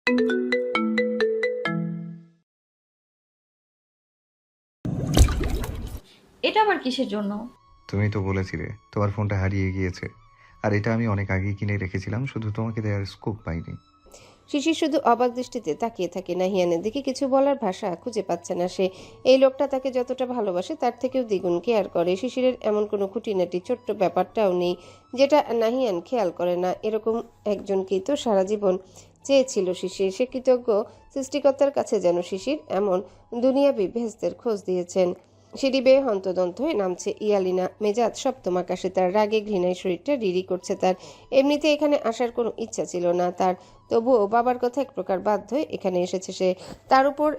এটা আবার কিসের জন্য? তুমি তো বলেছিলে তোমার ফোনটা হারিয়ে গিয়েছে, আর এটা আমি অনেক আগেই কিনে রেখেছিলাম, শুধু তোমাকে দেওয়ার স্কোপ পাইনি। শিশির শুধু অবাক দৃষ্টিতে তাকিয়ে থাকে নাহিয়ানের দিকে। কিছু বলার ভাষা খুঁজে পাচ্ছে না সে। এই লোকটা তাকে যতটা ভালোবাসে তার থেকেও দ্বিগুণ কেয়ার করে। শিশিরের এমন কোনো খুঁটিনাটি ছোট্ট ব্যাপারটাও নেই যেটা নাহিয়ান খেয়াল করে না। এরকম একজনকেই তো সারা জীবন চেয়েছিল শিশির। সে কৃতজ্ঞ সৃষ্টিকর্তার কাছে যেন শিশির এমন দুনিয়াবি ভেস্তের খোঁজ দিয়েছেন। সিঁড়ি বেয়ে হন্তদন্ত হয়ে নামছে ইয়ালিনা। মেজাজ সপ্তম আকাশে, তার রাগে ঘৃণায় শরীরটা রিরি করছে তার। এমনিতে এখানে আসার কোনো ইচ্ছা ছিল না তার, তবুও বাবার কথা এক প্রকার বাধ্য হয়ে এখানে এসেছে সে। তার উপর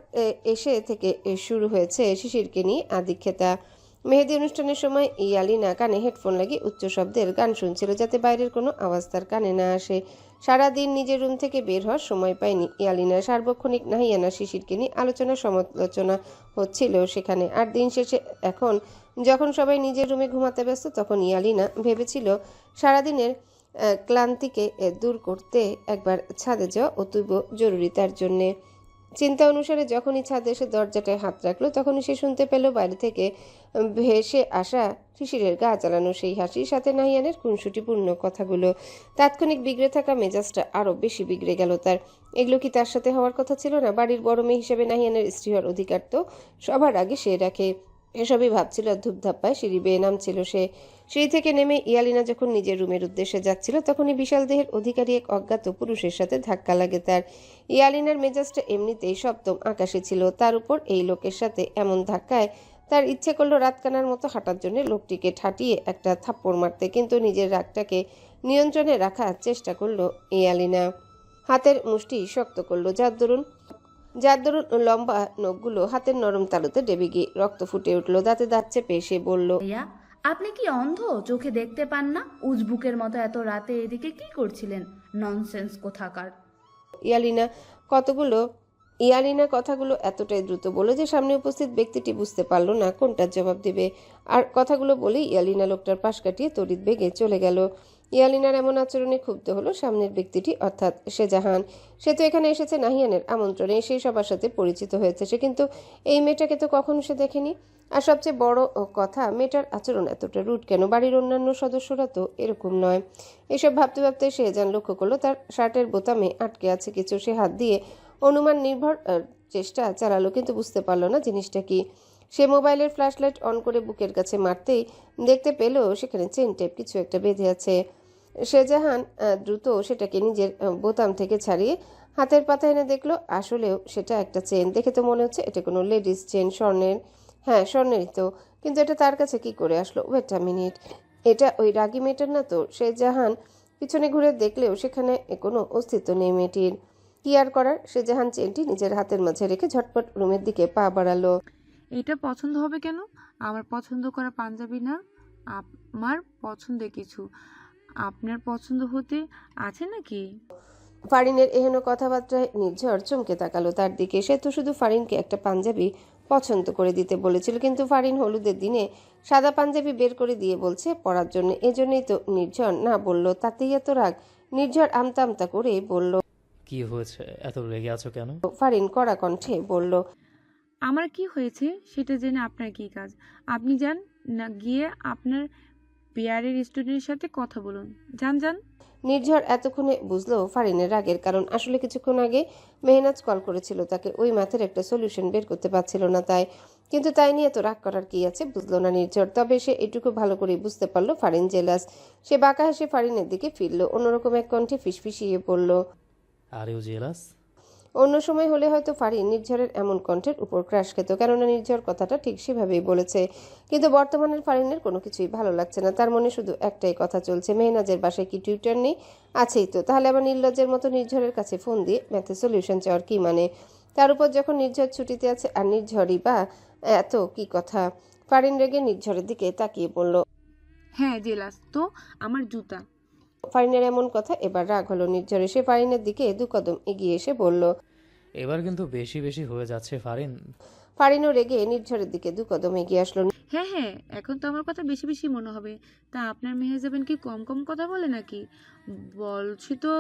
এসে থেকে শুরু হয়েছে শিশিরকে নিয়ে আদিক্ষেতা। মেহেদি অনুষ্ঠানের সময় ইয়ালিনা কানে হেডফোন লাগিয়ে উচ্চ শব্দের গান শুনছিল যাতে বাইরের কোনো আওয়াজ তার কানে না আসে। সারাদিন নিজের রুম থেকে বের হওয়ার সময় পায়নি ইয়ালিনা। সার্বক্ষণিক নাহিয়ানা শিশিরকে নিয়ে আলোচনা সমালোচনা হচ্ছিল সেখানে। আর দিন শেষে এখন যখন সবাই নিজের রুমে ঘুমাতে ব্যস্ত তখন ইয়ালিনা ভেবেছিল সারাদিনের ক্লান্তিকে দূর করতে একবার ছাদে যাওয়া অতীব জরুরি তার জন্যে। চিন্তা অনুসারে যখনই ছাদে এসে দরজাটায় হাত রাখলো তখনই সে শুনতে পেল বাইরে থেকে ভেসে আসা শিশিরের গা চালানো সেই হাসির সাথে নাহিয়ানের খুনসুটিপূর্ণ কথাগুলো। তাৎক্ষণিক বিগড়ে থাকা মেজাজটা আরও বেশি বিগড়ে গেল তার। এগুলো কি তার সাথে হওয়ার কথা ছিল না? বাড়ির বড় মেয়ে হিসেবে নাহিয়ানের স্ত্রী হওয়ার অধিকার তো সবার আগে সে রাখে। এসবই ভাবছিল আর ধূপধাপ পায় সিঁড়ি বেয়ে নামছিল সে। সিঁড়ি থেকে নেমে ইয়ালিনা যখন নিজের রুমের উদ্দেশ্যে যাচ্ছিল তখনই বিশাল দেহের অধিকারী এক অজ্ঞাত পুরুষের সাথে ধাক্কা লাগে তার। ইয়ালিনার মেজাজটা এমনিতেই সপ্তম আকাশে ছিল, তার উপর এই লোকের সাথে এমন ধাক্কায় তার ইচ্ছে করলো রাতকানার মতো হাঁটার জন্য লোকটিকে ঠাটিয়ে একটা থাপ্পড় মারতে, কিন্তু নিজের রাগটাকে নিয়ন্ত্রণে রাখার চেষ্টা করলো ইয়ালিনা। হাতের মুষ্টি শক্ত করলো, যার দরুন লম্বা নখগুলো হাতের নরম তালুতে ডেবে গিয়ে রক্ত ফুটে উঠল। দাঁতে দাঁত চেপে সে বলল, ভাইয়া, আপনি কি অন্ধ? চোখে দেখতে পান না? উজবুকের মতো এত রাতে এদিকে কি করছিলেন? ননসেন্স কোথাকার। ইয়ালিনা কতগুলো ইয়ালিনা কথাগুলো এতটাই দ্রুত বলে যে সামনে উপস্থিত ব্যক্তিটি বুঝতে পারল না কোনটার জবাব দেবে। আর কথাগুলো বলেই ইয়ালিনা লোকটার পাশ কাটিয়ে তড়িৎ বেগে চলে গেল। ইয়ালিনার এমন আচরণে ক্ষুব্ধ হলো সামনের ব্যক্তিটি, অর্থাৎ শেজাহান। সে তো এখানে এসেছে নাহিয়ানের আমন্ত্রণে, সেই সবার সাথে পরিচিত হয়েছে সে, কিন্তু এই মেয়েটাকে তো কখনো সে দেখেনি। আর সবচেয়ে বড় কথা, মেয়েটার আচরণ এতটা রুড কেন? বাড়ির অন্যান্য সদস্যরা তো এরকম নয়। এসব ভাবতে ভাবতে শেজান লক্ষ্য করলো তার শার্টের বোতামে আটকে আছে কিছু। সে হাত দিয়ে অনুমান নির্ভর চেষ্টা চালালো, কিন্তু বুঝতে পারলো না জিনিসটা কি। সে মোবাইলের ফ্ল্যাশলাইট অন করে বুকের কাছে মারতেই দেখতে পেল সেখানে চেন টেপ কিছু একটা বেঁধে আছে। শেজাহান দ্রুত সেটাকে নিজের বোতাম থেকে ছাড়িয়ে হাতের পাতা এনে দেখলো আসলেও সেটা একটা চেন। দেখে তো মনে হচ্ছে এটা কোনো লেডিস চেন, স্বর্ণের। হ্যাঁ, স্বর্ণেরই তো, কিন্তু এটা তার কাছে কি করে আসলো? ওয়েট আ মিনিট, এটা ওই রাগী মেয়েটার না তো? শেজাহান পিছনে ঘুরে দেখলেও সেখানে কোনো অস্তিত্ব নেই মেয়েটির। কি আর করার, শেজাহান চেনটি নিজের হাতের মাঝে রেখে ঝটপট রুমের দিকে পা বাড়ালো। এটা পছন্দ হবে কেন? আমার পছন্দ করা পাঞ্জাবি না, আমার পছন্দের কিছু আপনার পছন্দ হতে আছে নাকি? ফারিনের এহেন কথাবার্তায় নির্ঝর চমকে তাকালো তার দিকে। সে তো শুধু ফারিনকে একটা পাঞ্জাবি পছন্দ করে দিতে বলেছিল, কিন্তু ফারিন হলুদের দিনে সাদা পাঞ্জাবি বের করে দিয়ে বলছে পরার জন্য। এজন্যই তো নির্ঝর না বলল। তাতেই এত রাগ? নির্ঝর আমতা আমতা করে বলল। কি হয়েছে, এত রেগে আছো কেন? ফারিন কড়া কণ্ঠে বলল, আমার কি হয়েছে সেটা জেনে আপনার কি কাজ? আপনি যান না, গিয়ে আপনার বিয়ারের স্টুডেন্টের সাথে কথা বলুন। যান যান। নির্ঝর এতক্ষণে বুঝলো ফারিনের রাগের কারণ। আসলে কিছুক্ষণ আগে মেহনাজ কল করেছিল তাকে, ওই মাথের একটা সলিউশন বের করতে পারছিল না তাই। কিন্তু তাই নিয়ে তো রাগ করার কি আছে বুঝলো না নির্ঝর। তবে সে এটুকু ভালো করেই বুঝতে পারলো ফারিন জেলাস। সে বাঁকা হেসে ফারিনের দিকে ফিরল, অন্যরকম এক কণ্ঠে ফিসফিসিয়ে পড়ল। Are you jealous? অন্য সময় হলে হয়তো ফারিন নির্ঝরের এমন কণ্ঠের উপর ক্রাশ খেত, কেননা নির্ঝর কথাটা ঠিক সেভাবেই বলেছে। কিন্তু বর্তমানের ফারিনের কোনো কিছুই ভালো লাগছে না। তার মনে শুধু একটাই কথা চলছে, মেহনাজের বাসায় কি টিউটার নেই? আছেই তো, তাহলে আবার নির্লজ্জের মতো নির্ঝরের কাছে ফোন দিয়ে ম্যাথে সলিউশন চাওয়ার কি মানে? তার উপর যখন নির্ঝর ছুটিতে আছে আর নির্ঝরই বা এত কি কথা? ফারিন রেগে নির্ঝরের দিকে তাকিয়ে বলল। হ্যাঁ জেলাস তো, আমার জুতা। ফারিনের এমন কথা এবার রাগ হলো নির্ঝরে। সে ফারিনের দিকে দু কদম এগিয়ে এসে বলল। এবার কিন্তু বেশি বেশি হয়ে যাচ্ছে ফারিন। ফারিনও রেগে নির্ঝরের দিকে দু কদম এগিয়ে আসলো। হ্যাঁ হ্যাঁ, এখন তো আমার কথা বেশি বেশি মনে হবে। তা আপনার মেহেজাবিন কি কম কম কথা বলে নাকি? বলছি তো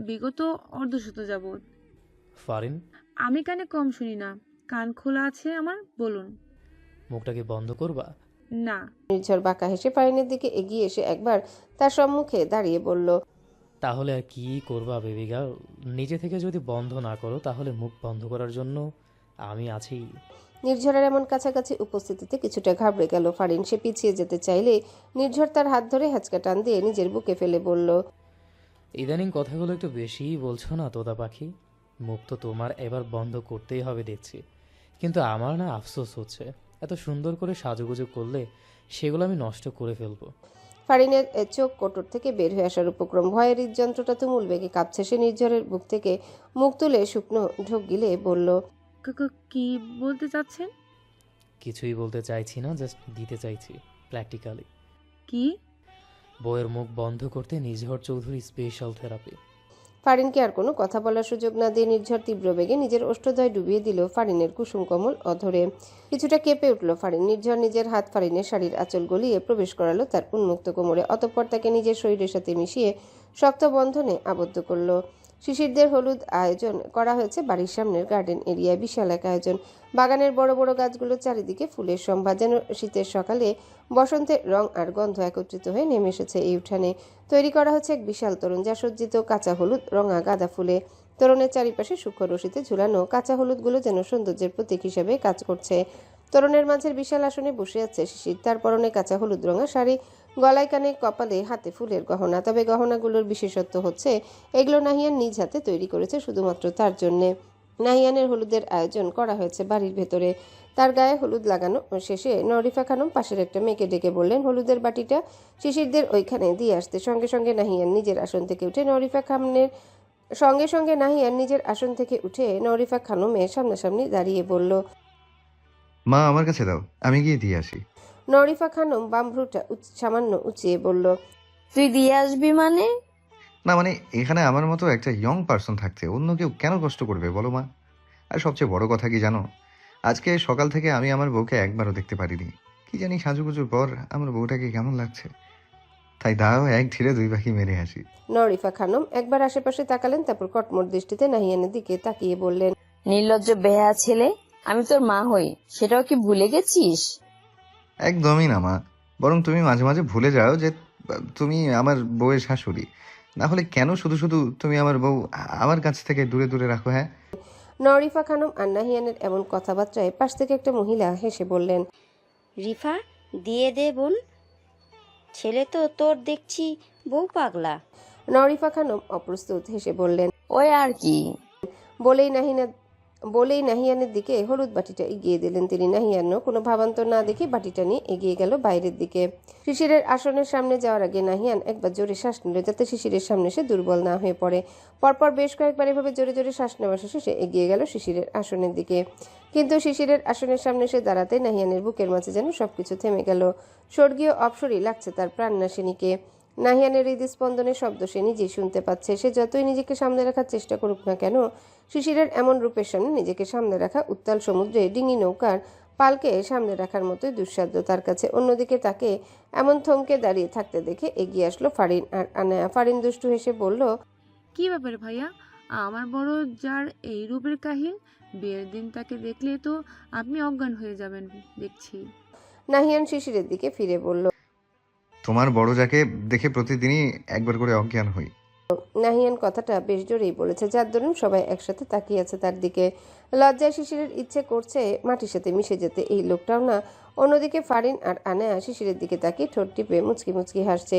বিগত অর্ধশত যাবৎ। ফারিন, আমি কানে কম শুনি না, কান খোলা আছে আমার, বলুন। মুখটা কি বন্ধ করবা? না। নির্ঝর বাঁকা হেসে ফারিনের দিকে এগিয়ে এসে একবার তার সম্মুখে দাঁড়িয়ে বলল, তাহলে আর কি করবা বেবি গার্ল? নিজে থেকে যদি বন্ধ না করো তাহলে মুখ বন্ধ করার জন্য আমি আছি। নির্ঝরের এমন কাছাকাছি উপস্থিতিতে কিছুটা ঘাবড়ে গেল ফারিন। সে পিছিয়ে যেতে চাইলে নির্ঝর তার হাত ধরে হ্যাচকা টান দিয়ে নিজের বুকে ফেলে বলল, ইদানিং কথাগুলো একটু বেশিই বলছো না তোতা পাখি? মুখ তো তোমার এবার বন্ধ করতেই হবে দেখছি, কিন্তু আমার না আফসোস হচ্ছে, এত সুন্দর করে সাজুগুজু করলে সেগুলো আমি নষ্ট করে ফেলবো। ফারিনের চোখ কোটর থেকে বের হয়ে আসার উপক্রম। ভয়ের হৃদযন্ত্রটা তুমুল বেগে কাঁপছে। সে নির্ঝরের বুক থেকে মুখ তুলে শুকনো ঢোক গিলে বলল, কি বলতে চাচ্ছেন? কিছুই বলতে চাইছি না, জাস্ট দিতে চাইছি প্র্যাকটিক্যালি। কি? বইয়ের মুখ বন্ধ করতে নিঝর চৌধুরী স্পেশাল থেরাপি। ফারিনকে আর কোনো কথা বলার সুযোগ না দিয়ে নির্ঝর তীব্র বেগে নিজের ওষ্ঠদ্বয় ডুবিয়ে দিল ফারিনের কুসুম কমল অধরে। কিছুটা কেঁপে উঠল ফারিন। নির্ঝর নিজের হাত ফারিনের শাড়ির আঁচল গলিয়ে প্রবেশ করালো তার উন্মুক্ত কোমরে। অতঃপর তাকে নিজের শরীরের সাথে মিশিয়ে শক্ত বন্ধনে আবদ্ধ করলো। শিশিরদের হলুদ আয়োজন করা হয়েছে বাড়ির সামনের গার্ডেন এরিয়ায়। বিশাল এক আয়োজন। বাগানের বড় বড় গাছগুলোর চারিদিকে ফুলের সম্ভার, যেন শীতের সকালে বসন্তের রং আর গন্ধ একত্রিত হয়ে নেমে এসেছে এই উঠানে। তৈরি করা হচ্ছে এক বিশাল তোরণ, যা সজ্জিত কাঁচা হলুদ রঙা গাঁদা ফুলে। তোরণের চারিপাশে সূক্ষ্ম রশিতে ঝুলানো কাঁচা হলুদগুলো যেন সৌন্দর্যের প্রতীক হিসেবে কাজ করছে। তোরণের মাঝের বিশাল আসনে বসে আছে শিশির। তার পরনে কাঁচা হলুদ রঙা শাড়ি, গলায় কানে কপালে হাতে ফুলের গহনা। তবে গহনাগুলোর বিশেষত্ব হচ্ছে এগুলো নাহিয়ান নিজ হাতে তৈরি করেছে শুধুমাত্র তার জন্যে। নাহিয়ানের হলুদের আয়োজন করা হয়েছে বাড়ির ভেতরে। তার গায়ে হলুদ লাগানো শেষে নরিফা খানম পাশের একটা মেয়েকে ডেকে বললেন হলুদের বাটিটা শিশিরদের ওইখানে দিয়ে আসতে। সঙ্গে সঙ্গে নাহিয়ান নিজের আসন থেকে উঠে নরিফা খানমের সামনাসামনি দাঁড়িয়ে বলল, মা আমার কাছে দাও, আমি গিয়ে দিয়ে আসি। নরিফা খানম বামভ্রুটা সামান্য উঁচিয়ে বলল, তুই দিয়ে আসবি মানে? না মানে এখানে আমার মতো একটা ইয়ং পার্সন থাকতে অন্য কেউ কেন কষ্ট করবে বলো মা? আর সবচেয়ে বড় কথা কি জানো, আজকে সকাল থেকে আমি আমার বউকে একবারও দেখতে পারিনি। কি জানি সাজুগুজুর পর আমার বউটাকে কেমন লাগছে। তাই দাও এক ঢিলে দুই পাখি মেরে আসি। নরিফা খানম একবার আশেপাশে তাকালেন, তারপর কটমট দৃষ্টিতে নাহিয়ানের দিকে তাকিয়ে বললেন, নির্লজ্জ বেহা ছেলে, আমি তোর মা হই, সেটাও কি ভুলে গেছিস? একদমই না মা, বরং তুমি মাঝে মাঝে ভুলে যাও যে তুমি আমার বউয়ের শাশুড়ি। না হলে কেন শুধু শুধু তুমি আমার বউ আমার কাছ থেকে দূরে দূরে রাখো? হ্যাঁ, নরিফা খানম আর নাহিয়ানের এমন কথাবার্তায় পাশ থেকে একটা মহিলা হেসে বললেন, রিফা, দিয়ে দে বোন, ছেলে তো তোর দেখছি বউ পাগলা। নরিফা খানম অপ্রস্তুত হেসে বললেন, ওই আর কি। বলেই নাহিয়ানের দিকে হলুদ বাটিটা এগিয়ে দিলেন তিনি। নাহিয়ানও কোনো ভাবান্তর না দেখে বাটিটা নিয়ে এগিয়ে গেল বাইরের দিকে। শিশিরের আসনের সামনে যাওয়ার আগে নাহিয়ান একবার জোরে শ্বাস নিল, যাতে শিশিরের সামনে সে দুর্বল না হয়ে পড়ে। পরপর বেশ কয়েকবার এভাবে জোরে জোরে শ্বাস নেওয়া শেষে সে এগিয়ে গেল শিশিরের আসনের দিকে। কিন্তু শিশিরের আসনের সামনে সে দাঁড়াতে নাহিয়ানের বুকের মাঝে যেন সবকিছু থেমে গেল। স্বর্গীয় অপসরই লাগছে তার প্রাণনাশিনীকে। নাহিয়ানের হৃদস্পন্দনের শব্দ সে নিজেই শুনতে পাচ্ছে। সে যতই নিজেকে সামনে রাখার চেষ্টা করুক না কেন, শিশিরের এমন রূপের সামনে নিজেকে সামনে রাখা উত্তাল সমুদ্রে ডিঙি নৌকার পালকে সামনে রাখার মতোই দুঃসাধ্য তার কাছে। অন্যদিকে তাকে এমন থমকে দাঁড়িয়ে থাকতে দেখে এগিয়ে আসলো ফারিন আর আনায়া। ফারিন দুষ্টু হেসে বলল, কি ব্যাপারে ভাইয়া? আমার বড় যার এই রূপের কাহিল, বিয়ের দিন তাকে দেখলে তো আপনি অজ্ঞান হয়ে যাবেন দেখছি। নাহিয়ান শিশিরের দিকে ফিরে বলল, তোমার বড় যাকে দেখে প্রতিদিনই একবার করে অজ্ঞান হই। নাহিয়ান কথাটা বেশ জোরেই বলেছে, যার দরুন সবাই একসাথে তাকিয়ে আছে তার দিকে। লজ্জায় শিশিরের ইচ্ছে করছে মাটির সাথে মিশে যেতে, এই লোকটাও না। অন্যদিকে ফারিন আর আনায়া শিশিরের দিকে তাকিয়ে ঠোঁট টিপে মুচকি মুচকি হাসছে।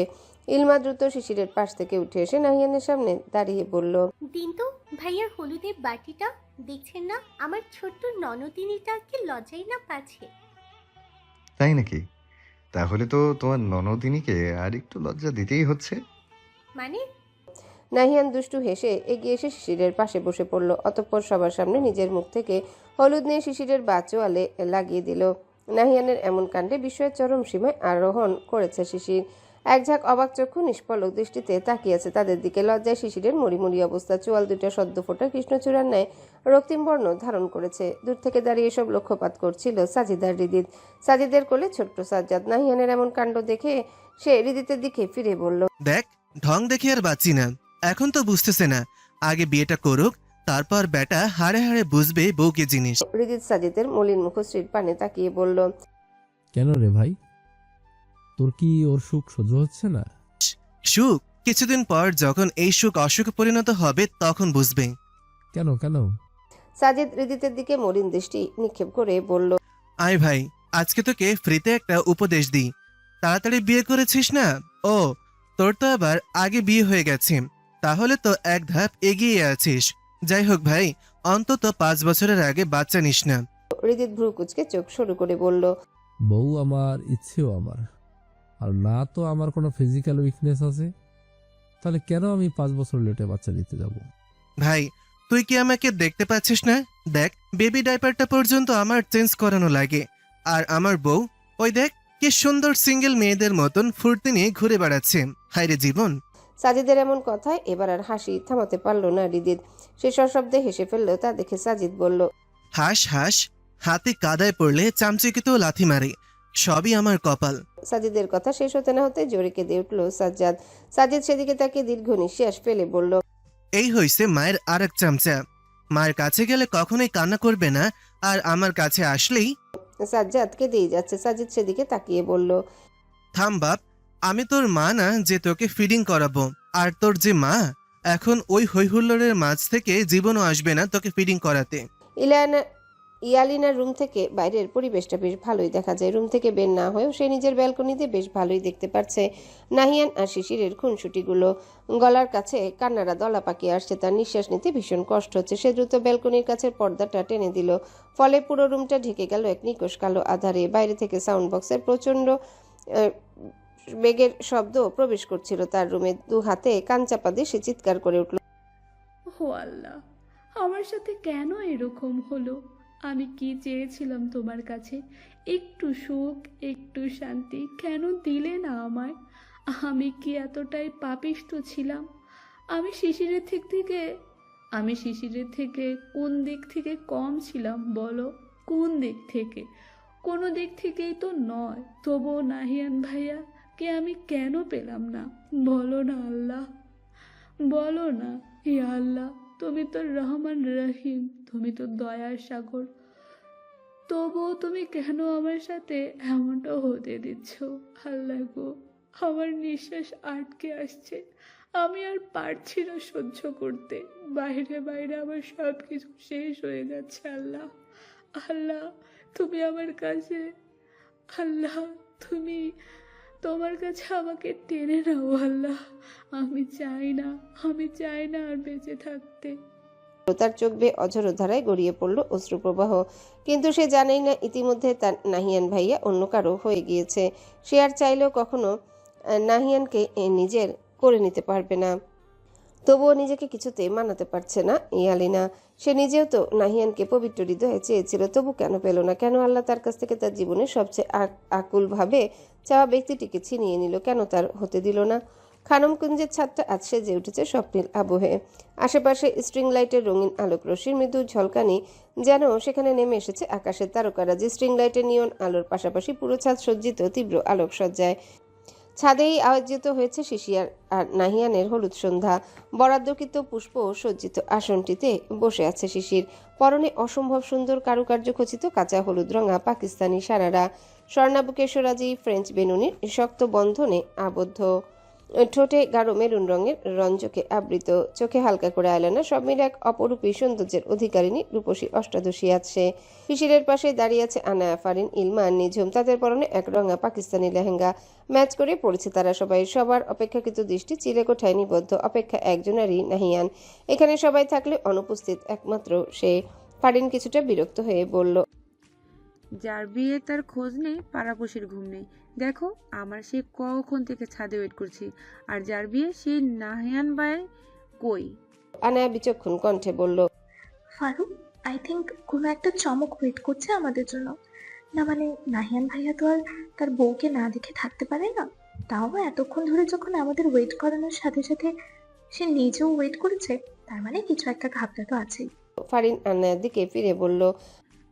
ইলমা দ্রুত শিশিরের পাশ থেকে উঠে এসে নাহিয়ানের সামনে দাঁড়িয়ে বলল, দিন তো ভাইয়ার হলুদের বাটিটা, দেখছেন না আমার ছোট্ট ননদিনীটা কি লজ্জাই না পাচ্ছে। তাই নাকি? তাহলে তো তোমার ননদিনীকে আর একটু লজ্জা দিতেই হচ্ছে। মানে? নাহিয়ান দুষ্টু হেসে এগিয়ে এসে শিশিরের পাশে বসে পড়ল। অতঃপর সবার সামনে নিজের মুখ থেকে হলুদ নিয়ে শিশিরের বাচোয়ালে লাগিয়ে দিল। নাহিয়ানের এমন কাণ্ডে বিস্ময়ের চরম সীমায় আরোহণ করেছে শিশির। এক ঝাঁক অবাক চক্ষু নিষ্পলক দৃষ্টিতে তাকিয়ে আছে তাদের দিকে। লজ্জায় শিশিরের মরিমরি অবস্থা, চোয়াল দুটো সদ্য ফোটা কৃষ্ণচূড়ার ন্যায় রক্তিম বর্ণ ধারণ করেছে। দূর থেকে দাঁড়িয়ে সব লক্ষ্যপাত করছিল সাজিদ আর হৃদিত। সাজিদের কোলে ছোট্ট সাজ্জাদ। নাহিয়ানের এমন কাণ্ড দেখে সে হৃদিতের দিকে ফিরে বলল, দেখ, ঢং দেখে আর বাঁচি না। এখন তো বুঝতেছে না, আগে বিয়েটা করুক, তারপর বেটা হাড়ে হাড়ে বুঝবে বউকে জিনিস। হৃদিত সাজিদের মলিন মুখশ্রীর পানে তাকিয়ে বলল, কেন রে ভাই, তোর কি ওর সুখ সহ্য হচ্ছে না? সুখ? কিছুদিন পর যখন এই সুখ অসুখে পরিণত হবে তখন বুঝবে। কেন কেন? সাজিদ হৃদিতের দিকে মলিন দৃষ্টি নিক্ষেপ করে বলল, আয় ভাই, আজকে তোকে ফ্রিতে একটা উপদেশ দিই। তাড়াতাড়ি বিয়ে করেছিস না? ও, তোর তো আবার আগে বিয়ে হয়ে গেছে, তাহলে তো এক ধাপ এগিয়ে আছিস। যাই হোক ভাই, অন্তত 5 বছরের আগে বাচ্চা নিস না। হৃদিত ভ্রু কুচকে চোখ শুরু করে বলল, বউ আমার, ইচ্ছেও আমার, আর না তো আমার কোনো ফিজিক্যাল উইকনেস আছে, তাহলে কেন আমি 5 বছর লেটে বাচ্চা নিতে যাব? ভাই, তুই কি আমাকে দেখতে পাচ্ছিস না? দেখ, বেবি ডাইপারটা পর্যন্ত আমার চেঞ্জ করানো লাগে। আর আমার বউ, ওই দেখ কি সুন্দর সিঙ্গেল মেয়েদের মতন ফুর্তি নিয়ে ঘুরে বেড়াচ্ছে। হায়রে জীবন। সাজিদের এমন কথায় এবার আর হাসি থামাতে পারল না হৃদিত। সে সশব্দে হেসে ফেলল। তা দেখে সাজিদ বলল, হাস হাস, হাতে কাদায় পড়লে চামচিকিতেও লাথি মারে, সবই আমার কপাল। সাজিদের কথা শেষ হতে না হতে জোরে কেঁদে উঠল সাজ্জাদ। সাজিদ সেদিকে তাকে দীর্ঘ নিঃশ্বাস ফেলে বলল, এই হইছে মায়ের আর এক চামচা। মায়ের কাছে গেলে কখনোই কান্না করবে না, আর আমার কাছে আসলেই। সাজ্জাদ কেঁদেই যাচ্ছে। সাজিদ সেদিকে তাকিয়ে বলল, থাম বাপ, আমি তোর মা না যে তোকে ফিডিং করাবো। আর তোর যে মা, এখন ওই হৈহুল্লোড়ের মাঝ থেকে জীবনও আসবে না তোকে ফিডিং করাতে। ইয়ালিনার রুম থেকে বাইরের পরিবেশটা বেশ ভালোই দেখা যায়। রুম থেকে বের না হয়েও সে নিজের ব্যালকনিতে বেশ ভালোই দেখতে পাচ্ছে নাহিয়ান আর শিশিরের খুনসুটিগুলো। গলার কাছে কান্নারা দলা পাকিয়ে আসছে, তার নিঃশ্বাস নিতে ভীষণ কষ্ট হচ্ছে। সে দ্রুত ব্যালকনির কাছের পর্দাটা টেনে দিল, ফলে পুরো রুমটা ঢেকে গেল এক নিকষ কালো আধারে। বাইরে থেকে সাউন্ড বক্সের প্রচণ্ড বেগের শব্দ প্রবেশ করছিল তার রুমে। 2 হাতে কান চাপা দিয়ে সে চিৎকার করে উঠল, ও আল্লাহ, আমার সাথে কেন এরকম হলো? আমি কি চেয়েছিলাম তোমার কাছে? একটু সুখ, একটু শান্তি কেন দিলে না আমায়? আমি কি এতটাই পাপিষ্ঠ ছিলাম? আমি শিশিরের থেকে কোন দিক থেকে কম ছিলাম বলো? কোন দিক থেকে? কোনো দিক থেকেই তো নয়। তবুও নাহিয়ান ভাইয়া কে আমি কেন পেলাম না? বলো না আল্লাহ, বলো না। হে আল্লাহ, তুমি তো রহমান রহিম, তুমি তো দয়ার সাগর। তবুও তুমি কেন আমার সাথে এমনটা হতে দিচ্ছ? আল্লাহ গো, আমার নিঃশ্বাস আটকে আসছে, আমি আর পারছি না সহ্য করতে। বাইরে বাইরে আমার সব কিছু শেষ হয়ে যাচ্ছে। আল্লাহ, আল্লাহ তুমি আমার কাছে, আল্লাহ তুমি তোমার কাছে আমাকে টেনে নাও আল্লাহ। আমি চাই না আর বেঁচে থাকতে। তার চোখ বেয়ে অঝোর ধারায় গড়িয়ে পড়ল অশ্রুপ্রবাহ। কিন্তু সে জানেই না ইতিমধ্যে তার নাহিয়ান ভাইয়া অন্য কারো হয়ে গিয়েছে। সে আর চাইলেও কখনো নাহিয়ানকে নিজের করে নিতে পারবে না। তবুও নিজেকে কিছুতেই মানাতে পারছে না ইয়ালিনা। সে নিজেও তো নাহিয়ানকে পবিত্র হৃদয়ে চেয়েছিল, তবু কেন পেল না? কেন আল্লাহ তার কাছ থেকে তার জীবনের সবচেয়ে আকুলভাবে চাওয়া ব্যক্তিটিকে ছিনিয়ে নিল? কেন তার হতে দিল না? খানমকুঞ্জের ছাদটা আজ সেজে উঠেছে স্বপ্নীল আবহে। আশেপাশে স্ট্রিং লাইটের রঙিন আলোক রশ্মির মৃদু ঝলকানি, যেন সেখানে নেমে এসেছে আকাশের তারকারা। যে স্ট্রিং লাইটের নিয়ন আলোর পাশাপাশি পুরো ছাদ সজ্জিত তীব্র আলোকসজ্জায়। ছাদেই আয়োজিত হয়েছে শিশিয়ার আর নাহিয়ানের হলুদ সন্ধ্যা। বরাদ্দকৃত পুষ্প সজ্জিত আসনটিতে বসে আছে শিশির। পরনে অসম্ভব সুন্দর কারুকার্য খচিত কাঁচা হলুদ রঙা পাকিস্তানি সারারা, স্বর্ণাবকেশ্বরাজি ফ্রেঞ্চ বেনুনির শক্ত বন্ধনে আবদ্ধ। ঠোঁটে গাঢ় মেরুন রঙের রঞ্জকে আবৃত, চোখে হালকা করে আয়লানা, সব মিলে এক অপরূপী সৌন্দর্যের অধিকারিণী রূপসী অষ্টাদশী আছে। শিশিরের পাশে দাঁড়িয়ে আছে আনায়া, ফারিন, ইলমা, নিঝুম। তাদের পরনে এক রঙা পাকিস্তানি লেহেঙ্গা ম্যাচ করে পড়েছে তারা সবাই। সবার অপেক্ষাকৃত দৃষ্টি চিলেকোঠায় নিবদ্ধ, অপেক্ষা একজনারই, নাহিয়ান। এখানে সবাই থাকলে অনুপস্থিত একমাত্র সে। ফারিন কিছুটা বিরক্ত হয়ে বলল, যার বিয়ে তার খোঁজ নেই, পাড়াপড়শির ঘুম নেই। দেখো, আমার সে কখন থেকে ছাদে ওয়েট করছি, আর যার বিয়ে সে নাহিয়ান ভাই কই? আনায়া বিচক্ষণ কণ্ঠে বলল, ফারুক, আই থিঙ্ক কোনো একটা চমক ওয়েট করছে আমাদের জন্য। না মানে নাহিয়ান ভাইয়া তো আর তার বউকে না দেখে থাকতে পারে না। তাও এতক্ষণ ধরে যখন আমাদের ওয়েট করানোর সাথে সাথে সে নিজেও ওয়েট করেছে, তার মানে কিছু একটা ঘাপটা তো আছেই। ফারিন আনায়ার দিকে ফিরে বলল।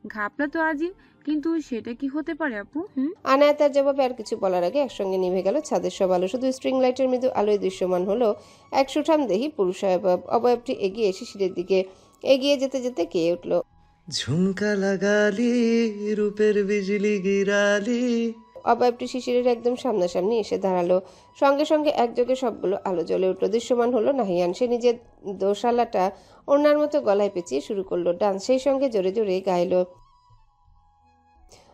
ঘাপলা তো আজই, কিন্তু সেটা কি হতে পারে আপু? আনায়া তার জবাবে আর কিছু বলার আগে একসঙ্গে নিভে গেল ছাদের সব আলো। শুধু স্ট্রিং লাইটের মৃদু আলোয় দৃশ্যমান হলো এক সুঠাম দেহি পুরুষ অবয়বটি এগিয়ে শিশিরের দিকে এগিয়ে যেতে যেতে গেয়ে উঠল। ঝুমকা লাগালি রূপের বিজলি গিরালি। অবয়বটি শিশিরের একদম সামনাসামনি এসে দাঁড়ালো। সঙ্গে সঙ্গে একযোগে সবগুলো আলো জ্বলে উঠল। দৃশ্যমান হলো নাহিয়ান। সে নিজের দোশালাটা ওড়নার মতো গলায় পেঁচিয়ে শুরু করলো ডান্স। সেই সঙ্গে জোরে জোরে গাইলো।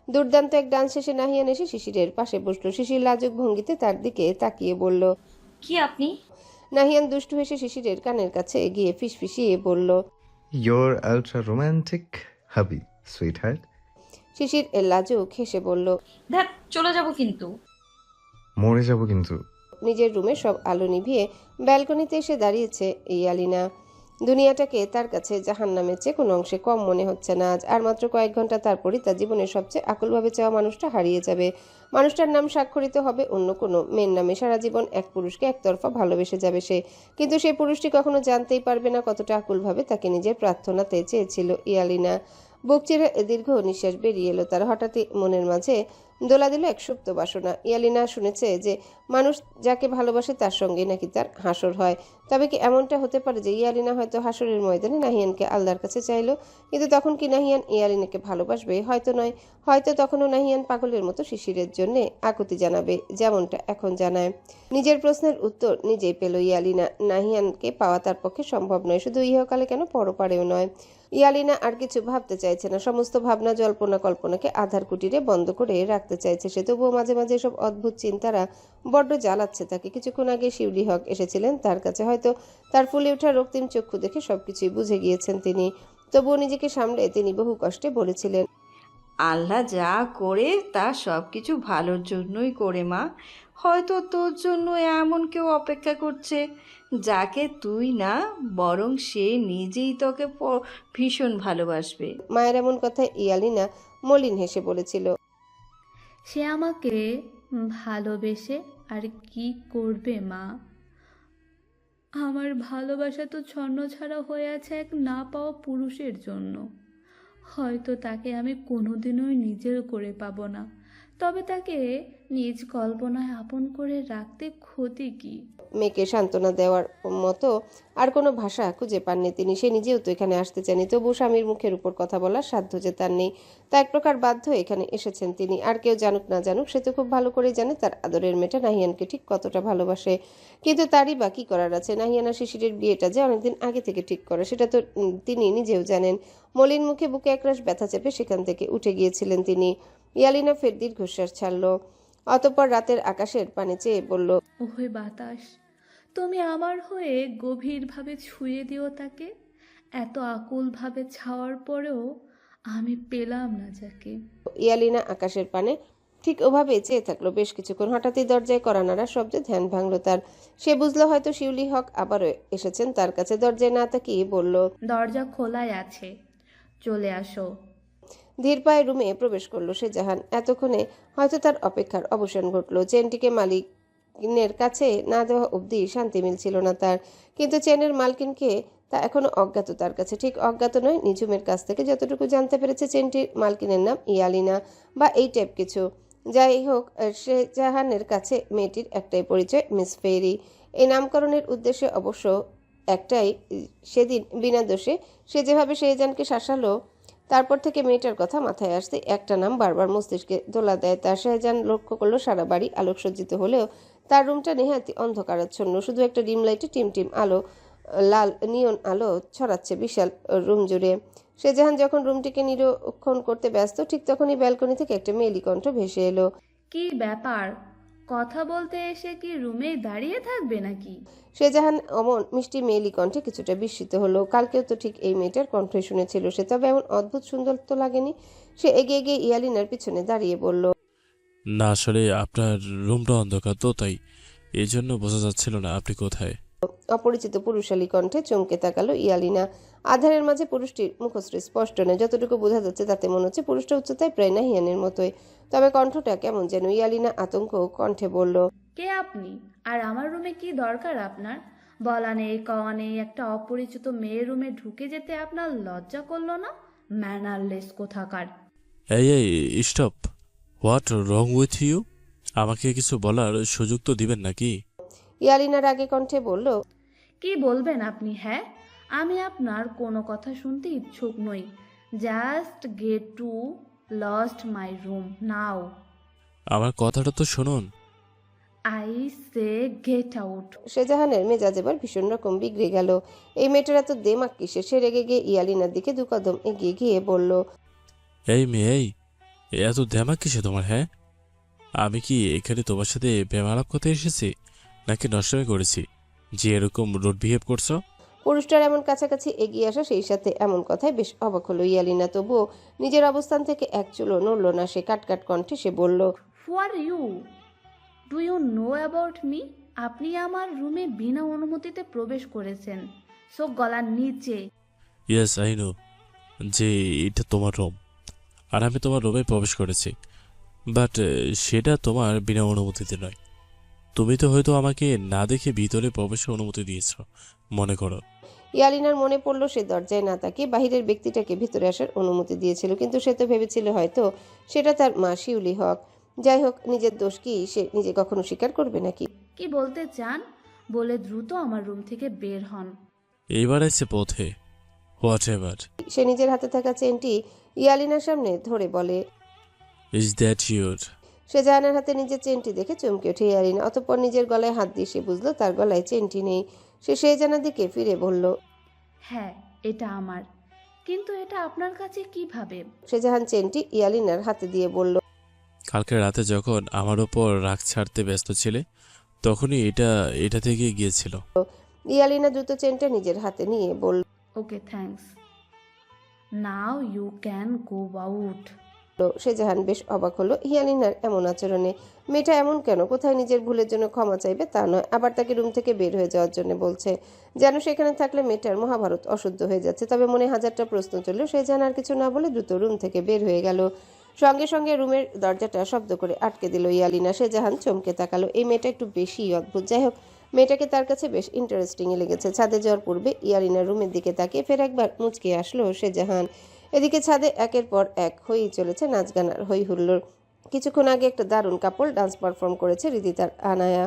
দুর্দান্ত এক ডান্স শেষে নাহিয়ান এসে শিশিরের পাশে বসলো। শিশির লাজুক ভঙ্গিতে তার দিকে তাকিয়ে বলল, কি আপনি? নাহিয়ান দুষ্টু হেসে শিশিরের কানের কাছে এগিয়ে ফিসফিসিয়ে বলল, ইয়োর আলট্রা রোম্যান্টিক হাবি সুইট হার্ট। শিশির লাজুক হেসে বলল, ধ্যাত, চলে যাব কিন্তু। মরে যাব কিন্তু। নিজের রুমে সব আলো নিভিয়ে ব্যালকনিতে এসে দাঁড়িয়েছে ইয়ালিনা। দুনিয়াটাকে তার কাছে জাহান্নামের চেয়ে কোনো অংশে কম মনে হচ্ছে না আজ। আর মাত্র কয়েক ঘন্টা তারপরই তার জীবনের সবচেয়ে আকুলভাবে চাওয়া মানুষটা হারিয়ে যাবে। মানুষটার নাম স্বাক্ষরিত হবে অন্য কোনো মেয়ের নামে। সারা জীবন এক পুরুষকে একতরফা ভালোবেসে যাবে সে। কিন্তু সেই পুরুষটি কখনো জানতেই পারবে না কতটা আকুলভাবে তাকে নিজের প্রার্থনাতে চেয়েছিল ইয়ালিনা। বুক চিরে দীর্ঘ নিঃশ্বাস বেরিয়ে এলো তার। হঠাৎই মনের মাঝে দোলা দিল এক সুপ্ত বাসনা। ইয়ালিনা শুনেছে যে মানুষ যাকে ভালোবাসে তার সঙ্গে নাকি তার হাসর হয়। তবে কি এমনটা হতে পারে যে ইয়ালিনা হয়তো হাসরের ময়দানে নাহিয়ানকে আল্লাহর কাছে চাইলো, কিন্তু তখন কি নাহিয়ান ইয়ালিনাকে ভালোবাসবে? হয়তো নয়। হয়তো তখনও নাহিয়ান পাগলের মতো শিশিরের জন্য আকুতি জানাবে, যেমনটা এখন জানায়। নিজের প্রশ্নের উত্তর নিজেই পেল ইয়ালিনা। নাহিয়ানকে পাওয়া তার পক্ষে সম্ভব নয়, শুধু ইহকালে কেন পরপারেও নয়। ইয়ালিনা আর কিছু ভাবতে চাইছে না। সমস্ত ভাবনা জল্পনা কল্পনাকে আধার কুটিরে বন্ধ করে রাখতে চাইছে সে। তবুও মাঝে মাঝে সব অদ্ভুত চিন্তারা বড্ড জ্বালাচ্ছে তাকে। কিছুক্ষণ আগে শিউলি হক এসেছিলেন তার কাছে। হয়তো তার ফুলে ওঠা রক্তিম চক্ষু দেখে সবকিছুই বুঝে গিয়েছেন তিনি। তবুও নিজেকে সামলে তিনি বহু কষ্টে বলেছিলেন, আল্লাহ যা করে তা সব কিছু ভালোর জন্যই করে মা। হয়তো তোর জন্য এমন কেউ অপেক্ষা করছে যাকে তুই না, বরং সে নিজেই তোকে ভীষণ ভালোবাসবে। মায়ের এমন কথায় ইয়ালিনা মলিন হেসে বলেছিল, সে আমাকে ভালোবেসে আর কি করবে মা? আমার ভালোবাসা তো ছন্নছাড়া হয়ে আছে এক না পাওয়া পুরুষের জন্য। হয়তো তাকে আমি কোনোদিনই নিজের করে পাবো না, তবে তাকে নিজ কল্পনায় আপন করে রাখতে ক্ষতি কি? মেয়েকে সান্ত্বনা দেওয়ার মতো আর কোনো ভাষা খুঁজে পাননি তিনি। সে নিজেও তো এখানে আসতে চাননি, তবু স্বামীর মুখের উপর কথা বলার সাধ্য যে তার নেই। তা এক প্রকার বাধ্য এখানে এসেছেন তিনি। আর কেউ জানুক না জানুক, সে তো খুব ভালো করে জানে তার আদরের মেয়েটা নাহিয়ানকে ঠিক কতটা ভালোবাসে। কিন্তু তারই বা কি করার আছে? নাহিয়ানা শিশিরের বিয়েটা যে অনেকদিন আগে থেকে ঠিক করা, সেটা তো তিনি নিজেও জানেন। মলিন মুখে বুকে একরাশ ব্যথা চেপে সেখান থেকে উঠে গিয়েছিলেন তিনি। ইয়ালিনা ফের দীর্ঘশ্বাস ছাড়ল। অতঃপর রাতের আকাশের পানে চেয়ে বলল, ওহে বাতাস, তুমি আমার হয়ে গভীরভাবে ছুঁয়ে দিও তাকে। এত আকুলভাবে ছাওয়ার পরেও আমি পেলাম না যাকে। ইয়ালিনা আকাশের পানে ঠিক ওভাবে চেয়ে থাকলো বেশ কিছুক্ষণ। হঠাৎই দরজায় কড়া নাড়া শব্দে ধ্যান ভাঙল তার। সে বুঝলো হয়তো শিউলি হক আবারও এসেছেন তার কাছে। দরজায় না তাকিয়ে বলল, দরজা খোলাই আছে, চলে আসো। ধীর পায়ে রুমে প্রবেশ করলো সে জাহান। এতক্ষণে হয়তো তার অপেক্ষার অবসান ঘটলো। চেনটিকে মালিকের কাছে না দেওয়া অবধি শান্তি মিলছিল না তার। কিন্তু চেনের মালকিনকে তা এখনো অজ্ঞাত তার কাছে। ঠিক অজ্ঞাত নয়, নিঝুমের কাছ থেকে যতটুকু জানতে পেরেছে চেনটির মালকিনের নাম ইয়ালিনা বা এই টাইপ কিছু। যাই হোক, সে জাহানের কাছে মেয়েটির একটাই পরিচয়, মিস ফেরি। এই নামকরণের উদ্দেশ্যে অবশ্য একটাই, সেদিন বিনা দোষে সে যেভাবে শেহজানকে শাসালো, তারপর থেকে মেয়েটার কথা মাথায় আসতে একটা নাম বারবার মস্তিষ্কে দোলা দেয় তার। শেহজান লক্ষ্য করলো সারা বাড়ি আলোকসজ্জিত হলেও তার রুমটা নেহাতি অন্ধকারাচ্ছন্ন। শুধু একটা ডিম লাইটে টিম আলো, লাল নিয়ন আলো ছড়াচ্ছে বিশাল রুম জুড়ে। শেহজাহান যখন রুমটিকে নিরীক্ষণ করতে ব্যস্ত, ঠিক তখনই ব্যালকনি থেকে একটা মেয়েলি কণ্ঠ ভেসে এলো। কি ব্যাপার, কথা বলতে এসে কি রুমেই দাঁড়িয়ে থাকবে নাকি? শেহজাহান অমন মিষ্টি মেয়েলি কণ্ঠে কিছুটা বিস্মিত হলো। কালকেও তো ঠিক এই মেয়েটার কণ্ঠই শুনেছিল সে, তবে এমন অদ্ভুত সুন্দর তো লাগেনি। সে এগিয়ে গিয়ে ইয়ালিনার পিছনে দাঁড়িয়ে বলল, না আসলে আপনার রুমটা অন্ধকার তো, তাই এই জন্য বোঝা যাচ্ছিল না আপনি কোথায়। অপরিচিত পুরুষালী কণ্ঠে চমকে তাকালো ইয়ালিনা। আধারের মাঝে পুরুষটির মুখশ্রী স্পষ্ট নয়। যতটুকু বোঝা যাচ্ছে তাতে মনে হচ্ছে পুরুষটা উচ্চতায় প্রায় নাহিয়ানের মতোই, তবে কণ্ঠটা কেমন যেন। ইয়ালিনা আতঙ্ক কণ্ঠে বলল, কে আপনি? আর আমার রুমে কি দরকার আপনার? বলা নেই কওয়া নেই একটা অপরিচিত মেয়ের রুমে ঢুকে যেতে আপনার লজ্জা করলো না? ম্যানারলেস কোথাকার। এই stop. What wrong with you? আমাকে কিছু বলার সুযোগ তো দিবেন নাকি? ইয়ালিনা রাগে কণ্ঠে বলল, কি বলবেন আপনি? হ্যাঁ, আমি আপনার কোনো কথা শুনতে ইচ্ছুক নই। Just get to lost my room now. আমার কথাটা তো শুনুন। I say get out. শাহজাহানের মেজাজ এবার ভীষণ রকম বিগড়ে গেল। এই মেয়েটার এত দেমাক কিসে? সে রেগে গিয়ে ইয়ালিনার দিকে দু কদম এগিয়ে গিয়ে বলল, এই মেয়ে, এই এত দেমাক কিসে তোমার? হ্যাঁ, আমি কি এখানে তোমার সাথে বেমালাপ করতে এসেছি নাকি নষ্টমী করেছি যে এরকম রুড বিহেভ করছো? পুরুষটার এমন কাছাকাছি এগিয়ে আসা, সেই সাথে এমন কথায় বেশ অবাক হলো ইয়ালিনা। তবুও নিজের অবস্থান থেকে এক চুলও নড়ল না সে। কাটকাট কণ্ঠে সে বলল, who are you? Do you know about me? আপনি আমার রুমে বিনা অনুমতিতে প্রবেশ করেছেন। সো গলার নিচে। ইয়েস আই নো যে এটা তোমার রুম, আর আমি তোমার রুমে প্রবেশ করেছি, বাট সেটা তোমার বিনা অনুমতিতে নয়। তুমি তো হয়তো আমাকে না দেখে ভিতরে প্রবেশের অনুমতি দিয়েছ মনে করো। ইয়ালিনার মনে পড়ল সে দরজায় না তাকিয়ে বাহিরের ব্যক্তিটাকে ভিতরে আসার অনুমতি দিয়েছিল, কিন্তু সে তো ভেবেছিল হয়তো সেটা তার মা শিউলি হক। যাই হোক, নিজের দোষ কি সে নিজে কখনো স্বীকার করবে নাকি? কি বলতে চান বলে দ্রুত আমার রুম থেকে বের হন। এইবার আছে পথে, হোয়াট এভার। সে নিজের হাতে থাকা চেনটি ইয়ালিনার সামনে ধরে বলে, ইজ দ্যাট ইউর? শাহজাহানের হাতে নিজের চেনটি দেখে চমকে ওঠে ইয়ালিনা। অতঃপর নিজের গলায় হাত দিয়ে সে বুঝলো তার গলায় চেনটি নেই। সে শাহজাহানের দিকে ফিরে বলল, হ্যাঁ, এটা আমার, কিন্তু এটা আপনার কাছে কিভাবে? শাহজাহান চেনটি ইয়ালিনার হাতে দিয়ে বলল, কালকে রাতে যখন আমার ওপর রাগ ছাড়তে ব্যস্ত ছিলে তখনই এটা থেকে গিয়েছিল। ইয়ালিনা দ্রুত চেনটা নিজের হাতে নিয়ে বলল, okay thanks, now you can go out. Shahjahan বেশ অবাক হলো ইয়ালিনার এমন আচরণে। মেয়েটা এমন কেন? কোথায় নিজের ভুলের জন্য ক্ষমা চাইবে তা নয়, আবার তাকে রুম থেকে বের হয়ে যাওয়ার জন্য বলছে। যেন সেখানে থাকলে মেয়েটার মহাভারত অশুদ্ধ হয়ে যাচ্ছে। তবে মনে হাজারটা প্রশ্ন চলল। শাহজাহান আর কিছু না বলে দ্রুত রুম থেকে বের হয়ে গেল। সঙ্গে সঙ্গে রুমের দরজাটা শব্দ করে আটকে দিল ইয়ালিনা। শাহজাহান চমকে তাকালো। এই মেয়েটা একটু বেশি অদ্ভুত। যাই হোক, মেয়েটাকে তার কাছে বেশ ইন্টারেস্টিংই লেগেছে। ছাদে যাওয়ার পূর্বে ইয়ালিনার রুমের দিকে তাকিয়ে ফের একবার মুচকে আসলো শাহজাহান। এদিকে ছাদে একের পর এক হয়েই চলেছে নাচ গান আর হই হুল্লোড়। কিছুক্ষণ আগে একটা দারুণ কাপল ডান্স পারফর্ম করেছে রিদিতার আনায়া,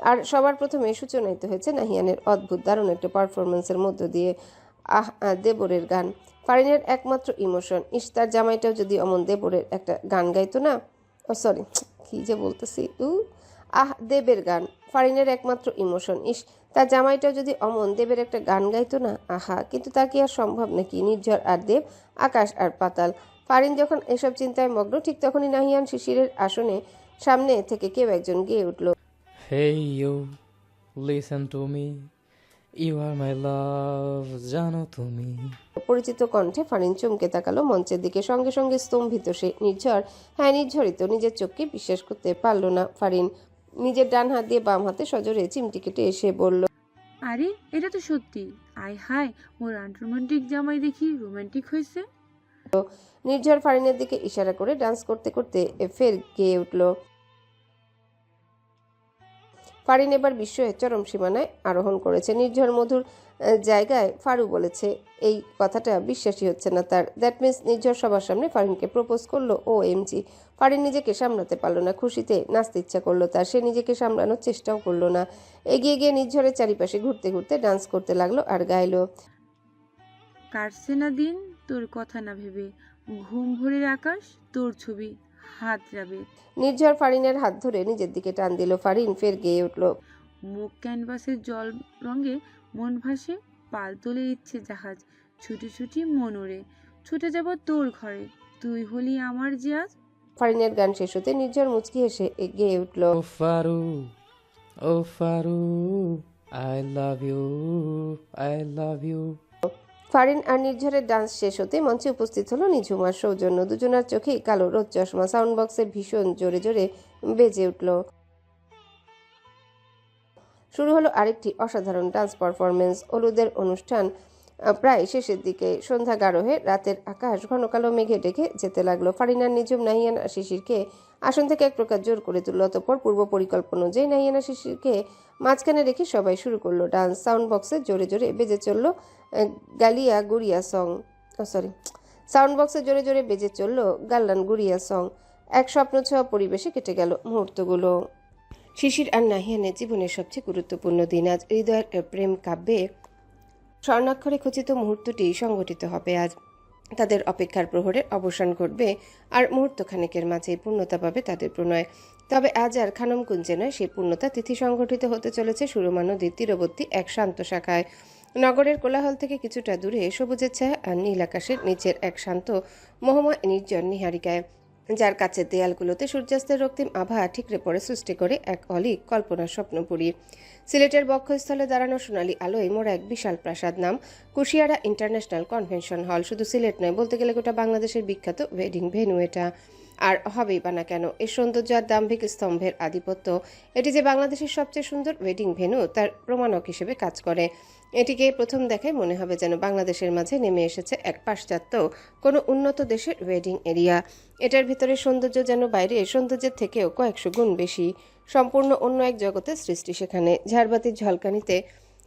আর সবার প্রথমে সূচনায়িত হয়েছে নাহিয়ানের অদ্ভুত দারুণ একটা পারফরমেন্সের মধ্য দিয়ে। দেবরের গান ফারিনের একমাত্র ইমোশন। তার জামাইটাও যদি অমন দেবরের একটা গান গাইতো না। ও সরি, কি যে বলতেছি। দেবের গান ফারিনের একমাত্র ইমোশন। তার জামাইটাও যদি অমন দেবের একটা গান গাইতো না। আহা, কিন্তু তা কি আর সম্ভব নাকি? নির্ঝর আর দেব, আকাশ আর পাতাল। ফারিন যখন এসব চিন্তায় মগ্ন, ঠিক তখনই নাহিয়ান শিশিরের আসনে সামনে থেকে কেউ একজন গেয়ে উঠল, hey you, listen to me, you are my love, জানো তুমি। পরিচিত কণ্ঠে ফারিন চমকে তাকালো মঞ্চের দিকে। সঙ্গে সঙ্গে স্তম্ভিত সে। নির্ঝর, হ্যাঁ নির্ঝরিত। নিজের চোখকে বিশ্বাস করতে পারল না ফারিন। নিজের ডান হাত দিয়ে বাম হাতে সজোরে চিমটি কেটে এসে বলল, আরে এটা তো সত্যি। আয় হায়, ওর আনরোমান্টিক জামাই দেখি রোমান্টিক হয়েছে। নির্ঝর ফারিনের দিকে ইশারা করে ডান্স করতে করতে ফের গেয়ে উঠল। ফারিন এবার বিস্ময়ের চরম সীমানায় আরোহণ করেছে। নির্ঝর মধুর জায়গায় ফারু বলেছে, এই কথাটা বিশ্বাসই হচ্ছে না তার। দ্যাট মিন্স নির্ঝর সবার সামনে ফারিনকে প্রপোজ করলো। ও এমজি। ফারিন নিজেকে সামলাতে পারলো না। খুশিতে নাচতে ইচ্ছা করলো তার। সে নিজেকে সামলানোর চেষ্টাও করলো না। এগিয়ে গিয়ে নির্ঝরের চারিপাশে ঘুরতে ঘুরতে ডান্স করতে লাগলো আর গাইলো, কাটছে না দিন তোর কথা না ভেবে, ঘুম ভোরের আকাশ তোর ছবি হাত যাবে। নির্ঝর ফারিনের হাত ধরে নিজের দিকে টান দিল। ফারিন ফের গেয়ে উঠল, মুখ ক্যানভাসের জল রঙে মন ভাসে, পাল তোলে ইচ্ছে জাহাজ, ছুটি ছুটি মন ওড়ে, ছুটে যাব তোর ঘরে, তুই হলি আমার জিয়াজ। ফারিনের গান শেষ হতে নির্ঝর মুচকি হেসে গেয়ে উঠল, ও ফারু, ও Faru, I love you, I love you. Farin আর নির্ঝরের ডান্স শেষ হতে মঞ্চে উপস্থিত হলো নিঝুমার সৌজন্য। দুজনার চোখেই কালো রোদ চশমা। সাউন্ড বক্সে ভীষণ জোরে জোরে বেজে উঠল। শুরু হলো আরেকটি অসাধারণ ডান্স পারফরমেন্স। হলুদের অনুষ্ঠান প্রায় শেষের দিকে সন্ধ্যা গাঢ় হয়ে রাতের আকাশ ঘন কালো মেঘে ঢেকে যেতে লাগলো। ফারিনার নিজুম, নাহিয়ান আর শিশিরকে আসন থেকে এক প্রকার জোর করে তুলল। অতঃপর পূর্ব পরিকল্পনা অনুযায়ী নাহিয়ান আর শিশিরকে মাঝখানে রেখে সবাই শুরু করলো ডান্স। সাউন্ড বক্সে জোরে জোরে বেজে চলল গালিয়া গুড়িয়া সং, সাউন্ড বক্সে জোরে জোরে বেজে চলল গাল্লান গুড়িয়া সং। এক স্বপ্ন ছোঁয়া পরিবেশে কেটে গেল মুহূর্তগুলো। শিশির আর নাহিয়ানের জীবনের সবচেয়ে গুরুত্বপূর্ণ দিন আজ। হৃদয়ের প্রেম কাব্যে স্বর্ণাক্ষরে খচিত মুহূর্তটি সংঘটিত হবে আজ। তাদের অপেক্ষার প্রহরের অবসান ঘটবে আর মুহূর্তখানেকের মাঝেই পূর্ণতা পাবে তাদের প্রণয়। তবে আজ আর খানম কুঞ্জে নয়, সেই পূর্ণতা তিথি সংঘটিত হতে চলেছে সুরমা নদীর তীরবর্তী এক শান্ত শাখায়। নগরের কোলাহল থেকে কিছুটা দূরে সবুজের ছায়া আর নীল আকাশের নিচের এক শান্ত মোহময় নির্জন নিহারিকায়, যার কাছের দেয়ালগুলোতে সূর্যাস্তের রক্তিম আভা ঠিকরে পড়ে সৃষ্টি করে এক অলিক কল্পনার স্বপ্নপুরী। সিলেটের বক্ষস্থলে দাঁড়ানো সোনালী আলোয় মোড়া এক বিশাল প্রাসাদ, নাম কুশিয়ারা ইন্টারন্যাশনাল কনভেনশন হল। শুধু সিলেট নয়, বলতে গেলে গোটা বাংলাদেশের বিখ্যাত ওয়েডিং ভেন্যু এটা। আর হবেই বা না কেন, এর সৌন্দর্য আর দাম্ভিক স্তম্ভের আধিপত্য এটি যে বাংলাদেশের সবচেয়ে সুন্দর ওয়েডিং ভেন্যু তার প্রমাণক হিসেবে কাজ করে। এটিকে প্রথম দেখায় মনে হবে যেন বাংলাদেশের মাঝে নেমে এসেছে এক পাশ্চাত্য কোনো উন্নত দেশের ওয়েডিং এরিয়া। এটার ভিতরে সৌন্দর্য যেন বাইরে সৌন্দর্যের থেকেও কয়েকশো গুণ বেশি। সম্পূর্ণ অন্য এক জগতের সৃষ্টি সেখানে। ঝাড়বাতির ঝলকানিতে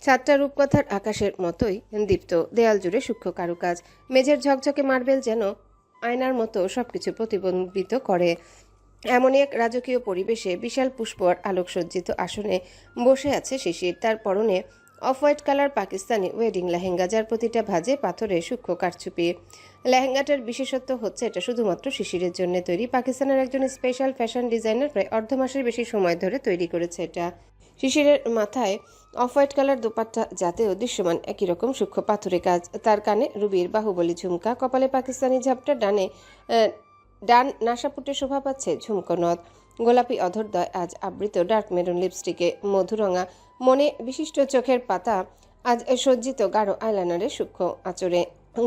ছাদটা রূপকথার আকাশের মতোই দীপ্ত। দেয়াল জুড়ে সূক্ষ্ম কারুকাজ, মেঝের ঝকঝকে মার্বেল যেন আয়নার মতো সবকিছু প্রতিবিম্বিত করে। এমনই এক রাজকীয় পরিবেশে বিশাল পুষ্প আর আলোকসজ্জিত আসনে বসে আছে শিশির। তার পরনে off white colour Pakistani wedding lehenga, যার প্রতিটা ভাঁজে পাথরে সূক্ষ্ম কারচুপি। লেহেঙ্গাটার বিশেষত্ব হচ্ছে এটা শুধুমাত্র শিশিরের জন্য তৈরি। পাকিস্তানের একজন স্পেশাল ফ্যাশন ডিজাইনার প্রায় অর্ধ মাসের বেশি সময় ধরে তৈরি করেছে এটা। শিশিরের মাথায় অফ হোয়াইট কালার দোপাট্টা, যাতেও দৃশ্যমান একই রকম সূক্ষ্ম পাথরে কাজ। তার কানে রুবির বাহুবলী ঝুমকা, কপালে পাকিস্তানি ঝাপটা, ডান নাসাপুটে শোভা পাচ্ছে ঝুমকো নথ। গোলাপি অধরদ্বয় আজ আবৃত ডার্ক মেরুন লিপস্টিকে, মধুরঙা মনে বিশিষ্ট চোখের পাতা আজ সজ্জিত গাঢ় আইলাইনারের সূক্ষ্ম আঁচড়ে।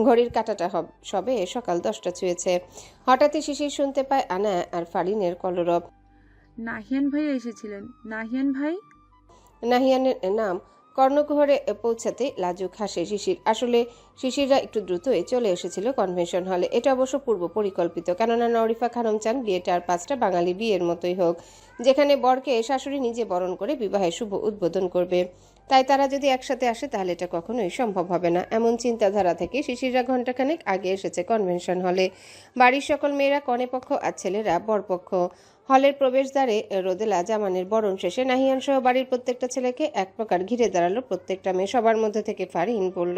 ঘড়ির কাঁটাটা সবে সকাল 10টা ছুঁয়েছে। হঠাৎই শিশির শুনতে পায় আনা আর ফারিনের কলরব। নাহিয়ান ভাই এসেছিলেন। নাহিয়ান ভাই? নাহিয়ানের নাম কর্ণকুহরে পৌঁছাতে লাজুক হাসে শিশির। আসলে শিশিররা একটু দ্রুতই চলে এসেছিল কনভেনশন হলে। এটা অবশ্য পূর্ব পরিকল্পিত, কেননা নরিফা খানম চান বিয়েটা আর 5টা বাঙালি বিয়ের মতোই হোক, যেখানে বরকে শাশুড়ি নিজে বরণ করে বিবাহের শুভ উদ্বোধন করবে। তাই তারা যদি একসাথে আসে তাহলে এটা কখনোই সম্ভব হবে না। এমন চিন্তাধারা থেকে শিশিররা ঘণ্টাখানেক আগে এসেছে কনভেনশন হলে। বাড়ির সকল মেয়েরা কনেপক্ষ আর ছেলেরা বরপক্ষ। হলের প্রবেশদ্বারে রোদেলা জামানের বরণ শেষে নাহিয়ান সহ বাড়ির প্রত্যেকটা ছেলেকে এক প্রকার ঘিরে দাঁড়ালো প্রত্যেকটা মেয়ে। সবার মধ্যে থেকে ফারিন বলল,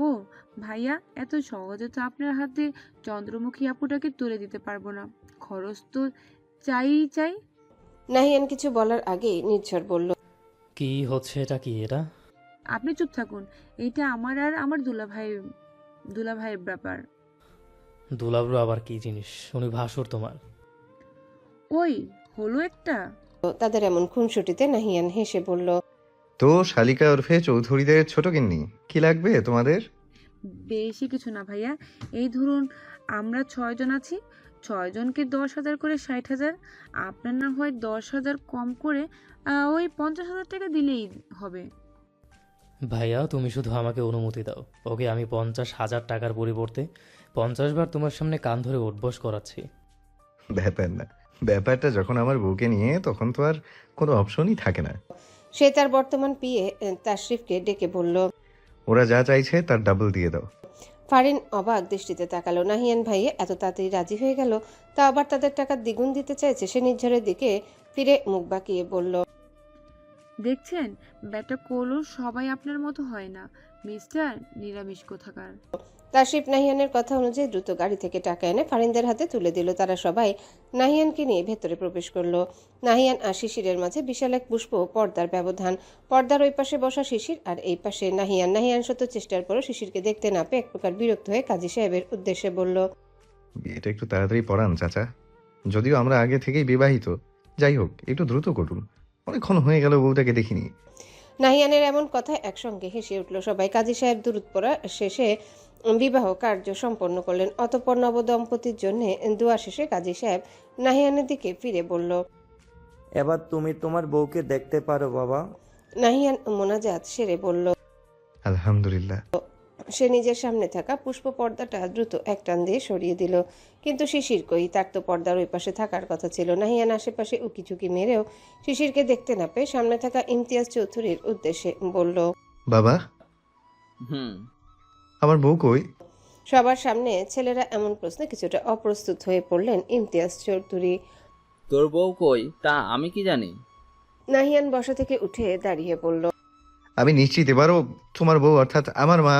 ও ভাইয়া, এত সহজে তো আপনার হাতে চন্দ্রমুখী আপুটাকে তুলে দিতে পারবো না। খরচ তো চাই। নাহিয়ান কিছু বলার আগেই নির্ঝর বলল, কি হচ্ছে এটা? কি এটা? আপনি চুপ থাকুন। এইটা আমার আর আমার দুলাভাইয়ের ব্যাপার। দুলাব্রু আবার কি জিনিস? উনি ভাসুর তোমার? ওই হলো একটা। তাদের এমন খুনসুটিতে নাহিয়ান হেসে বলল, তো শালিকা ওরফে চৌধুরীদের ছোট গিন্নি, কি লাগবে তোমাদের? বেশি কিছু না ভাইয়া। এই ধরুন আমরা 6 জন আছি, 6 জনকে 10,000 করে 60,000। আপনার না হয় 10,000 কম করে ওই 50,000 টাকা দিলেই হবে। ভাইয়া, তুমি শুধু আমাকে অনুমতি দাও। ওকে আমি 50,000 টাকার পরিবর্তে 50 বার তোমার সামনে কান ধরে উঠবস করাচ্ছি। ব্যাপার না, ব্যাপারটা যখন আমার বউকে নিয়ে, তখন তো আর কোনো অপশনই থাকে না। সে তার বর্তমান পিএ তাশরিফকে ডেকে বলল, ওরা যা চাইছে তার ডাবল দিয়ে দাও। ফারিন অবাক দৃষ্টিতে তাকালো। নাহিয়ান ভাইয়া এত তাড়াতাড়ি রাজি হয়ে গেল, তা আবার তাদের টাকা দ্বিগুণ দিতে চাইছে। সে নির্ঝরের দিকে ফিরে মুখ বাঁকিয়ে বলল, দেখছেন, ব্যাটা কোলো সবাই আপনার মতো হয় না মিস্টার নিরামিষ কোথাকার। তাশরিফ নাহিয়ানের কথা অনুযায়ী দ্রুত গাড়ি থেকে টাকা এনে ফারিনদের হাতে তুলে দিল। তারা সবাই নাহিয়ানকে নিয়ে ভেতরে প্রবেশ করলো। নাহিয়ান আর শিশিরের মাঝে বিশাল এক পুষ্প পর্দার ব্যবধান। পর্দার ওই পাশে বসা শিশির আর এই পাশে নাহিয়ান। নাহিয়ান শত চেষ্টার পরও শিশিরকে দেখতে না পেয়ে এক প্রকার বিরক্ত হয়ে কাজী সাহেবের উদ্দেশ্যে বলল, বিয়েটা একটু তাড়াতাড়ি পড়ান চাচা। যদিও আমরা আগে থেকেই বিবাহিত, যাই হোক একটু দ্রুত করুন। অনেকক্ষণ হয়ে গেল বউটাকে দেখিনি। নাহিয়ানের এমন কথায় একসঙ্গে হেসে উঠল সবাই। কাজী সাহেব দুরুদ পড়া শেষে বিবাহ কার্য সম্পন্ন করলেন। অতঃপর নবদম্পতির জন্য দোয়া শেষে কাজী সাহেব নাহিয়ানের দিকে ফিরে বলল, এবার তুমি তোমার বউকে দেখতে পারো বাবা। নাহিয়ান মোনাজাত সেরে বলল, আলহামদুলিল্লাহ। সে নিজের সামনে থাকা পুষ্প পর্দাটা দ্রুত এক টান দিয়ে সরিয়ে দিল, কিন্তু শিশির কই, তার তো পর্দার ওই পাশে থাকার কথা ছিল। নাহিয়ান আশেপাশে উকিঝুঁকি মেরেও শিশিরকে দেখতে না পেয়ে সামনে থাকা ইমতিয়াজ চৌধুরীর উদ্দেশ্যে বলল, বাবা, আমার বউ কই? সবার সামনে ছেলেরা এমন প্রশ্নে কিছুটা অপ্রস্তুত হয়ে পড়লেন ইমতিয়াজ চৌধুরী। তোর বউ কই তা আমি কি জানি? নাহিয়ান বসা থেকে উঠে দাঁড়িয়ে পড়ল। আমি নিশ্চিত এবারও তোমার বউ অর্থাৎ আমার মা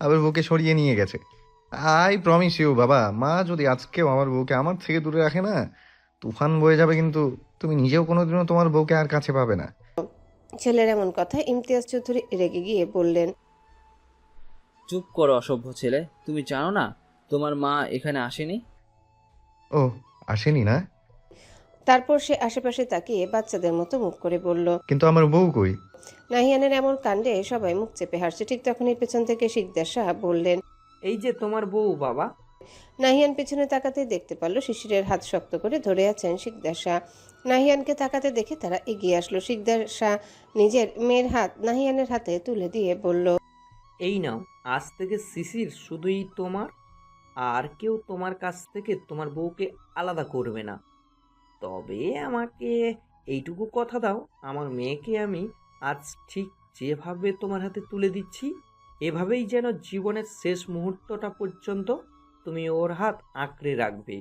আমার বউকে সরিয়ে নিয়ে গেছে। আই প্রমিস ইউ বাবা, মা যদি আজকেও আমার বউকে আমার থেকে দূরে রাখে না, তুফান বয়ে যাবে, কিন্তু তুমি নিজেও কোনোদিনও তোমার বউকে আর কাছে পাবে না। ছেলের এমন কথা ইমতিয়াজ চৌধুরী রেগে গিয়ে বললেন, চুপ করো অসভ্য ছেলে, তুমি জানো না তোমার মা এখানে আসেনি? ও আসেনি না? তারপর সে আশেপাশে তাকিয়ে বাচ্চাদের মতো মুখ করে বলল, কিন্তু আমার বউ কই? নাহিয়ানের এমন কাণ্ডে সবাই মুখ চেপে হাসছে। ঠিক তখনই পেছন থেকে শিকদার সাহা বললেন, এই যে তোমার বউ বাবা। নাহিয়ান পেছনে তাকাতে দেখতে পারল শিশিরের হাত শক্ত করে ধরে আছেন শিকদার শাহ। নাহিয়ানকে তাকাতে দেখে তারা এগিয়ে আসলো। শিকদার শাহ নিজের মেয়ের হাত নাহিয়ানের হাতে তুলে দিয়ে বলল, এই নাও, আজ থেকে শিশির শুধুই তোমার, আর কেউ তোমার কাছ থেকে তোমার বউকে আলাদা করবে না। তবে আমাকে এইটুকু কথা দাও, আমার মেয়েকে আমি আজ ঠিক যেভাবে তোমার হাতে তুলে দিচ্ছি, এভাবেই যেন জীবনের শেষ মুহূর্তটা পর্যন্ত তুমি ওর হাত আঁকড়ে রাখবে।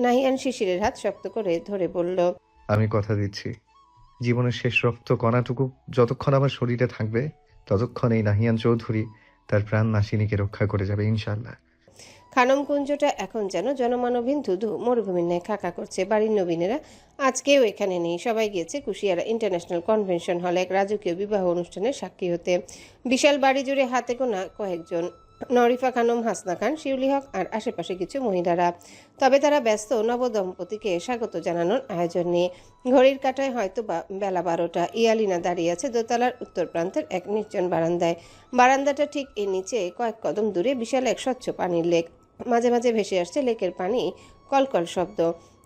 নাহিয়ান শিশিরের হাত শক্ত করে ধরে বলল, আমি কথা দিচ্ছি, জীবনের শেষ রক্ত কণাটুকু যতক্ষণ আমার শরীরে থাকবে ততক্ষণ এই নাহিয়ান চৌধুরী তার প্রাণ নাসিনীকে রক্ষা করে যাবে ইনশাল্লাহ। খানম কুঞ্জটা এখন যেন জনমানবহীন ধুধু মরুভূমির ন্যায় খাকা করছে। বাড়ির নবীনেরা আজকেও এখানে নেই। সবাই গিয়েছে কুশিয়ারা ইন্টারন্যাশনাল কনভেনশন হলে এক রাজকীয় বিবাহ অনুষ্ঠানের সাক্ষী হতে। বিশাল বাড়ি জুড়ে হাতে গোনা কয়েকজন, নরিফা খানম, হাসনা খান, শিউলি হক আর আশেপাশে কিছু মহিলারা। তবে তারা ব্যস্ত নবদম্পতিকে স্বাগত জানানোর আয়োজন নিয়ে। ঘড়ির কাঁটায় হয়তো বা বেলা 12টা। ইয়ালিনা দাঁড়িয়ে আছে দোতলার উত্তর প্রান্তের এক নির্জন বারান্দায়। বারান্দাটা ঠিক এর নিচে কয়েক কদম দূরে বিশাল এক স্বচ্ছ পানির লেক। মাঝে মাঝে ভেসে আসছে লেকের পানি কলকল শব্দ।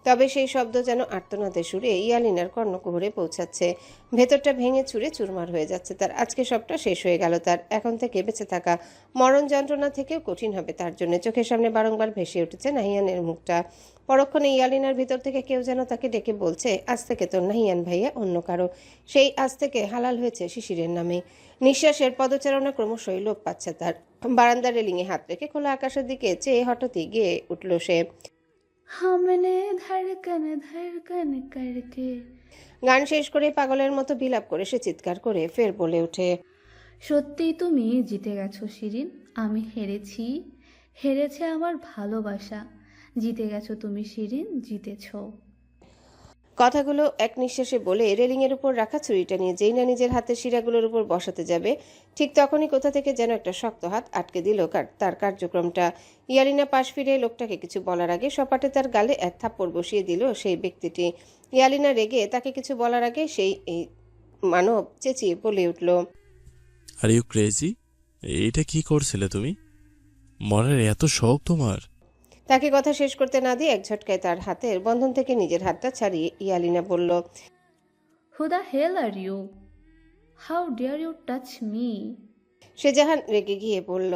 তবে সেই শব্দ যেন আর্তনাদের সুরে ইয়ালিনার কর্ণকুহরে পৌঁছাচ্ছে। ভেতরটা ভেঙে চুরে চুরমার হয়ে যাচ্ছে তার। আজকে সবটা শেষ হয়ে গেল তার। এখন থেকে বেঁচে থাকা মরণ যন্ত্রণা থেকেও কঠিন হবে তার জন্য। চোখের সামনে বারংবার ভেসে উঠেছে নাহিয়ানের মুখটা। পরক্ষণে ইয়ালিনার ভিতর থেকে কেউ যেন তাকে ডেকে বলছে, আজ থেকে তোর নাহিয়ান ভাইয়া অন্য কারো। সেই আজ থেকে হালাল হয়েছে শিশিরের নামে। নিঃশ্বাসের পদচারণা ক্রমশই লোপ পাচ্ছে তার। বারান্দার রেলিংয়ে হাত রেখে খোলা আকাশের দিকে চেয়ে হঠাৎই গিয়ে উঠল সে, हमने धड़कन धड़कन करके। গান শেষ করে পাগলের মতো বিলাপ করে সে চিৎকার করে ফের বলে ওঠে, সত্যিই তুমি জিতে গেছো শিরিন, আমি হেরেছি। হেরেছে আমার ভালোবাসা। জিতে গেছো তুমি শিরিন, জিতেছো। কথাগুলো এক নিঃশ্বাসে বলে রেলিংয়ের উপর রাখা ছুরিটা নিয়ে যেই না নিজের হাতের শিরাগুলোর উপর বসাতে যাবে, ঠিক তখনই কোথা থেকে যেন একটা শক্ত হাত আটকে দিল তার কার্যক্রমটা। ইয়ালিনা পাশ ফিরে লোকটাকে কিছু বলার আগে সপাটে তার গালে এক থাপ্পড় বসিয়ে দিল সেই ব্যক্তিটি। ইয়ালিনা রেগে তাকে কিছু বলার আগে সেই মানব চেঁচিয়ে বলে উঠল, আর ইউ ক্রেজি? এটা কি করছিলে তুমি? মরার এত শখ তোমার? তাকে কথা শেষ করতে না দিয়ে এক ঝটকায় তার হাতের বন্ধন থেকে নিজের হাতটা ছাড়িয়ে ইয়ালিনা বলল, Who the hell are you? How dare you touch me? Shahjahan রেগে গিয়ে বলল,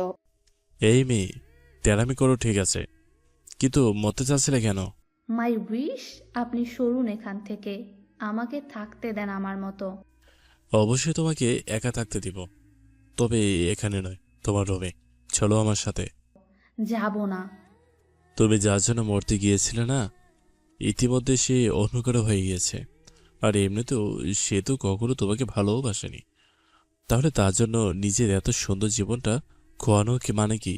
এই মেয়ে, তেরামি করো ঠিক আছে, কিন্তু মরতে চাচ্ছিলে কেন? মাই উইশ, আপনি সরুন এখান থেকে। আমাকে থাকতে দেন আমার মতো। অবশ্যই তোমাকে একা থাকতে দিব, তবে এখানে নয়, তোমার রুমে। চলো আমার সাথে। যাব না। তুমি যার জন্য মরতে গিয়েছিলে না, ইতিমধ্যে সে অন্য কারো হয়ে গিয়েছে। আর এমনিতেও সে তো কখনো তোমাকে ভালোবাসেনি, তাহলে তার জন্য নিজের এত সুন্দর জীবনটা খোয়ানো কি মানে কি?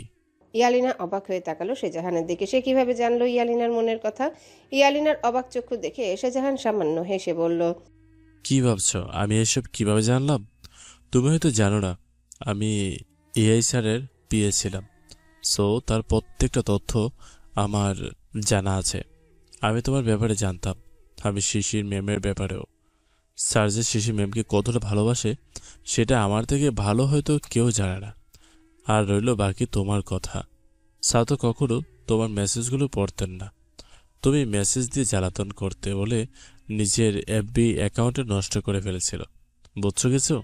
ইয়ালিনা অবাক হয়ে তাকালো শাহজাহানের দিকে। সে কিভাবে জানলো ইয়ালিনার মনের কথা? ইয়ালিনার অবাক চক্ষু দেখে শাহজাহান সামান্য হেসে বলল, কি ভাবছো আমি এসব কিভাবে জানলাম? তুমি হয়তো জানো না, আমি এআই স্যারের পিএ ছিলাম, সো তার প্রত্যেকটা তথ্য আমার জানা আছে। আমি তোমার ব্যাপারে জানতাম, আমি শিশির ম্যামের ব্যাপারেও। স্যার যে শিশির ম্যামকে কতটা ভালোবাসে সেটা আমার থেকে ভালো হয়তো কেউ জানে না। আর রইল বাকি তোমার কথা। স্যার তো কখনো তোমার মেসেজগুলো পড়তেন না। তুমি মেসেজ দিয়ে জ্বালাতন করতে বলে নিজের এফবি অ্যাকাউন্টে নষ্ট করে ফেলেছিল, বুঝছো কিছু?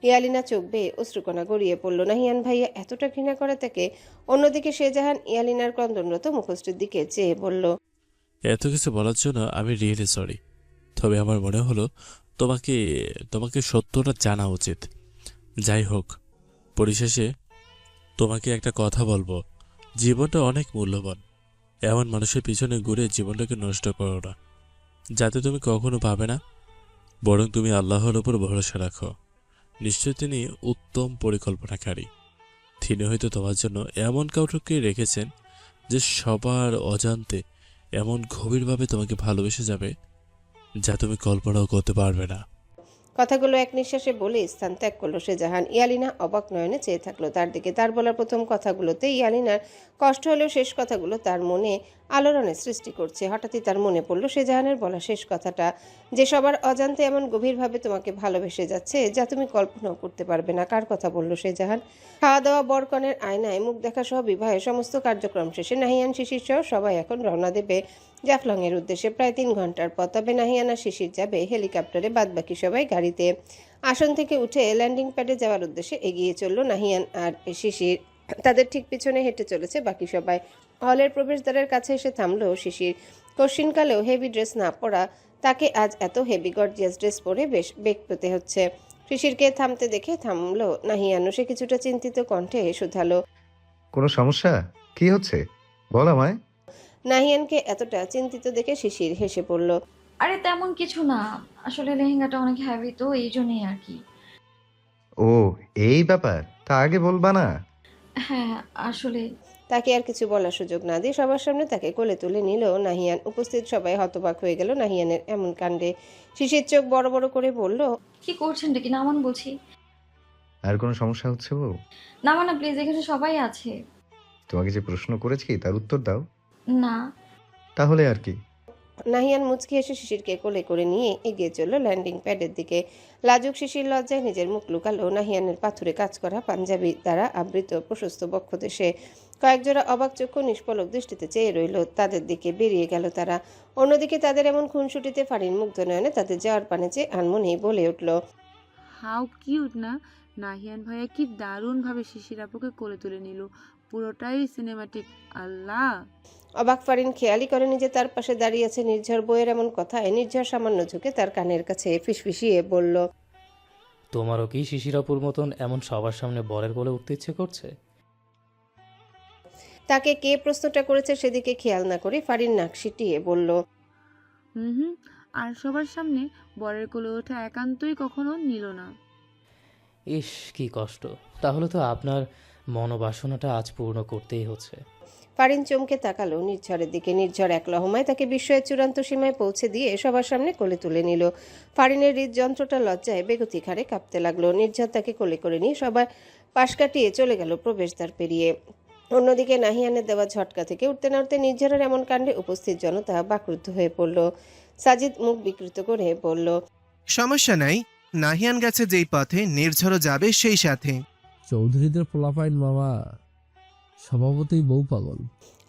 ইয়ালিনা চোখ বেয়ে অশ্রুকণা গড়িয়ে পড়ল। নাহিয়ান ভাইয়া এতটা ঘৃণা করে তাকে। অন্যদিকে শেজাহান ইয়ালিনার ক্রন্দনরত মুখশ্রীর দিকে চেয়ে বলল, এত কিছু বলার জন্য আমি রিয়েলি সরি। তবে আমার মনে হলো তোমাকে তোমাকে সত্যটা জানা উচিত। যাই হোক, পরিশেষে তোমাকে একটা কথা বলবো, জীবনটা অনেক মূল্যবান। এমন মানুষের পিছনে ঘুরে জীবনটাকে নষ্ট করো না, যাতে তুমি কখনো পাবে না। বরং তুমি আল্লাহর উপর ভরসা রাখো। নিশ্চয় তিনি উত্তম পরিকল্পনাকারী। তিনি হয়তো তোমার জন্য এমন কাউকে রেখেছেন যে সবার অজান্তে এমন গভীরভাবে তোমাকে ভালোবেসে যাবে যা তুমি কল্পনাও করতে পারবে না। কথাগুলো এক নিঃশ্বাসে বলে স্থান ত্যাগ করলো শেজাহান। ইয়ালিনা অবাক নয়নে চেয়ে থাকলো তার দিকে। তার বলা প্রথম কথাগুলোতে ইয়ালিনার কষ্ট হলেও শেষ কথাগুলো তার মনে আলোড়নের সৃষ্টি করছে। হঠাৎই তার মনে পড়ল শেজাহানের বলা শেষ কথাটা, যে সবার অজান্তে এমন গভীরভাবে তোমাকে ভালোবেসে যাচ্ছে যা তুমি কল্পনাও করতে পারবে না। কার কথা বলল শেজাহান? খাওয়া দাওয়া, বরকনের আয়নায় মুখ দেখা সহ বিবাহের সমস্ত কার্যক্রম শেষে নাহিয়ান, শিশির সহ সবাই এখন রওনা দেবে জাফলং এর উদ্দেশ্যে। প্রায় 3 ঘন্টার পর। তবে নাহিয়ান আর শিশির যাবে হেলিকপ্টারে, বাদবাকি সবাই গাড়িতে। আসন থেকে উঠে ল্যান্ডিং প্যাডে যাওয়ার উদ্দেশ্যে এগিয়ে চলল নাহিয়ান আর শিশির। তাদের ঠিক পিছনে হেঁটে চলেছে বাকি সবাই। হলের প্রবেশদ্বারের কাছে এসে থামলো শিশির। কশিনকালেও হেভি ড্রেস না পরা তাকে আজ এত হেভি গর্জিয়াস ড্রেস পরে বেশ বেগ পেতে হচ্ছে। শিশিরকে থামতে দেখে থামলো নাহিয়ানও। সে কিছুটা চিন্তিত কণ্ঠে শুধালো, কোনো সমস্যা? কি হচ্ছে বল আমায়। নাহিয়ানকে এতটা চিন্তিত দেখে শিশির হেসে পড়ল। আরে তেমন কিছু না, আসলে লেহেঙ্গাটা অনেক হ্যাভি তো এই জন্যই আর কি। ও, এই ব্যাপার? তা আগে বলবা না? হ্যাঁ আসলে। তাকে আর কিছু বলার সুযোগ না দিয়ে সবার সামনে তাকে কোলে তুলে নিল নাহিয়ান। উপস্থিত সবাই হতবাক হয়ে গেল নাহিয়ানের এমন কাণ্ডে। শিশির চোখ বড় বড় করে বলল, কি করছেন কি নামান বলছি। আর কোনো সমস্যা হচ্ছে বউ? নামান না প্লিজ, এখানে সবাই আছে। তোমাকে যে প্রশ্ন করেছি তার উত্তর দাও। না। তাহলে আর কি? নাহিয়ান মুচকি এসে শিশিরকে কোলে করে নিয়ে এগিয়ে চলল ল্যান্ডিং প্যাডের দিকে। লাজুক শিশির লজ্জায় নিজের মুখ লুকালো নাহিয়ানের পাথুরে কাজ করা পাঞ্জাবি দ্বারা আবৃত প্রশস্ত বক্ষদেশে। কয়েকজোড়া অবাক চক্ষু নিষ্পলক দৃষ্টিতে চেয়ে রইল তাদের দিকে। বেরিয়ে গেল তারা। অন্যদিকে তাদের এমন খুনসুটিতে ফারিন মুগ্ধ নয়নে তাদের যাওয়ার পানে চেয়ে আনমনেই বলে উঠল, হাউ কিউট না? নাহিয়ান ভাইয়া কি দারুণভাবে শিশির আপুকে কোলে তুলে নিল। পুরোটাই সিনেমাটিক। আল্লাহ! অবাক ফারিন খেয়ালই করেনি যে তার পাশে দাঁড়িয়ে আছে নির্ঝর। বইয়ের এমন কথায় নির্ঝর সামান্য ঝুঁকে তার কানের কাছে ফিসফিসিয়ে বলল, তোমারও কি শিশিরাপুর মতন এমন সবার সামনে বরের কোলে উঠতে ইচ্ছে করছে? তাকে কে প্রশ্নটা করেছে সেদিকে খেয়াল না করে ফারিন নাক সিটিয়ে বলল, হুম। আর সবার সামনে বরের কোলে ওঠা একান্তই কখনো নিল না। ইস কি কষ্ট। তাহলে তো আপনার মনোবাসনাটা আজ পূর্ণ করতেই হচ্ছে। ফারিন চমকে তাকালো নির্ঝরের দিকে। নির্ঝর এক লহমায় তাকে বিস্ময়ের চূড়ান্ত সীমায় পৌঁছে দিয়ে সবার সামনে কোলে তুলে নিল। ফারিনের হৃদযন্ত্রটা লজ্জায় বেগতিক হারে কাঁপতে লাগলো। নির্ঝর তাকে কোলে করে নিয়ে সবার পাশ কাটিয়ে চলে গেল প্রবেশদ্বার পেরিয়ে। অন্যদিকে নাহিয়ানের দেওয়া ঝটকা থেকে উঠতে না উঠতে নির্ঝরের এমন কাণ্ডে উপস্থিত জনতা বাকরুদ্ধ হয়ে পড়ল। সাজিদ মুখ বিকৃত করে বলল, সমস্যা নাই, নাহিয়ান গেছে যেই পথে নির্ঝরও যাবে সেই সাথে। চৌধুরীদের পোলাপাইন মামা স্বভাবতই বউ পাগল।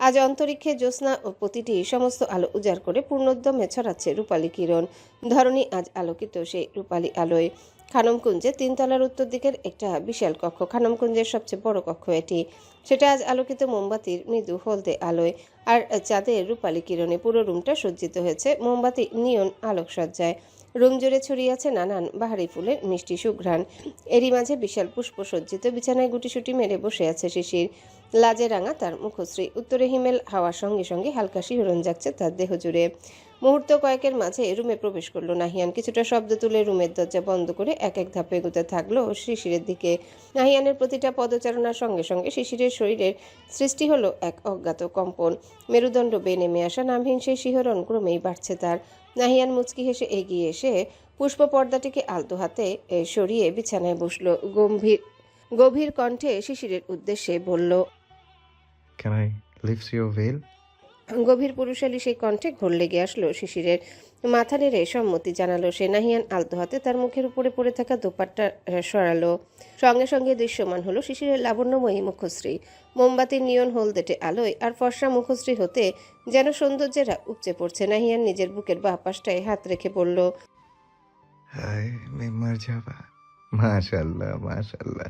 আজ অন্তরিক্ষে জ্যোৎস্না ও প্রতিটি সমস্ত আলো উজাড় করে পূর্ণোদ্যমে ছড়াচ্ছে রূপালী কিরণ। ধরণী আজ আলোকিত সেই রূপালী আলোয়। খানমকুঞ্জে 3 তলার উত্তর দিকের একটা বিশাল কক্ষ। খানমকুঞ্জের সবচেয়ে বড় কক্ষ এটি। সেটা আজ আলোকিত মোমবাতির মৃদু হলদে আলোয় আর চাঁদের রূপালী কিরণে। পুরো রুমটা সজ্জিত হয়েছে মোমবাতি নিয়ন আলোকসজ্জায়। রুম জুড়ে ছড়িয়ে আছে নানান বাহারি ফুলের মিষ্টি সুঘ্রাণ। এরই মাঝে বিশাল পুষ্পসজ্জিত বিছানায় গুটিসুটি মেরে বসে আছে শিশির। লাজে রাঙা তার মুখশ্রী। উত্তরে হিমেল হাওয়ার সঙ্গে সঙ্গে হালকা শিহরণ জাগছে তার দেহ জুড়ে। মুহূর্ত কয়েকের মাঝে রুমে প্রবেশ করলো নাহিয়ান। কিছুটা শব্দ তুলে রুমের দরজা বন্ধ করে এক এক ধাপে এগোতে থাকলো শিশিরের দিকে। নাহিয়ানের প্রতিটা পদচারণার সঙ্গে সঙ্গে শিশিরের শরীরের সৃষ্টি হলো এক অজ্ঞাত কম্পন। মেরুদণ্ড বেয়ে নেমে আসা নামহীন সেই শিহরণ ক্রমেই বাড়ছে তার। নাহিয়ান মুচকি হেসে এগিয়ে এসে পুষ্প পর্দাটিকে আলতো হাতে সরিয়ে বিছানায় বসলো। গভীর কণ্ঠে শিশিরের উদ্দেশ্যে বলল, Can I lift your veil? গভীর পুরুষালী সেই কণ্ঠে ঘোর লেগে আসলো শিশিরের। মাথা নেড়ে সম্মতি জানালো সে। নাহিয়ান আলতো হাতে তার মুখের উপরে পড়ে থাকা দোপাট্টা সরালো। সঙ্গে সঙ্গে দৃশ্যমান হলো শিশিরের লাবণ্যময়ী মুখশ্রী। মোমবাতির নিয়ন হলদেটে আলোয় আর ফর্সা মুখশ্রী হতে যেন সৌন্দর্যেরা উপচে পড়ছে। নাহিয়ান নিজের বুকের বাঁ পাশটায় হাত রেখে বলল, হায় মে মর যাবা মাশাল্লাহ, মাশাল্লাহ।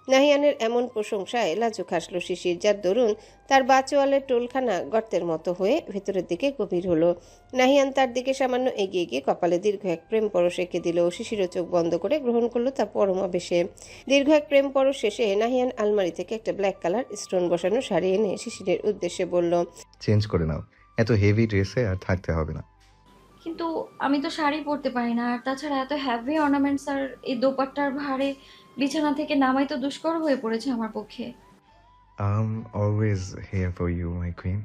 নাহিয়ানের এমন প্রশংসায় লাজুক হাসল শিশির, যার দরুন তার বাচোয়ালের টোলখানা গর্তের মতো হয়ে ভেতরের দিকে গভীর হলো। নাহিয়ান তার দিকে সামান্য এগিয়ে গিয়ে কপালে দীর্ঘ এক প্রেম পরশ এঁকে দিল। শিশিরও চোখ বন্ধ করে গ্রহণ করলো তার পরম আবেশে। দীর্ঘ এক প্রেম পরশ শেষে নাহিয়ান আলমারি থেকে একটা ব্ল্যাক কালার স্টোন বসানো শাড়ি এনে শিশিরের উদ্দেশ্যে বলল, চেঞ্জ করে নাও, এত হেভি ড্রেসে আর থাকতে হবে না। কিন্তু আমি তো শাড়ি পরতে পারি না, আর তাছাড়া এত হ্যাভি অর্নামেন্টস আর এই দোপাট্টার ভারে বিছানা থেকে নামাই তো দুষ্কর হয়ে পড়েছে আমার পক্ষে। Always here for you my queen.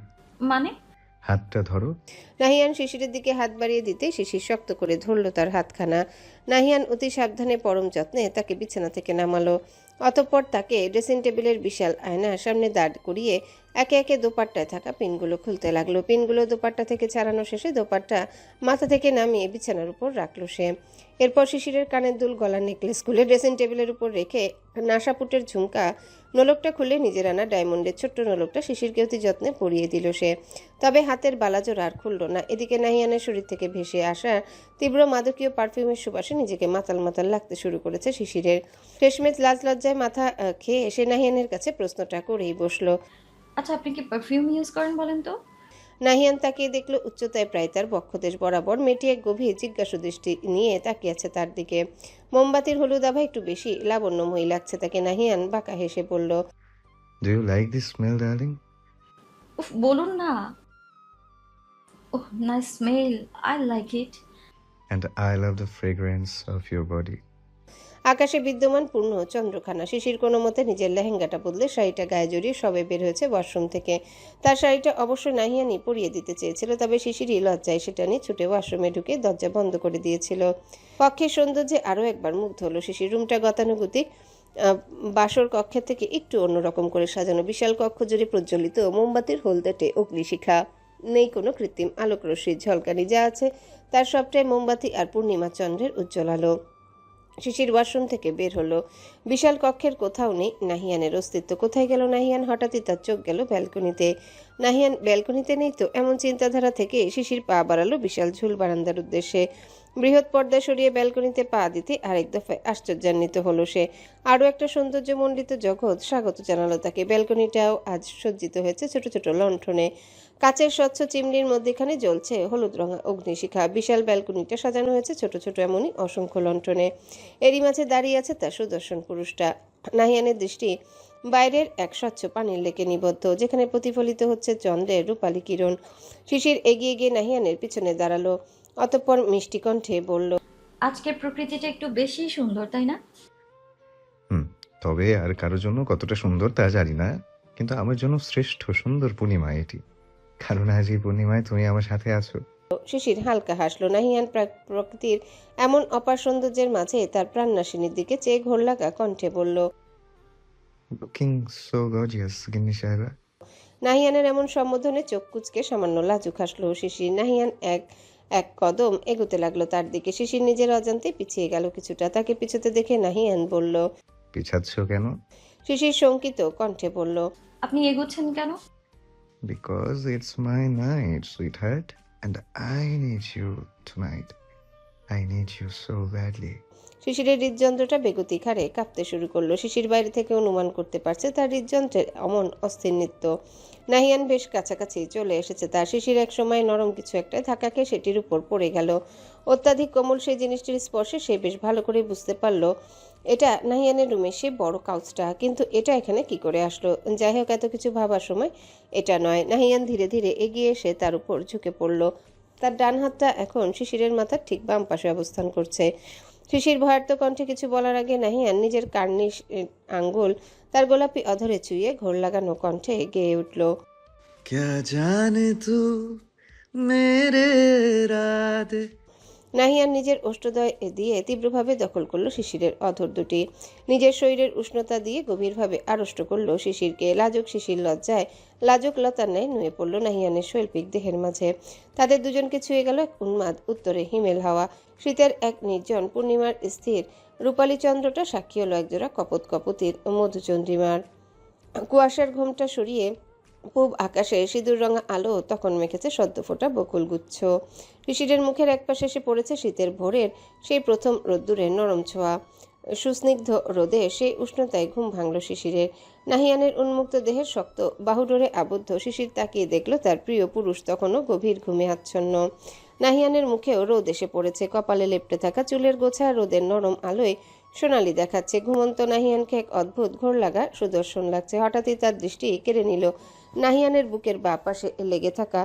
মানে? হাতটা ধরো। নাহিয়ান শিশিরের দিকে হাত বাড়িয়ে দিতে শিশির শক্ত করে ধরল তার হাতখানা। নাহিয়ান অতি সাবধানে পরম যত্নে তাকে বিছানা থেকে নামালো। অতঃপর তাকে ড্রেসিং টেবিলের বিশাল আয়নার সামনে দাঁড় করিয়ে একে একে দোপাট্টায় থাকা পিনগুলো খুলতে লাগলো। পিনগুলো দোপাট্টা থেকে ছাড়ানো শেষে দোপাট্টা মাথা থেকে নামিয়ে বিছানার উপর রাখলো সে। এরপর শিশিরের কানের দুল, গলার নেকলেস খুলে ড্রেসিং টেবিলের উপর রেখে নাসাপুটের ঝুমকা নোলকটা খুলে নিজের আনা ডায়মন্ডের ছোট্ট নোলকটা শিশিরকে অতি যত্নে পরিয়ে দিল সে। তবে হাতের বালাজোড় আর খুলল না। এদিকে নাহিয়ানের শরীর থেকে ভেসে আসা তীব্র মাদকীয় পারফিউমের সুবাসে নিজেকে মাতাল মাতাল লাগতে শুরু করেছে শিশিরের। শেষমেশ লাজ লজ্জায় মাথা খেয়ে এসে নাহিয়ানের কাছে প্রশ্নটা করেই বসলো, আচ্ছা, আপনি কি পারফিউম ইউজ করেন বলেন তো? নাহিয়ান তাকিয়ে দেখলো উচ্চতায় প্রায় তার বক্ষদেশ বরাবর। মেয়েটি এক গভীর জিজ্ঞাসু দৃষ্টি নিয়ে তাকিয়ে আছে তার দিকে। মোমবাতির হলুদ আভা একটু বেশি লাবণ্যময়ী লাগছে তাকে। নাহিয়ান বাঁকা হেসে বলল, do you like this smell darling? উফ, বলুন না। Oh, nice smell, I like it. And I love the fragrance of your body. আকাশে বিদ্যমান পূর্ণ চন্দ্রখানা। শিশির কোনো মতে নিজের লেহেঙ্গাটা বদলে শাড়িটা গায়ে জড়িয়ে সবে বের হয়েছে ওয়াশরুম থেকে। তার শাড়িটা অবশ্য নাহিয়ানই পরিয়ে দিতে চেয়েছিল, তবে শিশিরই লজ্জায় সেটা নিয়ে ছুটে ওয়াশরুমে ঢুকে দরজা বন্ধ করে দিয়েছিল। কক্ষের সৌন্দর্যে আরও একবার মুগ্ধ হলো শিশির। রুমটা গতানুগতিক বাসর কক্ষের থেকে একটু অন্যরকম করে সাজানো। বিশাল কক্ষ জুড়ে প্রজ্বলিত মোমবাতির হলদেটে অগ্নিশিখা। নেই কোনো কৃত্রিম আলোক রশ্মির ঝলকানি, যা আছে তার সবটাই মোমবাতি আর পূর্ণিমা চন্দ্রের উজ্জ্বল আলো। শিশির ওয়াশরুম থেকে বের হলো। বিশাল কক্ষের কোথাও নেই নাহিয়ানের অস্তিত্ব। কোথায় গেল নাহিয়ান? হঠাৎই তার চোখ গেল ব্যালকনিতে। নাহিয়ান ব্যালকনিতে নেই তো? এমন চিন্তাধারা থেকে শিশির পা বাড়ালো বিশাল ঝুল বারান্দার উদ্দেশ্যে। বৃহৎ পর্দা সরিয়ে ব্যালকনিতে পা দিতে আরেক দফায় আশ্চর্যান্বিত হলো সে। আরও একটা সৌন্দর্যমণ্ডিত জগৎ স্বাগত জানালো তাকে। ব্যালকনিটাও আজ সজ্জিত হয়েছে ছোট ছোট লণ্ঠনে। কাচের স্বচ্ছ চিমনির মধ্যেখানে জ্বলছে হলুদ রঙা অগ্নিশিখা। বিশাল ব্যালকনিটা সাজানো হয়েছে ছোট ছোট এমনই অসংখ্য লণ্ঠনে। এরই মাঝে দাঁড়িয়ে আছে তার সুদর্শন পুরুষটা। নাহিয়ানের দৃষ্টি বাইরের এক স্বচ্ছ পানির লেকে নিবদ্ধ, যেখানে প্রতিফলিত হচ্ছে চন্দ্রের রূপালী কিরণ। শিশির এগিয়ে গিয়ে নাহিয়ানের পিছনে দাঁড়ালো। অতঃপর মিষ্টি কণ্ঠে বলল, আজকের প্রকৃতিটা একটু বেশি সুন্দর, তাই না? তবে আর কারোর জন্য কতটা সুন্দর তা জানি না, কিন্তু আমার জন্য শ্রেষ্ঠ সুন্দর পূর্ণিমা এটি, কারণ আজ এই পূর্ণিমায় তুমি আমার সাথে আছো। শিশির হালকা হাসলো। নাহিয়ান প্রকৃতির এমন অপার সৌন্দর্যের মাঝে তার প্রাণনাশিনীর দিকে চেয়ে ঘোর লাগা কণ্ঠে বলল, লুকিং সো গর্জিয়াস গিন্নি সাহেবা। নাহিয়ানের এমন সম্বোধনে চোখ কুচকে সামান্য লাজুক হাসলো শিশির। নাহিয়ান এক কদম এগোতে লাগলো তার দিকে। শিশির নিজের অজান্তে পিছিয়ে গেল কিছুটা। তাকে পিছুতে দেখে নাহিয়ান বলল, পিছাচ্ছ কেন? শিশির শঙ্কিত কণ্ঠে বলল, আপনি এগোচ্ছেন কেন? Because it's my night sweetheart and I need you tonight. I need you so badly. শিশিরের হৃদযন্ত্রটা বেগতিক হারে কাঁপতে শুরু করলো। শিশির বাইরে থেকে অনুমান করতে পারছে তার হৃদযন্ত্রের অমন অস্থির নৃত্য। নাহিয়ান বেশ কাছাকাছি চলে এসেছে তার। শিশির এক সময় নরম কিছু একটা ধাক্কা খেয়ে সেটির উপর পড়ে গেল। অত্যাধিক কোমল সেই জিনিসটির স্পর্শে সে বেশ ভালো করে বুঝতে পারলো এটা নাহিয়ানের রুমের সে বড় কাউচটা। কিন্তু এটা এখানে কি করে আসলো? যাই হোক, এত কিছু ভাবার সময় এটা নয়। নাহিয়ান ধীরে ধীরে এগিয়ে এসে তার উপর ঝুঁকে পড়ল। তার ডান হাতটা এখন শিশিরের মাথার ঠিক বাম পাশে অবস্থান করছে। শিশির ভয়ার্ত কণ্ঠে কিছু বলার আগে নাহিয়ান নিজের কার্নিশ আঙ্গুল তার গোলাপি অধরে ছুঁয়ে ঘোর লাগানো কণ্ঠে গেয়ে উঠল, क्या जाने तू मेरे राधे। নাহিয়ান নিজের ওষ্ঠদয় দিয়ে তীব্রভাবে দখল করলো শিশিরের অধর দুটি। নিজের শরীরের উষ্ণতা দিয়ে গভীরভাবে আড়ষ্ট করলো শিশিরকে। লাজুক শিশির লজ্জায় লাজুক লতার ন্যায় নুয়ে পড়ল নাহিয়ানের শৈল্পিক দেহের মাঝে। তাদের দুজনকে ছুঁয়ে গেল এক উন্মাদ উত্তরে হিমেল হাওয়া। শীতের এক নির্জন পূর্ণিমার স্থির রূপালী চন্দ্রটা সাক্ষী হলো একজোড়া কপত কপতির মধুচন্দ্রিমার। কুয়াশার ঘোমটা সরিয়ে পূব আকাশে সিঁদুর রঙা আলো তখন মেখেছে সদ্য ফোটা বকুল গুচ্ছ। শিশিরের মুখের একপাশে এসে পড়েছে শীতের ভোরের সেই প্রথম রোদ্দুরের নরম ছোঁয়া। সুস্নিগ্ধ রোদে সেই উষ্ণতায় ঘুম ভাঙল শিশিরের। নাহিয়ানের উন্মুক্ত দেহের শক্ত বাহুডোরে আবদ্ধ শিশির তাকিয়ে দেখল তার প্রিয় পুরুষ তখনও গভীর ঘুমে আচ্ছন্ন। নাহিয়ানের মুখেও রোদ এসে পড়েছে, কপালে লেপ্টে থাকা চুলের গোছা রোদের নরম আলোয় সোনালি দেখাচ্ছে। ঘুমন্ত নাহিয়ানকে এক অদ্ভুত ঘোর লাগা সুদর্শন লাগছে। হঠাৎই তার দৃষ্টি কেড়ে নিল নাহিয়ানের বুকের বাঁ পাশে লেগে থাকা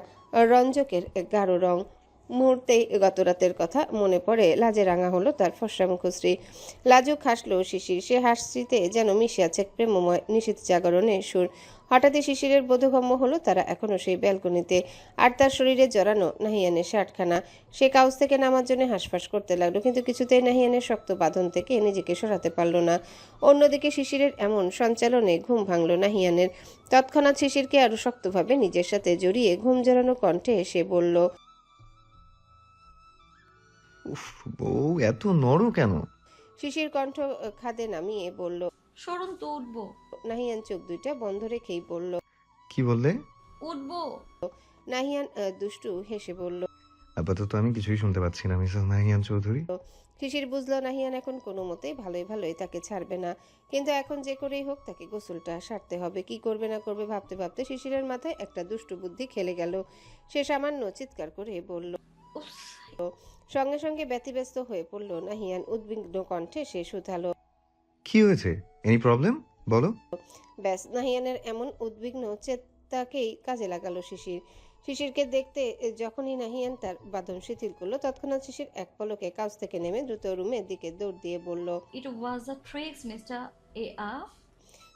রঞ্জকের গাঢ় রং। মুহূর্তেই গত রাতের কথা মনে পড়ে। লাজে রাঙা হলো তার ফর্সা মুখশ্রী। লাজুক হাসলো শিশির, সে হাসিতে যেন মিশে আছে প্রেমময় নিশীথ জাগরণের সুর। হঠাৎই শিশিরের বোধগম্য হলো তারা এখনো সেই ব্যালকনিতে, আর তার শরীরে জড়ানো নাহিয়ানের শার্টখানা। সে কাউচ থেকে নামার জন্য হাঁসফাঁস করতে লাগলো, কিন্তু কিছুতেই নাহিয়ানের শক্ত বাঁধন থেকে নিজেকে সরাতে পারল না। অন্যদিকে শিশিরের এমন সঞ্চালনে ঘুম ভাঙল নাহিয়ানের। তৎক্ষণাৎ শিশিরকে আরো শক্তভাবে নিজের সাথে জড়িয়ে ঘুম জড়ানো কণ্ঠে সে বলল, উফ, বউ এত নড়ো কেন? শিশির কণ্ঠ খাদে নামিয়ে বলল, সরুন তো উঠবো। নাহিয়ান চোখ দুইটা বন্ধ রেখেই বলল, কি বললে? উঠবো। নাহিয়ান দুষ্টু হেসে বলল, আপাতত আমি কিছুই শুনতে পাচ্ছি না মিসেস নাহিয়ান চৌধুরী। শিশির বুঝলো নাহিয়ান এখন কোনো মতেই ভালোই ভালোই তাকে ছাড়বে না, কিন্তু এখন যে করেই হোক তাকে গোসলটা সারতে হবে। কি করবে না করবে ভাবতে ভাবতে শিশিরের মাথায় একটা দুষ্টু বুদ্ধি খেলে গেল। সে সামান্য চিৎকার করে বলল, সঙ্গে সঙ্গে ব্যতিব্যস্ত হয়ে পড়ল নাহিয়ান। উদ্বিগ্ন কণ্ঠে সে শুধালো, কি হয়েছে? Any problem? বলো। ব্যাস, নাহিয়ানের এমন উদ্বিগ্ন চেতাকেই কাজে লাগালো শিশির। শিশিরকে দেখতে যখনই নাহিয়ান তার বাঁধন শিথিল করলো, তৎক্ষণাৎ শিশির এক পলকে কাউচ থেকে নেমে দ্রুত রুমের দিকে দৌড় দিয়ে বলল, ইট ওয়াজ আ ট্রিক্স মিস্টার এ আফ।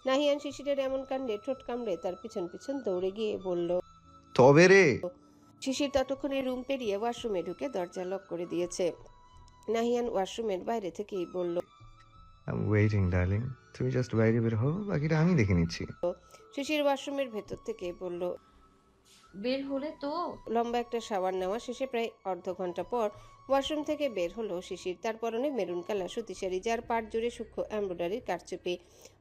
নাহিয়ান শিশিরের এমন কাণ্ডে ঠোঁট কামড়ে তার পিছন পিছন দৌড়ে গিয়ে বলল, তবে রে। শিশির ততক্ষণে রুম পেরিয়ে ওয়াশরুমে ঢুকে দরজা লক করে দিয়েছে। নাহিয়ান ওয়াশরুমের বাইরে থেকেই বলল, আই এম ওয়েটিং ডার্লিং, তুমি জাস্ট বাইরে বের হও, বাকিটা আমি দেখে নিচ্ছি। শিশির ওয়াশরুমের ভেতর থেকে বলল, বের হলে তো। লম্বা একটা শাওয়ার নেওয়া শেষে প্রায় অর্ধ ঘন্টা পর ওয়াশরুম থেকে বের হলো শিশির। তার পরনে মেরুন কালার সুতি শাড়ি, যার পাড় জুড়ে সূক্ষ্ম এমব্রয়ডারির কারচুপি।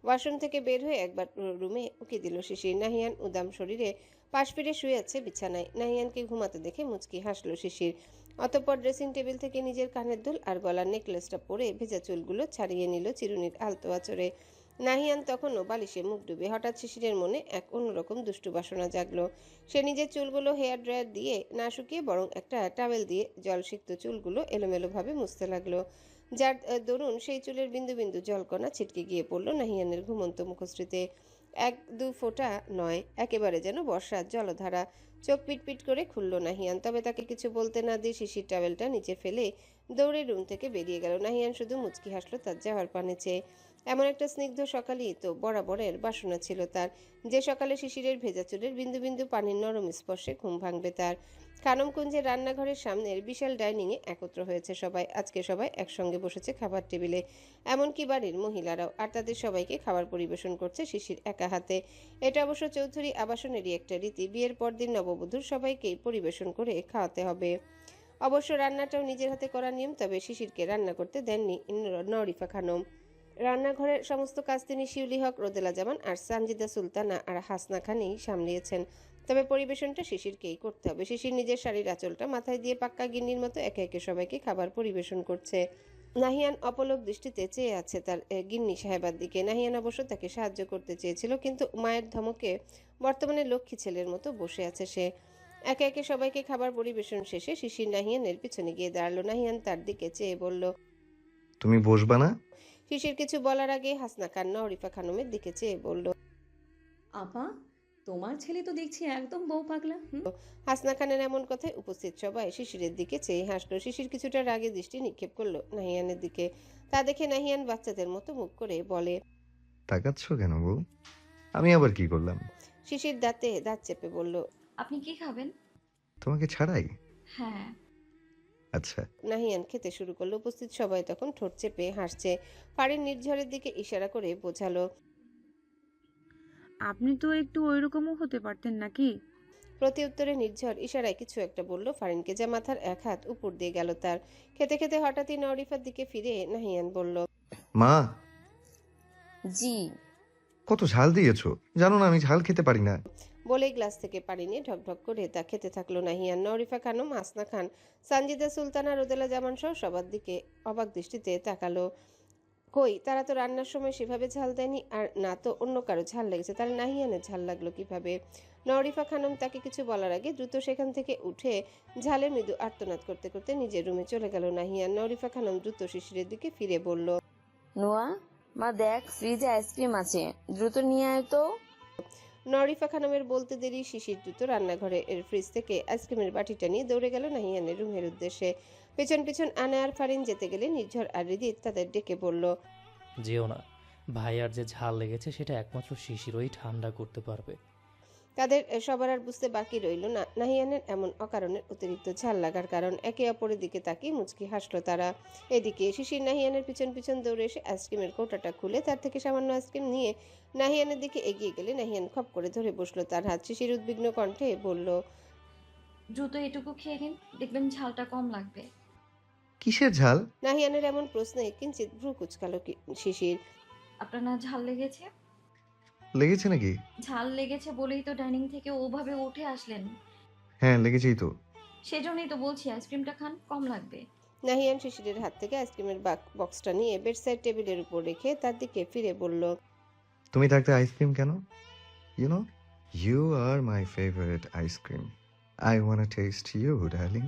ওয়াশরুম থেকে বের হয়ে একবার রুমে উকি দিল শিশির। নাহিয়ান উদাম শরীরে পাশ ফিরে শুয়ে আছে বিছানায়। নাহিয়ানকে ঘুমাতে দেখে মুচকি হাসলো শিশির। অতঃপর ড্রেসিং টেবিল থেকে নিজের কানের দুল আর গলার নেকলেসটা পরে ভেজা চুলগুলো ছাড়িয়ে নিল চিরুনির আলতো আঁচড়ে। নাহিয়ান তখনও বালিশে মুখ ডুবে। হঠাৎ শিশিরের মনে এক অন্যরকম দুষ্টু বাসনা জাগলো। সে নিজের চুলগুলো হেয়ার ড্রায়ার দিয়ে না শুকিয়ে বরং একটা টাওয়েল দিয়ে জলসিক্ত চুলগুলো এলোমেলোভাবে মুছতে লাগলো, যার দরুন সেই চুলের বিন্দু বিন্দু জলকণা ছিটকে গিয়ে পড়ল নাহিয়ানের ঘুমন্ত মুখশ্রীতে। এক দু ফোঁটা নয়, একেবারে যেন বর্ষার জলধারা। চোখ পিটপিট করে খুলল নাহিয়ান, তবে তাকে কিছু বলতে না দিয়ে শিশির টাওয়েলটা নিচে ফেলে দৌড়ে রুম থেকে বেরিয়ে গেল। নাহিয়ান শুধু মুচকি হাসলো তার যাওয়ার পানে চেয়ে। এমন একটা স্নিগ্ধ সকালই তো বরাবরের বাসনা ছিল তার, যে সকালে শিশিরের ভেজা চুলের বিন্দু বিন্দু পানির নরম স্পর্শে ঘুম ভাঙবে তার। খানমকুঞ্জের রান্নাঘরের সামনের বিশাল ডাইনিংয়ে একত্র হয়েছে সবাই। আজকে সবাই একসঙ্গে বসেছে খাবার টেবিলে, এমনকি বাড়ির মহিলারাও, আর তাদের সবাইকে খাবার পরিবেশন করছে শিশির একা হাতে। এটা অবশ্য চৌধুরী আবাসনেরই একটা রীতি, বিয়ের পরদিন নববধূর সবাইকেই পরিবেশন করে খাওয়াতে হবে। অবশ্য রান্নাটাও নিজের হাতে করা নিয়ম, তবে শিশিরকে রান্না করতে দেননি নরিফা খানম। রান্নাঘরের সমস্ত কাজ তিনি শিউলি হক, রোদেলা জামান আর সানজিদা সুলতানা আর হাসনা খানই সামলিয়েছেন, তবে পরিবেশনটা শিশিরকেই করতে হবে। শিশির নিজের শাড়ির আঁচলটা মাথায় দিয়ে পাক্কা গিন্নির মতো একে একে সবাইকে খাবার পরিবেশন করছে। নাহিয়ান অপলক দৃষ্টিতে চেয়ে আছে তার গিন্নি সাহেবার দিকে। নাহিয়ান অবশ্য তাকে সাহায্য করতে চেয়েছিল, কিন্তু মায়ের ধমকে বর্তমানে লক্ষ্মী ছেলের মতো বসে আছে সে। একে একে সবাইকে খাবার পরিবেশন শেষে শিশির নাহিয়ানের পিছনে গিয়ে দাঁড়ালো। নাহিয়ান তার দিকে চেয়ে বলল, তুমি বসবা না? শিশির কিছু বলার আগে হাসনা খান নরিফা খানমের দিকে চেয়ে বলল, আপা, তোমার ছেলে তো দেখছি একদম বউ পাগলা। হাসনা খানের এমন কথায় উপস্থিত সবাই শিশিরের দিকে চেয়ে হাসলো। শিশির কিছুটা রাগে দৃষ্টি নিক্ষেপ করলো নাহিয়ানের দিকে। তা দেখে নাহিয়ান বাচ্চাদের মতো মুখ করে বলে, তাকাচ্ছ কেন বউ? আমি আবার কি করলাম? শিশির দাঁতে দাঁত চেপে বলল, আপনি কি খাবেন? তোমাকে ছাড়াই? হ্যাঁ। আচ্ছা। নাহিয়ান খেতে শুরু করলো। উপস্থিত সবাই তখন ঠোঁট চেপে হাসছে। ফারিন নির্ঝরের দিকে ইশারা করে বোঝালো, আপনি তো একটু ওইরকমও হতে পারতেন নাকি? প্রতি উত্তরে নির্ঝর ইশারায় কিছু একটা বলল ফারিনকে, যা মাথার এক হাত উপর দিয়ে গেল তার। খেতে খেতে হঠাৎই নরিফার দিকে ফিরে নাহিয়ান বলল, মা। জি। কত ঝাল দিয়েছো, জানো না আমি ঝাল খেতে পারি না। বলে গ্লাস থেকে পানি নিয়ে ঢকঢক করে তা খেতে থাকলো নাহিয়ান। নরিফা খানম, হাসনা খান, সানজিদা সুলতানা, রোদেলা জামান সহ সবার দিকে অবাক দৃষ্টিতে তাকালো। কই তারা তো রান্নার সময় সেভাবে ঝাল দেয়নি, আর না তো অন্য কারো ঝাল লেগেছে, তার নাহিয়ানের ঝাল লাগলো কিভাবে? নরিফা খানম তাকে কিছু বলার আগে দ্রুত সেখান থেকে উঠে ঝালে মৃদু আর্তনাদ করতে করতে নিজের রুমে চলে গেল নাহিয়ান। নরিফা খানম দ্রুত শিশিরের দিকে ফিরে বলল, নোয়া, মা দেখ ফ্রিজে আইসক্রিম আছে, দ্রুত নিয়ে আয় তো। নরিফা খানমের বলতে দেরি শিশির দ্রুত রান্নাঘরে এর ফ্রিজ থেকে আইসক্রিমের বাটিটা নিয়ে দৌড়ে গেল নাহিয়ানের রুমের উদ্দেশ্যে। পেছন পেছন আনা আর ফারিন যেতে গেলে নির্ঝর আর হৃদিত তাদের ডেকে বলল, যেও না, ভাইয়ার যে ঝাল লেগেছে সেটা একমাত্র শিশিরই ঠান্ডা করতে পারবে। তাদের সবার আর বুঝতে বাকি রইল না নাহিয়ানের এমন অকারণের অতিরিক্ত ঝাল লাগার কারণ। একে অপরের দিকে তাকিয়ে মুচকি হাসলো তারা। এদিকে শিশির নাহিয়ানের পিছন পিছন দৌড়ে এসে আইসক্রিমের কৌটাটা খুলে তার থেকে সামান্য আইসক্রিম নিয়ে নাহিয়ানের দিকে এগিয়ে গেলে নাহিয়ান খপ করে ধরে বসলো তার হাত। শিশির উদ্বিগ্ন কণ্ঠে বলল, দ্রুত এটুকু খেয়ে নিন, দেখবেন ঝালটা কম লাগবে। কিসের ঝাল? নাহিয়ানের এমন প্রশ্নে কিঞ্চিত ভ্রু কুচকালো শিশির। আপনার না ঝাল লেগেছে? লেগেছে নাকি? ঝাল লেগেছে বলেই তো ডাইনিং থেকে ওভাবে উঠে আসলেন। হ্যাঁ লেগেছেই তো। সেজন্যই তো বলছি আইসক্রিমটা খান, কম লাগবে। নাহিয়ান শিশিরের হাত থেকে আইসক্রিমের বক্সটা নিয়ে বেডসাইড টেবিলের উপর রেখে তার দিকে ফিরে বলল, তুমি থাকতে আইসক্রিম কেন? You are my favourite ice cream. I want taste you darling.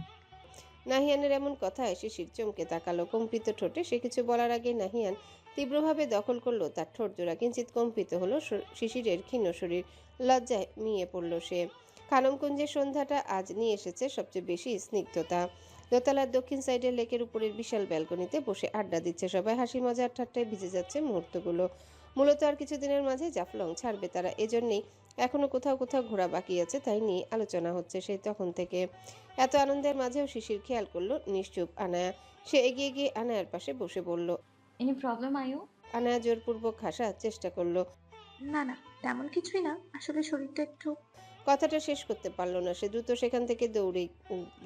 নাহিয়ানের এমন কথায় শিশির চমকে তাকালো। কম্পিত ঠোঁটে সে কিছু বলার আগে নাহিয়ান তীব্রভাবে দখল করলো তার ঠোঁট জোড়া। কিঞ্চিত কম্পিত হলো শিশিরের ক্ষীণ শরীর। লজ্জায় মিয়ে পড়ল সে। খানমকুঞ্জের সন্ধ্যাটা আজ নিয়ে এসেছে সবচেয়ে বেশি স্নিগ্ধতা। দোতলার দক্ষিণ সাইডের লেকের উপরের বিশাল ব্যালকনিতে বসে আড্ডা দিচ্ছে সবাই। হাসি মজার ঠাট্টায় ভিজে যাচ্ছে মুহূর্তগুলো। মূলত আর কিছুদিনের মাঝে জাফলং ছাড়বে তারা, এজন্যই এখনো কোথাও কোথাও ঘোরা বাকি আছে, তাই নিয়ে আলোচনা হচ্ছে সেই তখন থেকে। এত আনন্দের মাঝেও শিশির খেয়াল করলো নিশ্চুপ আনায়া। সে এগিয়ে গিয়ে আনায়ার পাশে বসে বলল, এনি প্রবলেম আয়ু? আনায়া জোরপূর্বক হাসার চেষ্টা করলো। না না, তেমন কিছুই না, আসলে শরীরটা একটু। কথাটা শেষ করতে পারলো না সে। দ্রুত সেখান থেকে দৌড়ে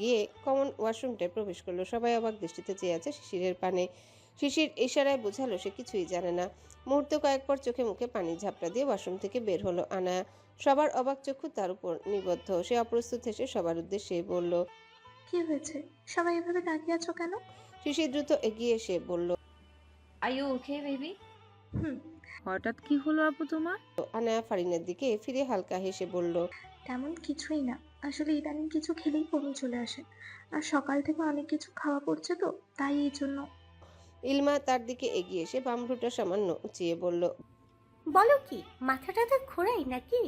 গিয়ে কমন ওয়াশরুমটায় প্রবেশ করলো। সবাই অবাক দৃষ্টিতে চেয়ে আছে শিশিরের পানে। শিশির ইশারায় বোঝালো সে কিছুই জানে না। মুহূর্ত কয়েক পর চোখে মুখে পানির ঝাপটা দিয়ে ওয়াশরুম থেকে বের হলো আনায়া। সবার অবাক চক্ষু তার উপর নিবদ্ধ। সে অপ্রস্তুত হেসে সবার উদ্দেশ্যে বলল, কি হয়েছে, সবাই এভাবে তাকিয়ে আছো কেন? শিশির দ্রুত এগিয়ে এসে বলল, আয়ু ওকে বেবি? হঠাৎ কি হলো আপু তোমার? আনায়া ফারিনের দিকে ফিরে হালকা হেসে বলল, তেমন কিছুই না, আসলে ইদানিং কিছু খেলেই বমি চলে আসে, আর সকাল থেকে অনেক কিছু খাওয়া পড়ছে তো, তাই এই জন্য। ইলমা তার দিকে এগিয়ে এসে বাম ভ্রুটা সামান্য উঁচিয়ে বলল, বলো কি, মাথাটা তো ঘোরাই নাকি?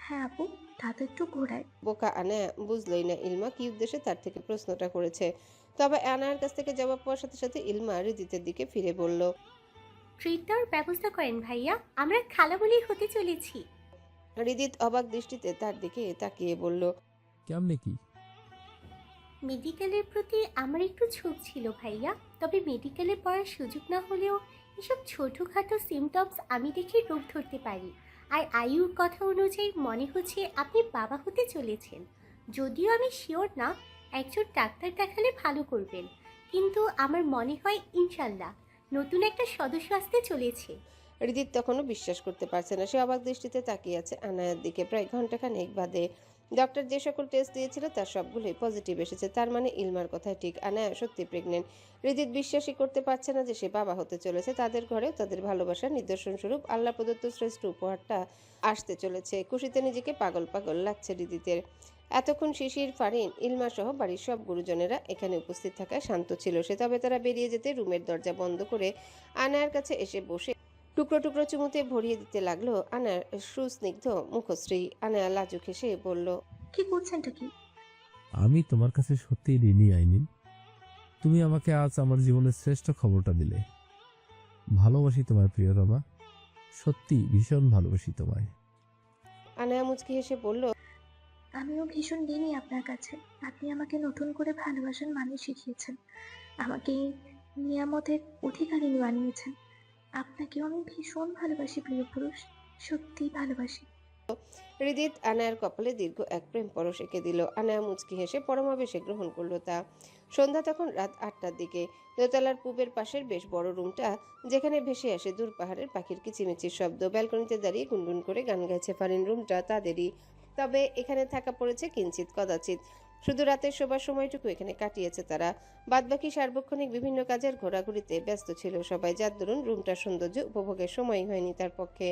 হ্যাঁ আপু, তা তো একটু ঘোরায়। বোকা আনায়া বুঝলই না ইলমা কি উদ্দেশ্যে তার থেকে প্রশ্নটা করেছে। তবে আনায়ার কাছ থেকে জবাব পাওয়ার সাথে সাথে ইলমা হৃদিতের দিকে ফিরে বলল, ট্রিটটার ব্যবস্থা করেন ভাইয়া, আমরা খালাবলি হতে চলেছি। হৃদিত অবাক দৃষ্টিতে তার দিকে তাকিয়ে বলল, কেমনে কি? মেডিকেলের প্রতি আমার একটু ঝোঁক ছিল ভাইয়া, তবে মেডিকেলে পড়ার সুযোগ না হলেও এসব ছোটোখাটো সিমটমস আমি দেখে রোগ ধরতে পারি। আর আয়ুর কথা অনুযায়ী মনে হচ্ছে আপনি বাবা হতে চলেছেন। যদিও আমি শিওর না, একজন ডাক্তার দেখালে ভালো করবেন, কিন্তু আমার মনে হয় ইনশাল্লাহ নতুন একটা সদস্য আসতে চলেছে। হৃদিত তখনও বিশ্বাস করতে পারছে না। সে অবাক দৃষ্টিতে তাকিয়ে আছে আনায়ার দিকে। প্রায় ঘন্টাখানেক বাদে ডক্টর যে সকল টেস্ট দিয়েছিল তার সবগুলোই পজিটিভ এসেছে। তার মানে ইলমার কথাই ঠিক, আনায়া সত্যি প্রেগনেন্ট। হৃদিত বিশ্বাসই করতে পারছে না যে সে বাবা হতে চলেছে। তাদের ঘরেও তাদের ভালোবাসার নিদর্শন স্বরূপ আল্লাহ প্রদত্ত শ্রেষ্ঠ উপহারটা আসতে চলেছে। খুশিতে নিজেকে পাগল পাগল লাগছে হৃদিতের। এতক্ষণ শিশির, ফারিন, ইলমা সহ বাড়ির সব গুরুজনেরা এখানে উপস্থিত থাকায় শান্ত ছিল সে। তবে তারা বেরিয়ে যেতে রুমের দরজা বন্ধ করে আনায়ার কাছে এসে বসে টুকরো টুকরো চুমুতে ভরিয়ে দিতে লাগলো আনায়ার সুস্নিগ্ধ মুখশ্রী। আনায়া লাজুক হেসে বলল, কি করছেনটা কি? আমি তোমার কাছে সত্যি ঋণী আইনিন। তুমি আমাকে আজ আমার জীবনের শ্রেষ্ঠ খবরটা দিলে। ভালোবাসি তোমায় প্রিয় রমা, সত্যি ভীষণ ভালোবাসি তোমায়। আনায়া মুচকি হেসে বলল, আমিও ভীষণ ঋণী আপনার কাছে। আপনি আমাকে নতুন করে ভালোবাসার মানে শিখিয়েছেন, আমাকে এই নিয়ামতের অধিকারিণী বানিয়েছেন। আপনাকেও আমি ভীষণ ভালোবাসি প্রিয় পুরুষ, সত্যিই ভালোবাসি। হৃদিত আনায়ার কপালে দীর্ঘ এক প্রেম পরশ এঁকে দিল। আনায়া মুচকি হেসে পরমাবেশে গ্রহণ করলো তা। সন্ধ্যা তখন রাত 8টার দিকে। দোতলার পূবের পাশের বেশ বড় রুমটা, যেখানে ভেসে আসে দূর পাহাড়ের পাখির কিচিমিচির শব্দ। ব্যালকনিতে দাঁড়িয়ে গুনগুন করে গান গাইছে ফারিন। রুমটা তাদেরই, তবে এখানে থাকা পড়েছে কিঞ্চিত কদাচিৎ। শুধু রাতের শোবার সময়টুকু এখানে কাটিয়েছে তারা। বাদবাকি সার্বক্ষণিক বিভিন্ন কাজের ঘোরাঘুরিতে ব্যস্ত ছিল সবাই, যার দরুন রুমটার সৌন্দর্য উপভোগের সময় হয়নি তার পক্ষে।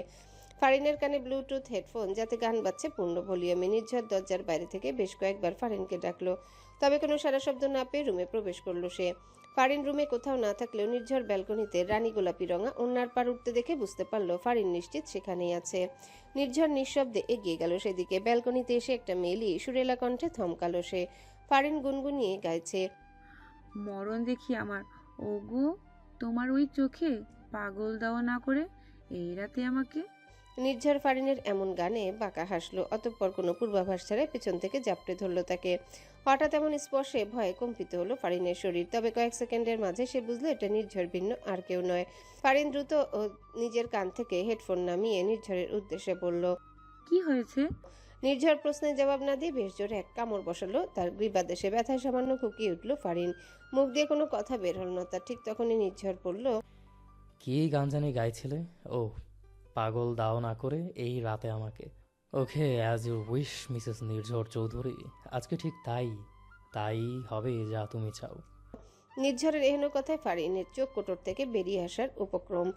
ফারিনের কানে ব্লুটুথ হেডফোন, যাতে গান বাজছে পূর্ণ ভলিউমে। নির্ঝর দরজার বাইরে থেকে বেশ কয়েকবার ফারিনকে ডাকলো, তবে কোনো সারা শব্দ না পেয়ে রুমে প্রবেশ করলো সে। ফারিন রুমে কোথাও না থাকলেও নির্ঝর ব্যালকনিতে রানী গোলাপি রঙা ওড়নার পার উঠতে দেখে বুঝতে পারলো ফারিন নিশ্চিত সেখানেই আছে। নির্ঝর নিঃশব্দে এগিয়ে গেল সেদিকে। ব্যালকনিতে এসে একটা মেলি সুরেলা কণ্ঠে থমকালো সে। ফারিন গুনগুনিয়ে গাইছে, মরণ দেখি আমার, ওগো তোমার ওই চোখে পাগল দেওয়া না করে এই রাতে আমাকে। নির্ঝর ফারিনের এমন গানে বাঁকা হাসলো, অতঃপর কোনো পূর্বাভাস ছাড়াই পেছন থেকে জাপটে ধরলো তাকে। হঠাৎ এমন স্পর্শে ভয়ে কম্পিত হলো ফারিনের শরীর, তবে কয়েক সেকেন্ডের মাঝে সে বুঝলো এটা নির্ঝর ভিন্ন আর কেউ নয়। ফারিন দ্রুত নিজের কান থেকে হেডফোন নামিয়ে নির্ঝরের উদ্দেশ্যে বলল, কি হয়েছে? নির্ঝর প্রশ্নের জবাব না দিয়ে বেশ জোরে এক কামড় বসালো তার গ্রীবাদেশে। ব্যথায় সামান্য কুকিয়ে উঠল ফারিন, মুখ দিয়ে কোনো কথা বের হল না তার। ঠিক তখনই নির্ঝর পড়ল, কি গান জানি গাইছিলে? ও, পাগল দাও না করে এই রাতে আমাকে। ওকে, as you wish Mrs Nirjhar Chowdhury. আজকে ঠিক তাই হবে যা তুমি চাও। নির্ঝরের এহেন কথায় ফারিনের চোখ কোটর থেকে বেরিয়ে আসার উপক্রম।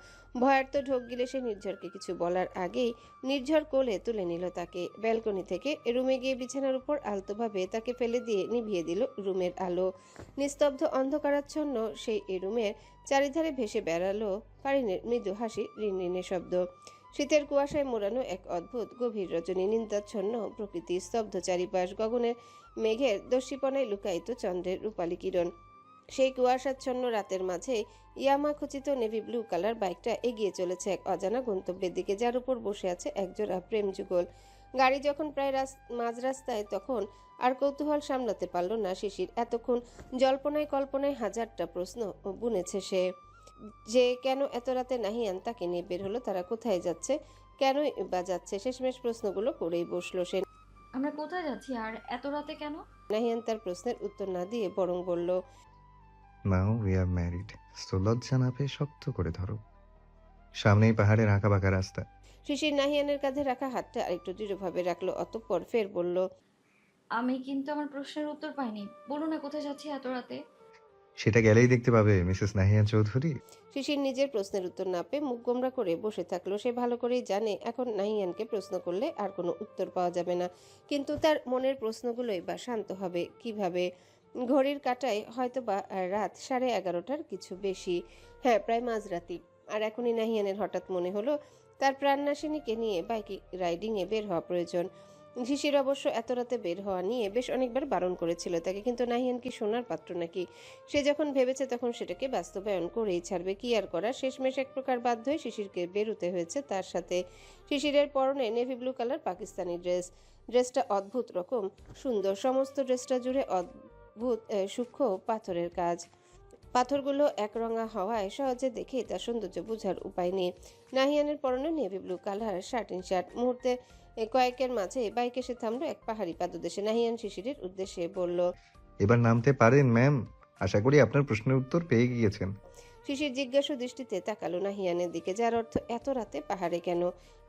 ভয়ার্ত ঢোক গিলে সে নির্ঝরকে কিছু বলার আগেই নির্ঝর কোলে তুলে নিল তাকে। ব্যালকনি থেকে রুমে গিয়ে বিছানার উপর আলতোভাবে তাকে ফেলে দিয়ে নিভিয়ে দিল রুমের আলো। নিস্তব্ধ অন্ধকারাচ্ছন্ন সেই রুমের চারিধারে ভেসে বেড়ালো ফারিনের মৃদু হাসি, রিনরিনে শব্দ। শীতের কুয়াশায় মোড়ানো এক অদ্ভুত গভীর রজনী, নিন্দাচ্ছন্ন প্রকৃতি, স্তব্ধ চারিপাশ, গগনের মেঘের দস্যিপনায় লুকায়িত চন্দ্রের রূপালী কিরণ। সেই কুয়াশাচ্ছন্ন রাতের মাঝে ইয়ামা খচিত নেভি ব্লু কালার বাইকটা এগিয়ে চলেছে এক অজানা গন্তব্যের দিকে, যার উপর বসে আছে একজোড়া প্রেম যুগল। গাড়ি যখন প্রায় মাঝ রাস্তায়, তখন আর কৌতূহল সামলাতে পারল না শিশির। এতক্ষণ জল্পনায় কল্পনায় হাজারটা প্রশ্ন বুনেছে সে, যে কেন এত রাতে নাহিয়ান তাকে নিয়ে বের হলো, তারা কোথায় যাচ্ছে, কেনই বা যাচ্ছে। শেষমেশ প্রশ্নগুলো করেই বসলো সে। আমরা কোথায় যাচ্ছি আর এত রাতে কেন? নাহিয়ান তার প্রশ্নের উত্তর না দিয়ে বরং বলল, now we are married, so লজ্জা না পেয়ে শক্ত করে ধরো। সামনেই পাহাড়ের আঁকা বাঁকা রাস্তা। শিশির নাহিয়ানের কাঁধে রাখা হাতটা আরেকটু দৃঢ়ভাবে রাখলো, অতঃপর ফের বলল, আমি কিন্তু আমার প্রশ্নের উত্তর পাইনি। বলো না কোথায় যাচ্ছি এত রাতে। সেটা গেলেই দেখতে পাবে মিসেস নাহিয়ান চৌধুরী। শিশির নিজের প্রশ্নের উত্তর না পেয়ে মুখ গোমরা করে বসে থাকলো। সে ভালো করেই জানে এখন নাহিয়ানকে প্রশ্ন করলে আর কোনো উত্তর পাওয়া যাবে না, কিন্তু তার মনের প্রশ্নগুলোই বা শান্ত হবে কিভাবে? ঘড়ির কাঁটায় হয়তো বা রাত 11:30টার কিছু বেশি, হ্যাঁ প্রায় মাঝরাতি। আর এখনই নাহিয়ানের হঠাৎ মনে হলো তার প্রাণনাশিনীকে নিয়ে বাইকে রাইডিংয়ে বের হওয়া প্রয়োজন। শিশির অবশ্য এত রাতে বের হওয়া নিয়ে বেশ অনেকবার বারণ করেছিল তাকে, কিন্তু নাহিয়ান কি শোনার পাত্র নাকি? সে যখন ভেবেছে তখন সেটাকে বাস্তবায়ন করেই ছাড়বে, কি আর করা। শেষমেশ এক প্রকার বাধ্য হয়ে শিশিরকে বেরোতে হয়েছে তার সাথে। শিশিরের পরনে নেভি ব্লু কালার পাকিস্তানি ড্রেসটা অদ্ভুত রকম সুন্দর। সমস্ত ড্রেসটা জুড়ে অদ্ভুত সূক্ষ্ম পাথরের কাজ। পাথরগুলো একরঙা হওয়ায় সহজে দেখে তার সৌন্দর্য বোঝার উপায় নেই। নাহিয়ানের পরনে নেভি ব্লু কালার শার্ট। মুহূর্তে কয়েকের মাঝে বাইক এসে থামলো এক পাহাড়ি পাদদেশে। নাহিয়ান শিশিরের উদ্দেশ্যে বলল, এবার নামতে পারেন ম্যাম। আশা করি আপনার প্রশ্নের উত্তর পেয়ে গিয়েছেন। শিশির জিজ্ঞাসু দৃষ্টিতে তাকালো নাহিয়ানের দিকে, যার অর্থ এত রাতে পাহাড়ে কেন?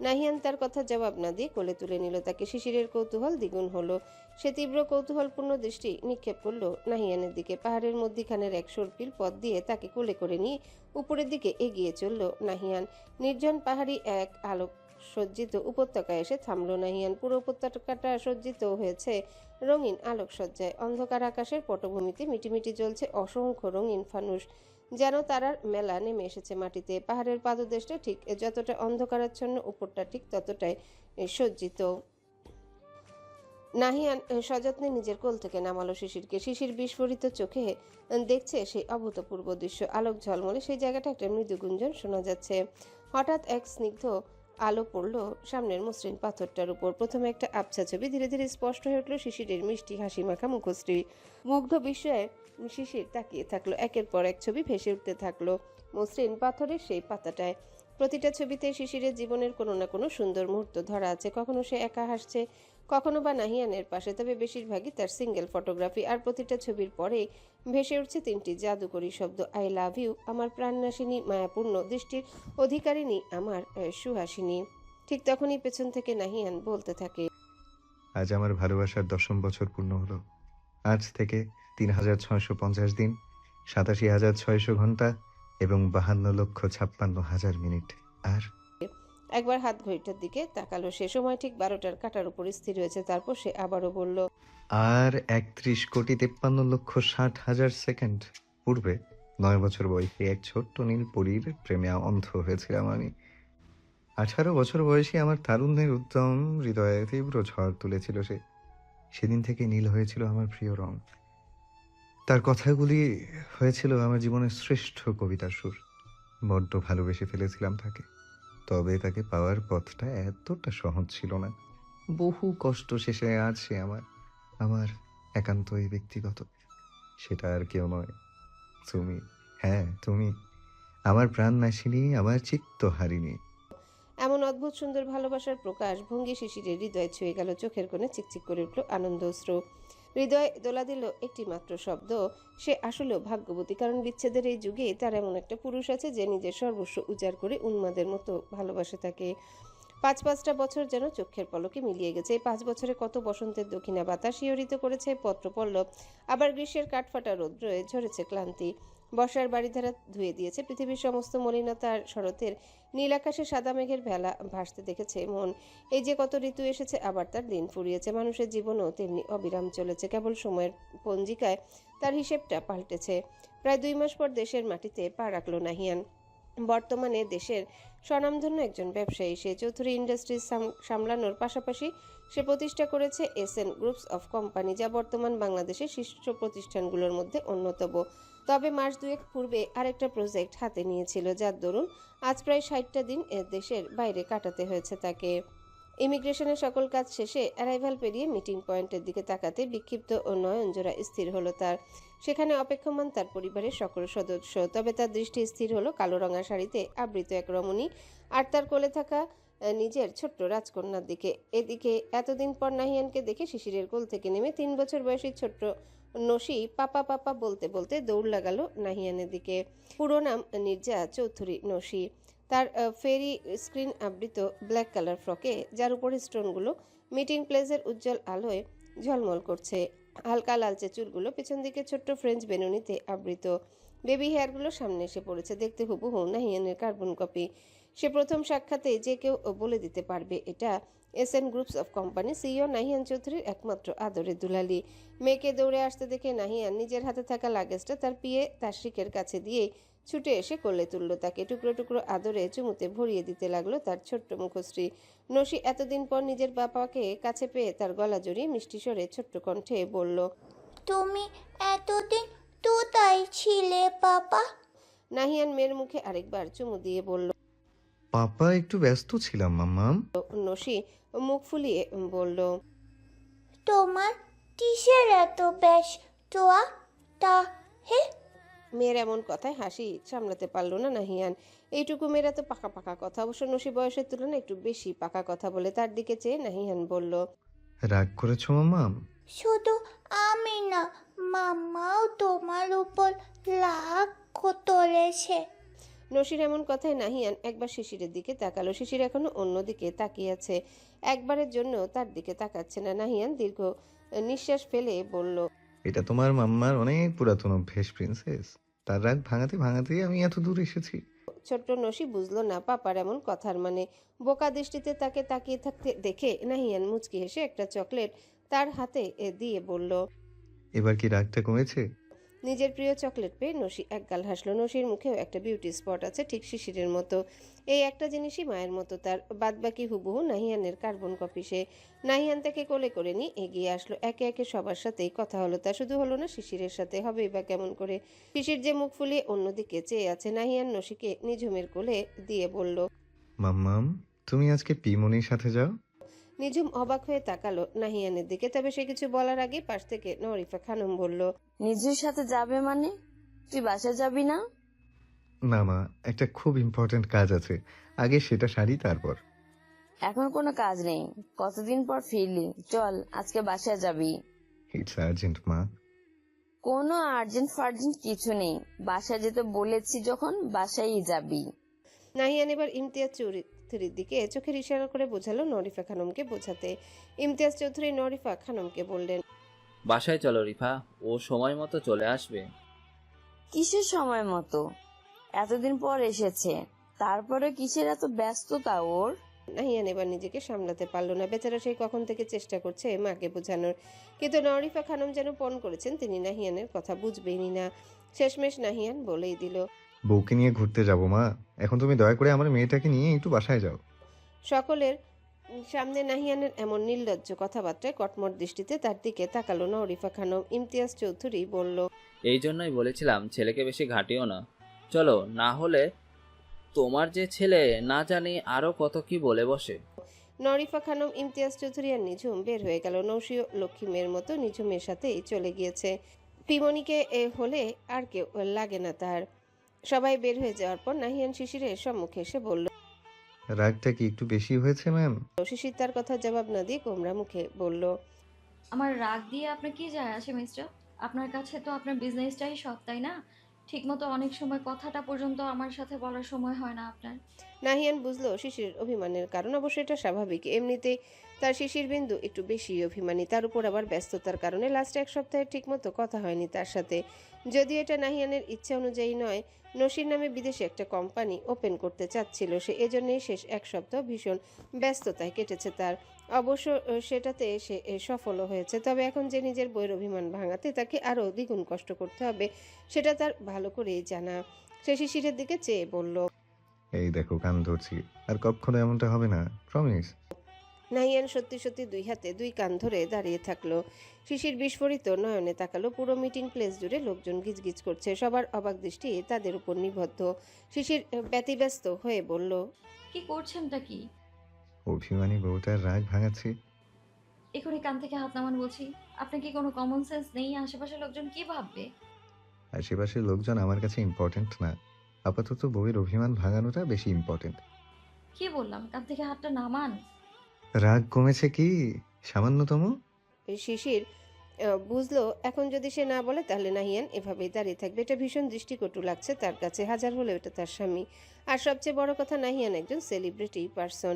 নাহিয়ান তার কথা জবাব না দিয়ে কোলে তুলে নিল তাকে। শিশিরের কৌতূহল দ্বিগুণ হলো। সে তীব্র কৌতূহলপূর্ণ দৃষ্টি নিক্ষেপ করলো নাহিয়ানের দিকে। পাহাড়ের মধ্যিখানের এক সর্পিল পথ দিয়ে তাকে কোলে করে নিয়ে উপরের দিকে এগিয়ে চলল নাহিয়ান। নির্জন পাহাড়ি এক আলোক সজ্জিত উপত্যকায় এসে থামলো নাহিয়ান। পুরো উপত্যকাটা সজ্জিত হয়েছে রঙিন আলোকসজ্জায়। অন্ধকার আকাশের পটভূমিতে মিটিমিটি জ্বলছে অসংখ্য রঙিন ফানুস, যেন তারার মেলা নেমে এসেছে মাটিতে। পাহাড়ের পাদদেশটা ঠিক যতটা অন্ধকারাচ্ছন্ন, উপরটা ঠিক ততটাই সজ্জিত। নাহিয়ান সযত্নে নিজের কোল থেকে নামালো শিশিরকে। শিশির বিস্ফোরিত চোখে দেখছে সেই অভূতপূর্ব দৃশ্য। আলোক ঝলমলে সেই জায়গাটা একটা মৃদু গুঞ্জন শোনা যাচ্ছে। হঠাৎ এক স্নিগ্ধ আলো পড়ল সামনের মসৃণ পাথরটার উপর। প্রথমে একটা আবছা ছবি, ধীরে ধীরে স্পষ্ট হয়ে উঠল শিশিরের মিষ্টি হাসি মাখা মুখশ্রী। মুগ্ধ বিস্ময়ে শিশির তাকিয়ে থাকলো। একের পর এক ছবি ভেসে উঠতে থাকলো মসৃণ পাথরের সেই পাতাটায়। প্রতিটা ছবিতে শিশিরের জীবনের কোনো না কোনো সুন্দর মুহূর্ত ধরা আছে। কখনো সে একা হাসছে, কখনো বা নাহিয়ানের পাশে, তবে বেশিরভাগই তার সিঙ্গেল ফটোগ্রাফি। আর প্রতিটা ছবির পরে ভেসে উঠছে তিনটি জাদুকরী শব্দ, আই লাভ ইউ, আমার প্রাণনাশিনী মায়াপূর্ণ দৃষ্টির অধিকারিণী, আমার সুহাসিনী। ঠিক তখনই পেছন থেকে নাহিয়ান বলতে থাকে, আজ আমার ভালোবাসার 10ম বছর পূর্ণ হলো। আজ থেকে ৩,৬৫০ দিন, ৮৭,৬০০ ঘন্টা এবং ৫২,৫৬,০০০ মিনিট। আর একবার হাত ঘড়িটার দিকে তাকালো সে। সময় ঠিক ১২টার কাঁটার উপর স্থির হয়েছে। তারপর সে আবারও বলল, আর ৩১,৫৩,৬০,০০০ সেকেন্ড পূর্বে ৯ বছর বয়সী এক ছোট্ট নীল পরীর প্রেমে অন্ধ হয়েছিলাম আমি। ১৮ বছর বয়সী আমার তারুণ্যের উদ্যম হৃদয়ে তীব্র ঝড় তুলেছিল সে। সেদিন থেকে নীল হয়েছিল আমার প্রিয় রং। তার কথাগুলি হয়েছিল আমার জীবনের শ্রেষ্ঠ কবিতার সুর। বড্ড ভালোবেসে ফেলেছিলাম তাকে। তবে তাকে পাওয়ার পথটা এতটা সহজ ছিল না। বহু কষ্ট শেষে আজ সে আমার একান্তই ব্যক্তিগত। সেটা আর কেউ নয়, তুমি। হ্যাঁ, তুমি আমার প্রাণ নাশিনী, আমার চিত্ত হারিণী। এমন অদ্ভুত সুন্দর ভালোবাসার প্রকাশ ভঙ্গি শিশিরের হৃদয় ছুঁয়ে গেল। চোখের কোণে চিকচিক করে উঠল আনন্দ অশ্রু। হৃদয় দোলা দিল একটি মাত্র শব্দ, সে আসলেও ভাগ্যবতী। কারণ বিচ্ছেদের এই যুগে তার এমন একটা পুরুষ আছে যে নিজের সর্বস্ব উজাড় করে উন্মাদের মতো ভালোবাসে তাকে। ৫-৫টা বছর যেন চোখের পলকে মিলিয়ে গেছে। এই ৫ বছরে কত বসন্তের দক্ষিণা বাতাস শিহরিত করেছে পত্রপল্লব, আবার গ্রীষ্মের কাঠফাটা রৌদ্রে ঝরেছে ক্লান্তি। বর্ষার বাড়িধারা ধুয়ে দিয়েছে পৃথিবীর সমস্ত মলিনতা, আর শরতের নীল আকাশে সাদা মেঘের ভেলা ভাসতে দেখেছে মন। এই যে কত ঋতু এসেছে, আবার তার দিন ফুরিয়েছে। মানুষের জীবনও তেমনি অবিরাম চলেছে, কেবল সময়ের পঞ্জিকায় তার হিসেবটা পাল্টেছে। প্রায় ২ মাস পর দেশের মাটিতে পা রাখল নাহিয়ান। বর্তমানে দেশের স্বনামধন্য একজন ব্যবসায়ী সে। চৌধুরী ইন্ডাস্ট্রিজ সামলানোর পাশাপাশি সে প্রতিষ্ঠা করেছে এসএন গ্রুপস অফ কোম্পানি, যা বর্তমান বাংলাদেশের শীর্ষ প্রতিষ্ঠানগুলোর মধ্যে অন্যতম। তবে মাস দুয়েক পূর্বে আরেকটা প্রজেক্ট হাতে নিয়েছিল, যার দরুন আজ প্রায় ৬০টা দিন দেশের বাইরে কাটাতে হয়েছে তাকে। ইমিগ্রেশনের সকল কাজ শেষে অ্যারাইভাল পেরিয়ে মিটিং পয়েন্টের দিকে তাকাতে বিক্ষিপ্ত ও নয়নজোড়া স্থির হলো তার। সেখানে অপেক্ষমান তার পরিবারের সকল সদস্য। তবে তার দৃষ্টি স্থির হলো কালো রঙা শাড়িতে আবৃত এক রমণী আর তার কোলে থাকা নিজের ছোট্ট রাজকন্যার দিকে। এদিকে এতদিন পর নাহিয়ানকে দেখে শিশিরের কোল থেকে নেমে ৩ বছর বয়সী ছোট্ট নসি পাপা পাপা বলতে বলতে দৌড় লাগালো নাহিয়ানের দিকে। পুরো নাম নির্জা চৌধুরী নসি। তার ফেরি স্ক্রিন আবৃত ব্ল্যাক কালার ফ্রকে, যার উপরে স্টোনগুলো মিটিং প্লেসের উজ্জ্বল আলোয় ঝলমল করছে। হালকা লালচে চুলগুলো পেছন দিকে ছোট্ট ফ্রেঞ্চ বেনুনিতে আবৃত। বেবি হেয়ারগুলো সামনে এসে পড়েছে, দেখতে হুবহু নাহিয়ানের কার্বন কপি। সে প্রথম সাক্ষাতে যে কেউ বলে দিতে পারবে এটা SN groups of company CEO Nahiyan চৌধুরীর একমাত্র আদরের দুলালি। মেয়েকে দৌড়ে আসতে দেখে নাহিয়ান নিজের হাতে থাকা লাগেজটা তার পিয়ে তাশরিকের কাছে দিয়ে ছুটে এসে কোলে তুলল তাকে। টুকরো টুকরো আদরে চুমুতে ভরিয়ে দিতে লাগলো তার ছোট্ট মুখশ্রী। নসি এতদিন পর নিজের বাবাকে কাছে পেয়ে তার গলা জড়িয়ে মিষ্টি স্বরে ছোট্ট কণ্ঠে বলল, তুমি এতদিন কোথায় ছিলে পাপা? নাহিয়ান মেয়ের মুখে আরেকবার চুমু দিয়ে বলল, পাপা একটু ব্যস্ত ছিলাম মাম্মাম। নসি মুখ ফুলিয়ে বলল, তোমার কিসের এত ব্যস্ত তা হে? মেয়ের এমন কথায় হাসি সামলাতে পারল না নাহিয়ান। এইটুকু মেয়েরা তো পাকা পাকা কথা, অবশ্য নসি বয়সের তুলনায় একটু বেশি পাকা কথা বলে। তার দিকে চেয়ে নাহিয়ান বলল, রাগ করেছো মাম্মাম? শুধু আমি না, মাম্মাও তোমার উপর রাগ তোলেছে। নসির এমন কথায় নাহিয়ান একবার শিশিরের দিকে তাকালো। শিশির এখনো অন্যদিকে তাকিয়ে আছে, একবারের জন্য তার দিকে তাকাচ্ছে না। নাহিয়ান দীর্ঘ নিঃশ্বাস ফেলে বলল, এটা তোমার মাম্মার অনেক পুরাতন অভ্যেস প্রিন্সেস। তার রাগ ভাঙাতে ভাঙাতেই আমি এত দূর এসেছি। ছোট্ট নসি বুঝলো না পাপার এমন কথার মানে। বোকা দৃষ্টিতে তাকে তাকিয়ে থাকতে দেখে নাহিয়ান মুচকি হেসে একটা চকলেট তার হাতে দিয়ে বলল, এবার কি রাগটা কমেছে? নিজের প্রিয় চকলেট পেয়ে নসি একগাল হাসলো। নসির মুখেও একটা বিউটি স্পট আছে, ঠিক শিশিরের মতো। এই একটা জিনিসই মায়ের মতো তার, বাদবাকি হুবহু নাহিয়ানের কার্বন কপি সে। নাহিয়ান তাকে কোলে করে নিয়ে এগিয়ে আসলো। একে একে সবার সাথেই কথা হলো, তা শুধু হলো না শিশিরের সাথে, হবেই বা কেমন করে। শিশির যে মুখ ফুলিয়ে অন্যদিকে চেয়ে আছে। নাহিয়ান নসিকে নিঝুমের কোলে দিয়ে বলল, মাম্মাম তুমি আজকে পিমনির সাথে যাও। নিঝুম অবাক হয়ে তাকালো নাহিয়ানের দিকে, তবে সে কিছু বলার আগে পাশ থেকে নরিফা খানম বলল, নিজুর সাথে যাবে মানে? তুই বাসা যাবি না? না মা, একটা খুব ইম্পর্টেন্ট কাজ আছে, আগে সেটা সারি তারপর। এখন কোনো কাজ নেই, কতদিন পর ফিরলি, চল আজকে বাসায় যাবি। ইটস আর্জেন্ট মা। কোনো আর্জেন্ট ফার্জেন্ট কিছু নেই, বাসায় যেতে বলেছি যখন বাসায়ই যাবি। নাহিয়ান এবার ইমতিয়াজ চৌধুরীর দিকে চোখের ইশারা করে বোঝালো নরিফা খানমকে বোঝাতে। ইমতিয়াজ চৌধুরী নরিফা খানমকে বললেন, বাসায় চলো রিফা, ও সময় মতো চলে আসবে। কিসের সময় মতো? এতদিন পর এসেছে, তারপরে কিসের এত ব্যস্ততা ওর? নাহিয়ান এবার নিজেকে সামলাতে পারলো না। বেচারা সেই কখন থেকে চেষ্টা করছে মাকে বোঝানোর, কিন্তু নরিফা খানম যেন পণ করেছেন তিনি নাহিয়ানের কথা বুঝবেনই না। শেষমেশ নাহিয়ান বলেই দিল, বউকে নিয়ে ঘুরতে যাব মা। এখন তুমি দয়া করে আমার মেয়েটাকে নিয়ে একটু বাসায় যাও। সকলের সামনে নাহিয়ানের এমন নির্লজ্জ কথাবার্তায় কটমট দৃষ্টিতে তার দিকে তাকালো নরিফা খানম। ইমতিয়াজ চৌধুরী বলল, এই জন্যই বলেছিলাম ছেলেকে বেশি ঘাটিও না। চলো, না হলে তোমার যে ছেলে না জানি আরো কত কি বলে বসে। নরিফা খানম, ইমতিয়াজ চৌধুরী আর নিঝুম বের হয়ে গেল। নৌশিও লক্ষ্মী মেয়ের মতো নিঝুমের সাথেই চলে গিয়েছে। পিমনিকে হলে আর কেউ লাগে না তার। সবাই বের হয়ে যাওয়ার পর নাহিয়ান শিশিরের সম্মুখে এসে বলল, রাগটা কি একটু বেশি হয়েছে ম্যাম? শিশির তার কথা জবাব না দিয়ে গোমরা মুখে বলল, আমার রাগ দিয়ে আপনার কি যায় আসে মিস্টার? আপনার কাছে তো আপনার বিজনেসটাই সব, তাই না? ঠিকমতো অনেক সময় কথাটা পর্যন্ত আমার সাথে বলার সময় হয় না আপনার। নাহিয়ান বুঝলো শিশির অভিমানের কারণ। অবশ্য এটা স্বাভাবিক, এমনিতেই তার শিশির বিন্দু একটু বেশি অভিমানী, তার উপর আবার ব্যস্ততার কারণে লাস্ট এক সপ্তাহে ঠিকমতো কথা হয়নি তার সাথে। যদিও এটা নাহিয়ানের ইচ্ছা অনুযায়ী নয়, নসির নামে বিদেশে একটা কোম্পানি ওপেন করতে চাচ্ছিল সে, এজন্যই শেষ এক সপ্তাহ ভীষণ ব্যস্ততায় কেটেছে তার। অবশ্য সেটাতে সে সফলও হয়েছে, তবে এখন যে নিজের বইয়ের অভিমান ভাঙাতে তাকে আরও দ্বিগুণ কষ্ট করতে হবে সেটা তার ভালো করেই জানা। সে শিশিরের দিকে চেয়ে বলল, এই দেখো কান ধরছি, আর কখনো এমনটা হবে না, প্রমিস। নাহিয়ান সত্যি সত্যি দুই হাতে দুই কান ধরে দাঁড়িয়ে থাকলো। শিশির বিস্ফোরিত নয়নে তাকালো। পুরো মিটিং প্লেস জুড়ে লোকজন গিজগিজ করছে, সবার অবাক দৃষ্টি তাদের উপর নিবদ্ধ। শিশির ব্যতিব্যস্ত হয়ে বলল, কি করছেনটা কি? অভিমানী বউটার রাগ ভাঙাচ্ছি। এখনই কান থেকে হাত নামান বলছি। আপনার কি কোনো কমন সেন্স নেই? আশেপাশের লোকজন কি ভাববে? আশেপাশের লোকজন আমার কাছে ইম্পর্টেন্ট না, আপাতত বউয়ের অভিমান ভাঙানোটা বেশি ইম্পর্টেন্ট। কি বললাম, কান থেকে হাতটা নামান। রাগ কমেছে কি সামান্যতম? শিশির বুঝলো এখন যদি সে না বলে তাহলে নাহিয়ান এভাবেই দাঁড়িয়ে থাকবে। এটা ভীষণ দৃষ্টিকটু লাগছে তার কাছে, হাজার হলেও এটা তার স্বামী। আর সবচেয়ে বড় কথা, নাহিয়ান একজন সেলিব্রিটি পারসন,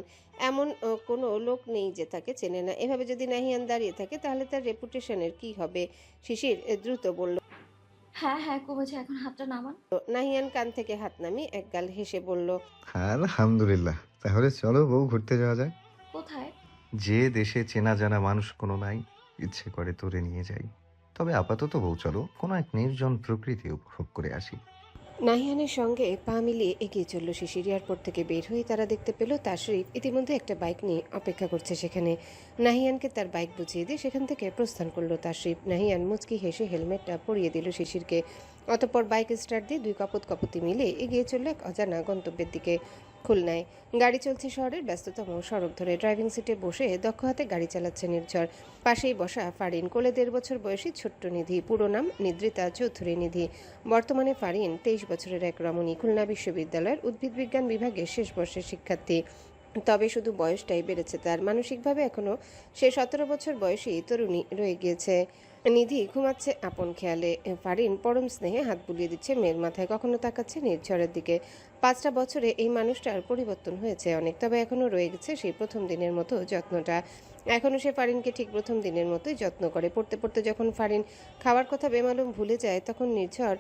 এমন কোনো লোক নেই যে তাকে চেনে না। এভাবে যদি নাহিয়ান দাঁড়িয়ে থাকে তাহলে তার রেপুটেশনের কি হবে? শিশির দ্রুত বলল, হ্যাঁ হ্যাঁ কমেছে, এখন হাতটা নামান। নাহিয়ান কান থেকে হাত নামিয়ে একগাল হেসে বলল, আলহামদুলিল্লাহ, তাহলে চলো বউ ঘুরতে যাওয়া যায়। কোথায়? যে দেশে চেনা জানা মানুষ কোনো নাই, ইচ্ছে করে তোরে নিয়ে যাই। তবে আপাতত বউ চলো কোনো এক নির্জন প্রকৃতি উপভোগ করে আসি। নাহিয়ানের সঙ্গে পা মিলিয়ে এগিয়ে চলল শিশির। এয়ারপোর্ট থেকে বের হয়ে তারা দেখতে পেল তাশরিফ ইতিমধ্যে একটা বাইক নিয়ে অপেক্ষা করছে সেখানে। নাহিয়ানকে তার বাইক বুঝিয়ে দিয়ে সেখান থেকে প্রস্থান করলো তাশরিফ। নাহিয়ান মুচকি হেসে হেলমেটটা পরিয়ে দিল শিশিরকে। অতঃপর বাইক স্টার্ট দিয়ে দুই কপতি মিলে এগিয়ে চলল এক অজানা গন্তব্যের দিকে, খুলনায়। গাড়ি চলছে শহরের ব্যস্ততম সড়ক ধরে। ড্রাইভিং সিটে বসে দক্ষ হাতে গাড়ি চালাচ্ছে নির্ঝর। পাশেই বসা ফারিন, কোলে 1.5 বছর বয়সী ছোট্ট নিধি। পুরো নাম নিদ্রিতা চৌধুরী নিধি। বর্তমানে ফারিন 23 বছরের এক রমণী, খুলনা বিশ্ববিদ্যালয়ের উদ্ভিদ বিজ্ঞান বিভাগের শেষ বর্ষের শিক্ষার্থী। তবে শুধু বয়সটাই বেড়েছে তার, মানসিকভাবে এখনও সে 17 বছর বয়সী তরুণী রয়ে গিয়েছে। নিধি ঘুমাচ্ছে আপন খেয়ালে। ফারিন পরম স্নেহে হাত বুলিয়ে দিচ্ছে মেয়ের মাথায়, কখনো তাকাচ্ছে নির্ঝরের দিকে। 5টা বছরে এই মানুষটার পরিবর্তন হয়েছে অনেক, তবে এখনও রয়ে গেছে সেই প্রথম দিনের মতো যত্নটা। এখনও সে ফারিনকে ঠিক প্রথম দিনের মতোই যত্ন করে। পড়তে পড়তে যখন ফারিন খাওয়ার কথা বেমালুম ভুলে যায় তখন নির্ঝর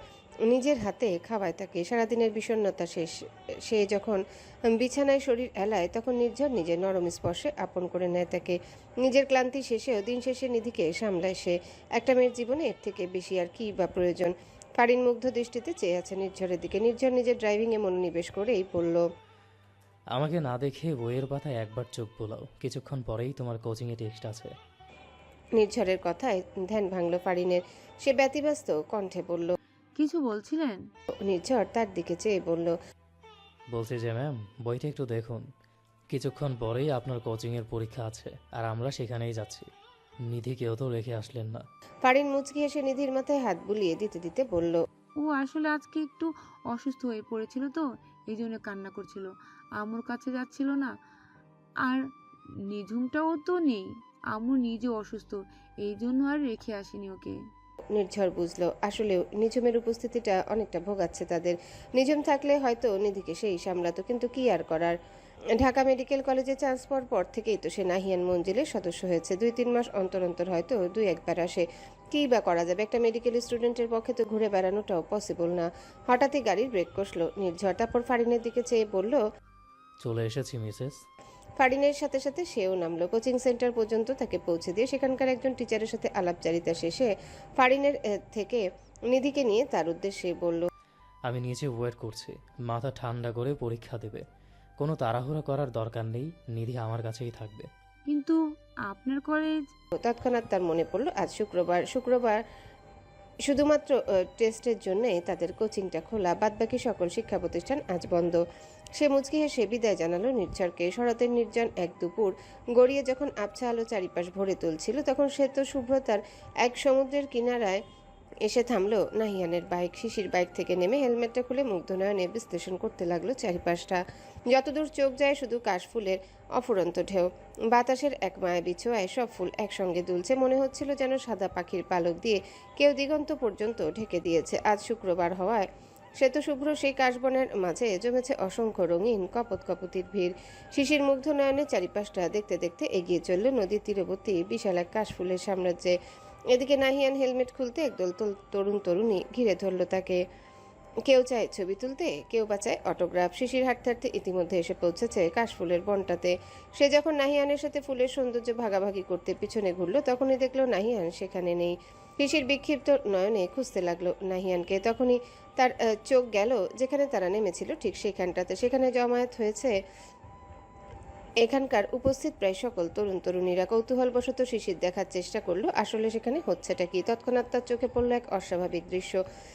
নিজের হাতে খাওয়ায় তাকে। সারাদিনের বিষণ্ণতা শেষ, সে যখন বিছানায় শরীর এলায় তখন নির্ঝর নিজের নরম স্পর্শে আপন করে নেয় তাকে। নিজের ক্লান্তি শেষেও দিন শেষে নিধিকে সামলায় সে। একটা মেয়ের জীবনে এর থেকে বেশি আর কি বা প্রয়োজন? ফারিন মুগ্ধ দৃষ্টিতে চেয়ে আছে নির্ঝরের দিকে। নির্ঝর নিজের ড্রাইভিংয়ে মনোনিবেশ করেই বলল, আমাকে না দেখে বইয়ের পাতায় একবার চোখ বোলাও, কিছুক্ষণ পরেই তোমার কোচিংয়ে টেক্সট আছে। নির্ঝরের কথায় ধ্যান ভাঙল ফারিনের। সে ব্যতিব্যস্ত কণ্ঠে বলল, কিছু বলছিলেন? নির্ঝর তার দিকে চেয়ে বলল, বলছি যে ম্যাম, বইটা একটু দেখুন, কিছুক্ষণ পরেই আপনার কোচিংয়ের পরীক্ষা আছে আর আমরা সেখানেই যাচ্ছি। নিধি কেউ তো রেখে আসলেন না। ফারিন মুচকি হেসে নিধির মাথায় হাত বুলিয়ে দিতে দিতে বলল, ও আসলে আজকে একটু অসুস্থ হয়ে পড়েছিল তো, এই জন্য কান্না করছিল, আম্মুর কাছে যাচ্ছিল না। আর নিঝুমটাও তো নেই, আম্মু নিজে অসুস্থ, এই জন্য আর রেখে আসেনি ওকে। নির্ঝর বুঝলো আসলেও নিঝুমের উপস্থিতিটা অনেকটা ভোগাচ্ছে তাদের। নিঝুম থাকলে হয়তো নিধিকে সেই সামলাতো, কিন্তু কি আর করার। ঢাকা মেডিকেল কলেজে চান্স পাওয়ার পর থেকেই তো সে নাহিয়ান মঞ্জিলের সদস্য হয়েছে। 2-3 মাস অন্তর অন্তর হয়তো 2-1 বার আসে। কী বা করা যাবে, একটা মেডিকেল স্টুডেন্টের পক্ষে তো ঘুরে বেড়ানোটাও পসিবল না। হঠাৎই গাড়ির ব্রেক কষলো নির্ঝর, তারপর ফারিনের দিকে চেয়ে বলল, চলে এসেছি মিসেস। ফারিনের সাথে সাথে সেও নামলো। কোচিং সেন্টার পর্যন্ত তাকে পৌঁছে দিয়ে সেখানকার একজন টিচারের সাথে আলাপচারিতা শেষে ফারিনের থেকে নিধিকে নিয়ে তার উদ্দেশ্যে বলল, আমি নিচে ওয়েট করছি, মাথা ঠান্ডা করে পরীক্ষা দেবে। কোনো তাড়াহুড়ো করার দরকার নেই, নিধি আমার কাছেই থাকবে। কিন্তু আপনার কলেজ। তৎক্ষণাৎ তার মনে পড়ল আজ শুক্রবার শুধুমাত্র টেস্টের জন্যই তাদের কোচিংটা খোলা, বাদবাকি সকল শিক্ষা প্রতিষ্ঠান আজ বন্ধ। সে মুচকি হেসে বিদায় জানালো নির্ঝরকে। শরতের নির্জন এক দুপুর গড়িয়ে যখন আবছা আলো চারিপাশ ভরে তুলছিল, তখন সে তো শুভ্রতার এক সমুদ্রের কিনারায় এসে থামলো নাহিয়ানের বাইক। শিশির বাইক থেকে নেমে হেলমেটটা খুলে মুগ্ধ নয়নে বিশ্লেষণ করতে লাগলো চারিপাশটা। যতদূর চোখ যায় শুধু কাশফুলের অফুরন্ত ঢেউ, বাতাসের এক মায়াবী ছোঁয়ায় সব ফুল একসঙ্গে দুলছে। মনে হচ্ছিল যেন সাদা পাখির পালক দিয়ে কেউ দিগন্ত পর্যন্ত ঢেকে দিয়েছে। আজ শুক্রবার হওয়ায় শ্বেতশুভ্র সেই কাশবনের মাঝে জমেছে অসংখ্য রঙিন কপত কপতির ভিড়। শিশির মুগ্ধ নয়নে চারিপাশটা দেখতে দেখতে এগিয়ে চলল নদীর তীরবর্তী বিশাল এক কাশফুলের সাম্রাজ্যে। এদিকে নাহিয়ান হেলমেট খুলতে একদল তরুণ তরুণী ঘিরে ধরল তাকে। কেউ চায় ছবি তুলতে, কেউ বা চায় অটোগ্রাফ। শিশির হাঁটতে হাঁটতে ইতিমধ্যে এসে পৌঁছেছে কাশফুলের বনটাতে। সে যখন নাহিয়ানের সাথে ফুলের সৌন্দর্য ভাগাভাগি করতে পিছনে ঘুরল, তখনই দেখলো নাহিয়ান সেখানে নেই। শিশির বিক্ষিপ্ত নয়নে খুঁজতে লাগলো নাহিয়ানকে। তখনই তার চোখ গেল যেখানে তারা নেমেছিল, ঠিক সেখানটাতে। সেখানে জমায়েত হয়েছে এখানকার উপস্থিত প্রায় সকল তরুণ তরুণীরা। কৌতূহলবশত শিশির দেখার চেষ্টা করলো আসলে সেখানে হচ্ছেটা কি। তৎক্ষণাৎ তার চোখে পড়ল এক অস্বাভাবিক দৃশ্য।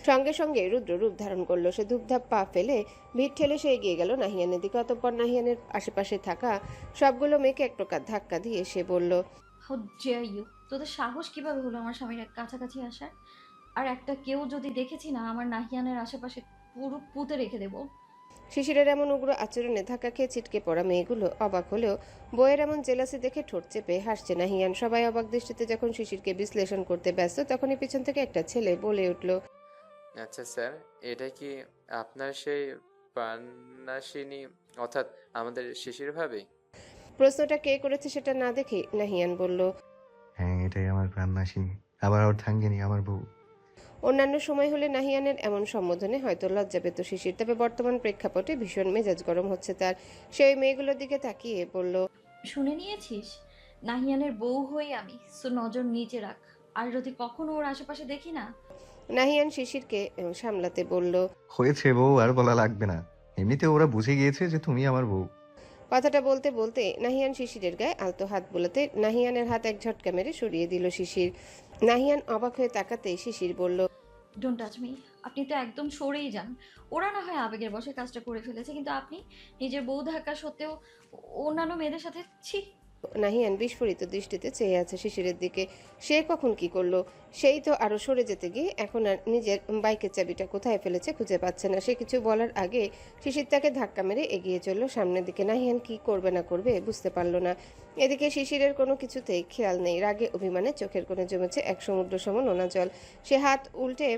সঙ্গে সঙ্গে রুদ্র রূপ ধারণ করলো। সে ধূপধাপ পা ফেলে ভিড় ঠেলে সে এগিয়ে গেল নাহিয়ানের দিকে। অতঃপর নাহিয়ানের আশেপাশে থাকা সবগুলো মেয়েকে এক প্রকার ধাক্কা দিয়ে সে বলল, হাউ ডেয়ার ইউ! তোদের সাহস কিভাবে হলো আমার স্বামীর কাছাকাছি আসার? আর একটা কেউ যদি দেখেছি না আমার নাহিয়ানের আশেপাশে, পুরো পুঁতে রেখে দেবো। শিশিরের এমন উগ্র আচরণে ধাক্কা খেয়ে ছিটকে পড়া মেয়েগুলো অবাক হলেও বইয়ের এমন জেলাসি দেখে ঠোঁট চেপে হাসছে নাহিয়ান। সবাই অবাক দৃষ্টিতে যখন শিশিরকে বিশ্লেষণ করতে ব্যস্ত, তখনই পিছন থেকে একটা ছেলে বলে উঠল, আচ্ছা স্যার, এটা কি আপনার সেই প্রাণনাশিনী, অর্থাৎ আমাদের শিশির ভাবি? প্রশ্নটা কে করেছে সেটা না দেখে নাহিয়ান বলল, হ্যাঁ, এটাই আমার প্রাণনাশিনী, আবার অর্ধাঙ্গিনী, আমার বউ। অন্যান্য সময় হলে নাহিয়ানের এমন সম্বোধনে হয়তো লজ্জা পেত শিশির, তবে বর্তমান প্রেক্ষাপটে ভীষণ মেজাজ গরম হচ্ছে তার। সে ওই মেয়েগুলোর দিকে তাকিয়ে বলল, শুনে নিয়েছিস? নাহিয়ানের বউ হই আমি, সো নজর নিচে রাখ। আর যদি কখনো ওর আশেপাশে দেখি না। নাহিয়ান শিশিরকে সামলাতে বলল, হয়েছে বউ, আর বলা লাগবে না। এমনিতে ওরা বুঝে গিয়েছে যে তুমি আমার বউ। কথাটা বলতে বলতে নাহিয়ান শিশিরের গায়ে আলতো হাত বোলাতে নাহিয়ানের হাত এক ঝটকা মেরে সরিয়ে দিল শিশির। নাহিয়ান অবাক হয়ে তাকাতেই শিশির বলল, ডোন্ট টাচ মি। আপনি তো একদম সরেই যান। ওরা না হয় আবেগের বশে কাজটা করে ফেলেছে, কিন্তু আপনি নিজের বউ ধাক্কা সত্ত্বেও অন্যান্য মেয়েদের সাথে ছি। নাহিয়ান বিস্ফোরিত দৃষ্টিতে চেয়ে আছে শিশিরের দিকে। সে কখন কি করলো? সেই তো আরো সরে যেতে গিয়ে এখন আর নিজের বাইকের চাবিটা কোথায় ফেলেছে খুঁজে পাচ্ছে না। সে কিছু বলার আগে শিশির তাকে ধাক্কা মেরে এগিয়ে চলল সামনের দিকে। নাহিয়ান কি করবে না করবে বুঝতে পারল না। এদিকে শিশিরের কোনো কিছুতেই খেয়াল নেই। রাগে অভিমানে চোখের কোণে জমেছে এক সমুদ্র সম নোনা জল। সে হাত উল্টে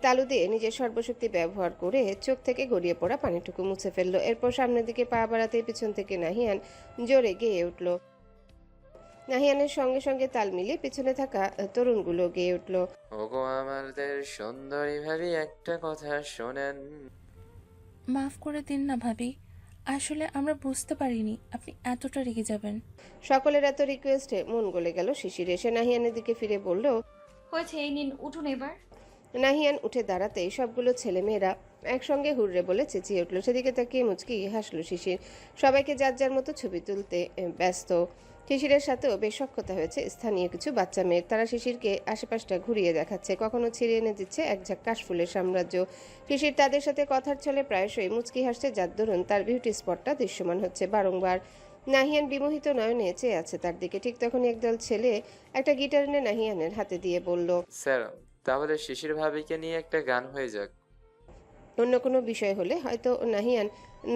তালু দিয়ে নিজের সর্বশক্তি ব্যবহার করে চোখ থেকে গড়িয়ে পড়া পানিটুকু মুছে ফেললো। এরপর সামনের দিকে পা বাড়াতেই পিছন থেকে নাহিয়ান জোরে গেয়ে উঠল। নাহিয়ানের সঙ্গে সঙ্গে তাল মিলিয়ে পিছনে থাকা তরুণগুলো গেয়ে উঠল, ওগো আমাদের সুন্দরী ভাবি, একটা কথা শোনেন। মাফ করে দিন না ভাবি, আসলে আমরা বুঝতে পারিনি আপনি এতটা রেগে যাবেন। সকলের এত রিকোয়েস্টে মন গলে গেল শিশির। এসে নাহিয়ানের দিকে ফিরে বলল, হয়েছে, এই নিন উঠুন এবার। নাহিয়ান উঠে দাঁড়াতেই সবগুলো ছেলেমেয়েরা একসঙ্গে হুররে বলে চেঁচিয়ে উঠল। সেদিকে তাকিয়ে মুচকি হাসলো শিশির। সবাইকে যার যার মতো ছবি তুলতে ব্যস্ত। শিশিরের সাথেও বেশ সখ্যতা হয়েছে স্থানীয় কিছু বাচ্চা মেয়ের। তারা শিশিরকে আশেপাশটা ঘুরিয়ে দেখাচ্ছে, কখনো ছিঁড়ে এনে দিচ্ছে এক ঝাঁক কাশফুলের সাম্রাজ্য। শিশির তাদের সাথে কথার ছলে প্রায়শই মুচকি হাসছে, যার দরুন তার বিউটি স্পটটা দৃশ্যমান হচ্ছে বারংবার। নাহিয়ান বিমোহিত নয়নে চেয়ে আছে তার দিকে। ঠিক তখনই একদল ছেলে একটা গিটার এনে নাহিয়ানের হাতে দিয়ে বলল, স্যার, তাহলে শিশির ভাবিকে নিয়ে একটা গান হয়ে যাক। অন্য কোনো বিষয় হলে হয়তো নাহিয়ান